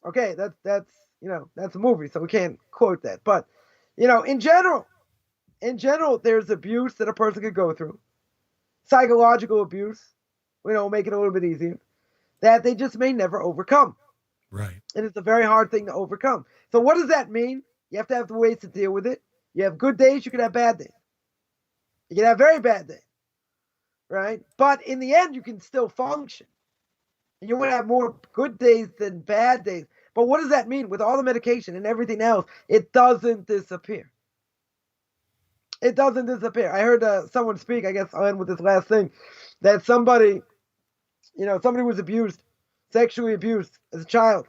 Okay, that's a movie, so we can't quote that. But, in general, there's abuse that a person could go through. Psychological abuse, make it a little bit easier, that they just may never overcome. Right. And it's a very hard thing to overcome. So what does that mean? You have to have the ways to deal with it. You have good days, you can have bad days. You can have very bad days, right? But in the end, you can still function. And you want to have more good days than bad days. But what does that mean? With all the medication and everything else, it doesn't disappear. it doesn't disappear. I heard someone speak, I guess I'll end with this last thing, that somebody was abused, sexually abused as a child.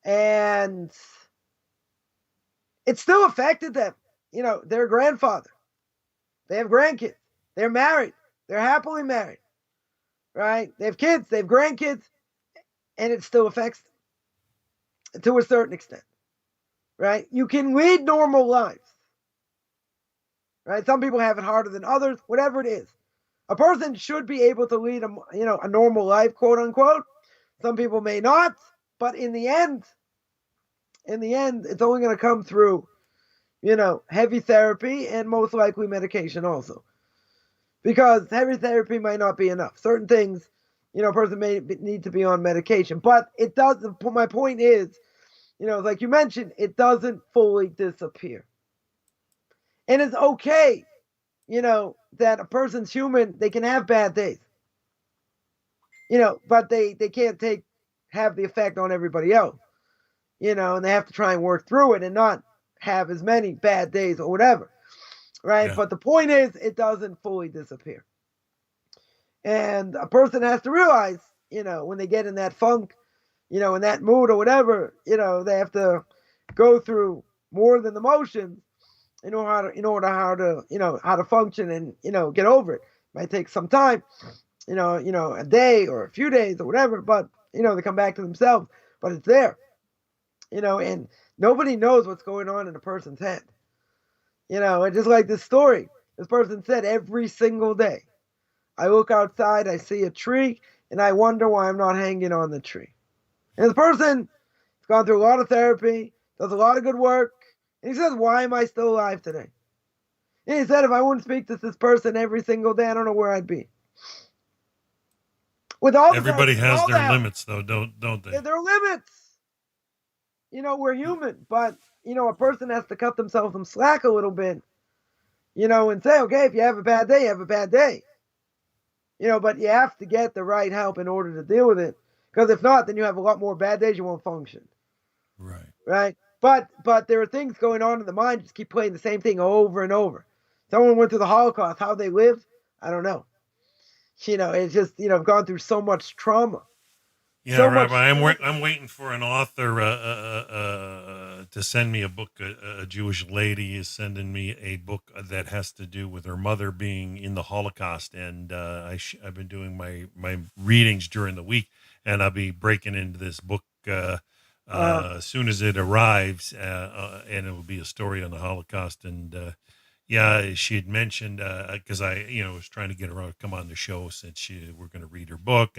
And it still affected them. Their grandfather. They have grandkids. They're married. They're happily married. Right? They have kids. They have grandkids. And it still affects them to a certain extent. Right? You can lead normal lives. Right? Some people have it harder than others. Whatever it is. A person should be able to lead a normal life, quote unquote. Some people may not. But in the end, it's only going to come through, heavy therapy and most likely medication also. Because heavy therapy might not be enough. Certain things, a person may need to be on medication. But it does, my point is, like you mentioned, it doesn't fully disappear. And it's okay, that a person's human, they can have bad days. But they can't have the effect on everybody else. And they have to try and work through it and not have as many bad days or whatever, right? Yeah. But the point is, it doesn't fully disappear. And a person has to realize, when they get in that funk, in that mood or whatever, they have to go through more than the motions in order how to function and, get over it. Might take some time, a day or a few days or whatever, but, they come back to themselves, but it's there. And nobody knows what's going on in a person's head. And just like this story, this person said every single day, I look outside, I see a tree, and I wonder why I'm not hanging on the tree. And this person has gone through a lot of therapy, does a lot of good work, and he says, why am I still alive today? And he said, if I wouldn't speak to this person every single day, I don't know where I'd be. With all everybody has their limits, though, don't they? There are limits. We're human, but, a person has to cut themselves some slack a little bit, and say, okay, if you have a bad day, you have a bad day. But you have to get the right help in order to deal with it. Because if not, then you have a lot more bad days, you won't function. Right. Right? But there are things going on in the mind, just keep playing the same thing over and over. Someone went through the Holocaust, how they lived, I don't know. It's just, gone through so much trauma. Yeah, so Rabbi, I'm waiting for an author to send me a book. A Jewish lady is sending me a book that has to do with her mother being in the Holocaust, and I've been doing my readings during the week, and I'll be breaking into this book as soon as it arrives, and it will be a story on the Holocaust. And yeah, she had mentioned because I was trying to get her to come on the show since we're going to read her book,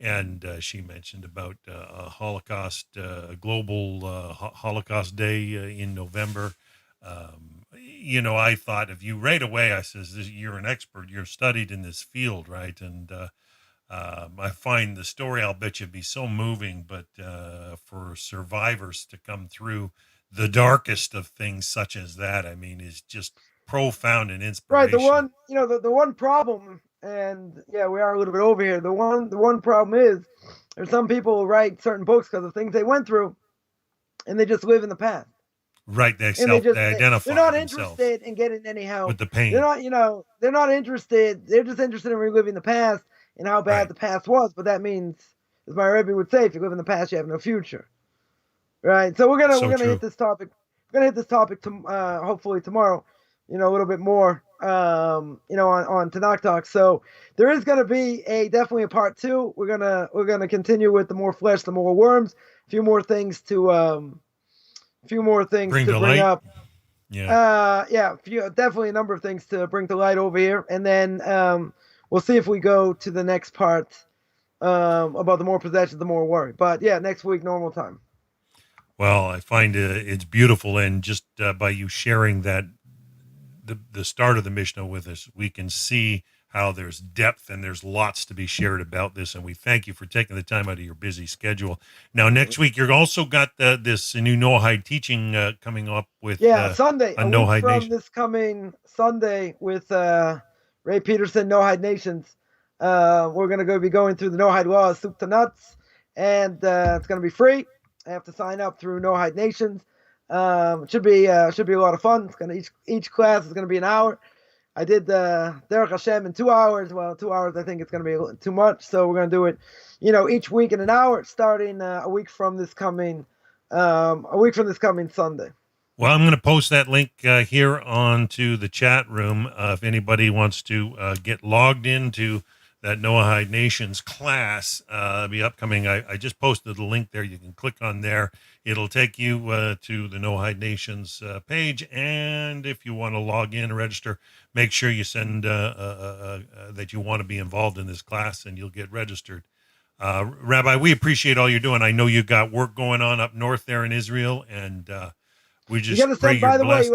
and she mentioned about a Holocaust, global Holocaust Day in November. I thought of you right away. I says, you're an expert. You're studied in this field, right? And I find the story, I'll bet you, be so moving. But for survivors to come through the darkest of things such as that, I mean, is just profound and inspirational. Right. The one problem, and yeah, we are a little bit over here. The one problem is there's some people who write certain books because of things they went through, and they just live in the past. Right. They identify. They're not interested in getting any help with the pain. They're not interested. They're just interested in reliving the past and how bad the past was. But that means, as my Rebbe would say, if you live in the past, you have no future. Right. So we're gonna hit this topic. We're gonna hit this topic hopefully tomorrow. A little bit more, on Tanakh Talk. So there is going to be definitely a part 2. We're gonna continue with the more flesh, the more worms. A few more things to bring up. Yeah. Definitely a number of things to bring to light over here, and then we'll see if we go to the next part about the more possessions, the more worry. But yeah, next week, normal time. Well, I find it's beautiful, and just by you sharing that. The start of the Mishnah with us, we can see how there's depth and there's lots to be shared about this, and we thank you for taking the time out of your busy schedule. Now, next week, you've also got this new Noahide teaching coming up with Sunday, a Noahide from Nation. This coming Sunday with Ray Peterson, Noahide Nations. We're going to be going through the Noahide laws, soup to nuts, and it's going to be free. I have to sign up through Noahide Nations. It should be a lot of fun. It's gonna each class is gonna be an hour. I did the Derech Hashem in 2 hours. Well, 2 hours I think it's gonna be a little too much, so we're gonna do it, each week in an hour, starting a week from this coming Sunday. Well, I'm going to post that link here onto the chat room if anybody wants to get logged into that Noahide Nations class. Be upcoming. I just posted the link there. You can click on there. It'll take you to the Noahide Nations page. And if you want to log in and register, make sure you send that you want to be involved in this class, and you'll get registered. Rabbi, we appreciate all you're doing. I know you got work going on up north there in Israel, and we just you gotta pray send. By you're the way, blessed.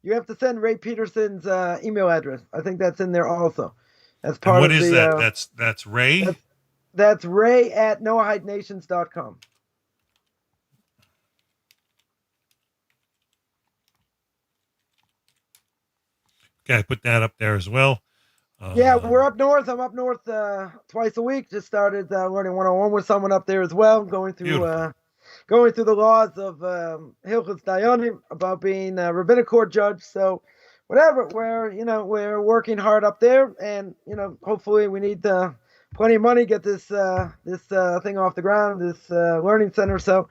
you have to send Ray Peterson's email address. I think that's in there also. That's And part what of is the. that? That's Ray. That's Ray at NoahideNations.com. Okay, I put that up there as well. Yeah, we're up north. I'm up north twice a week. Just started learning 101 with someone up there as well, going through the laws of Hilchos Dayanim about being a rabbinic court judge. So, whatever, we're working hard up there, and hopefully we need plenty of money get this thing off the ground, this learning center. So,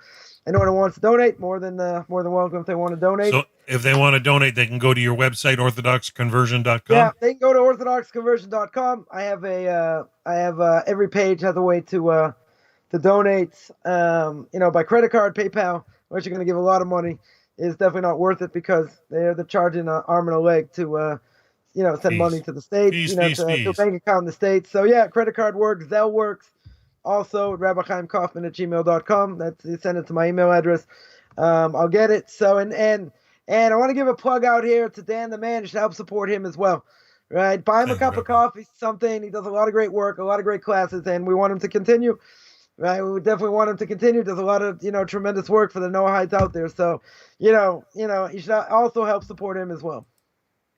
anyone who wants to donate, more than welcome if they want to donate. So if they want to donate, they can go to your website, orthodoxconversion.com. Yeah, they can go to orthodoxconversion.com. I have every page has a way to donate. By credit card, PayPal, unless you're going to give a lot of money, is definitely not worth it because they're charging an arm and a leg to send money to the states, to a bank account in the states. So yeah, credit card works, Zelle works. Also, Rabbi Chaim Coffman at gmail.com. You send it to my email address. I'll get it. So, and I want to give a plug out here to Dan the Man. You should help support him as well. Right? Buy him a cup of coffee, something. He does a lot of great work, a lot of great classes, and we want him to continue. Right? We definitely want him to continue. Does a lot of, tremendous work for the Noahides out there. So, you should also help support him as well.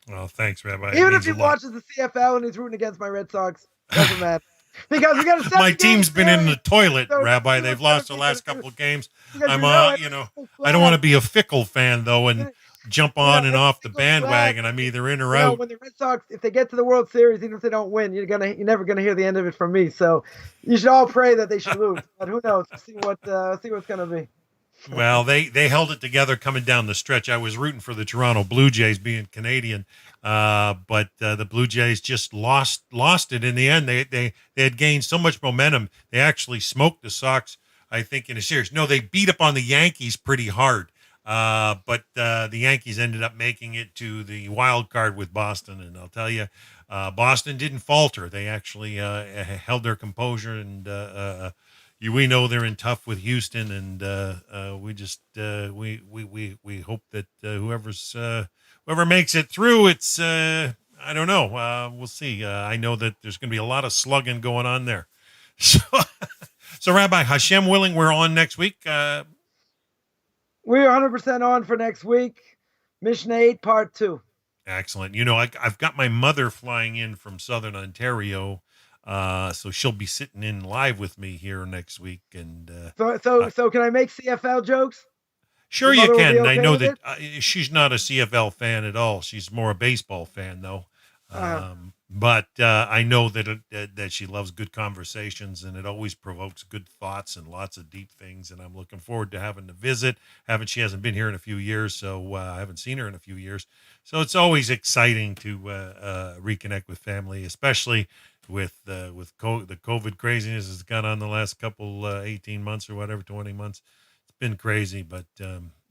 Well, thanks, Rabbi. Even if he watches the CFL and he's rooting against my Red Sox, doesn't matter. Because we got to. My team's been in the toilet, Rabbi. They've lost the last couple of games. I don't want to be a fickle fan though, and jump on and off the bandwagon. I'm either in or out. When the Red Sox, if they get to the World Series, even if they don't win, you're never gonna hear the end of it from me. So you should all pray that they should lose. But who knows? See what's gonna be. Well, they held it together coming down the stretch. I was rooting for the Toronto Blue Jays, being Canadian, but the Blue Jays just lost it in the end. They had gained so much momentum. They actually smoked the Sox, I think, in a series. No, they beat up on the Yankees pretty hard, but the Yankees ended up making it to the wild card with Boston. And I'll tell you, Boston didn't falter. They actually held their composure, and we know they're in tough with Houston, and we just we hope that whoever makes it through, it's I don't know. We'll see. I know that there's going to be a lot of slugging going on there. So Rabbi, Hashem willing, we're on next week. We're 100% on for next week. Mishna 8, Part 2. Excellent. I've got my mother flying in from Southern Ontario. So she'll be sitting in live with me here next week, and so can I make CFL jokes? Sure, you can. Okay, I know that she's not a CFL fan at all. She's more a baseball fan, though. But I know that she loves good conversations, and it always provokes good thoughts and lots of deep things. And I'm looking forward to having to visit. She hasn't been here in a few years, so I haven't seen her in a few years. So it's always exciting to reconnect with family, especially with the COVID craziness that's gone on the last couple 18 months or whatever, 20 months. It's been crazy, but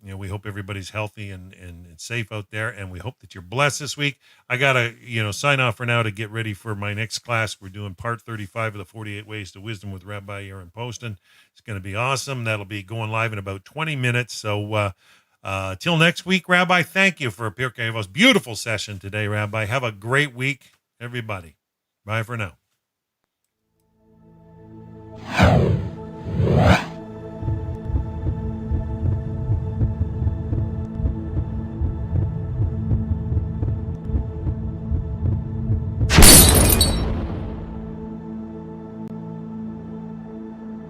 we hope everybody's healthy and safe out there, and we hope that you're blessed this week. I gotta sign off for now to get ready for my next class. We're doing part 35 of the 48 Ways to Wisdom with Rabbi Aaron Poston. It's going to be awesome. That'll be going live in about 20 minutes. So till next week, Rabbi, thank you for Pirkei Avos. Beautiful session today, Rabbi. Have a great week, everybody. Bye for now.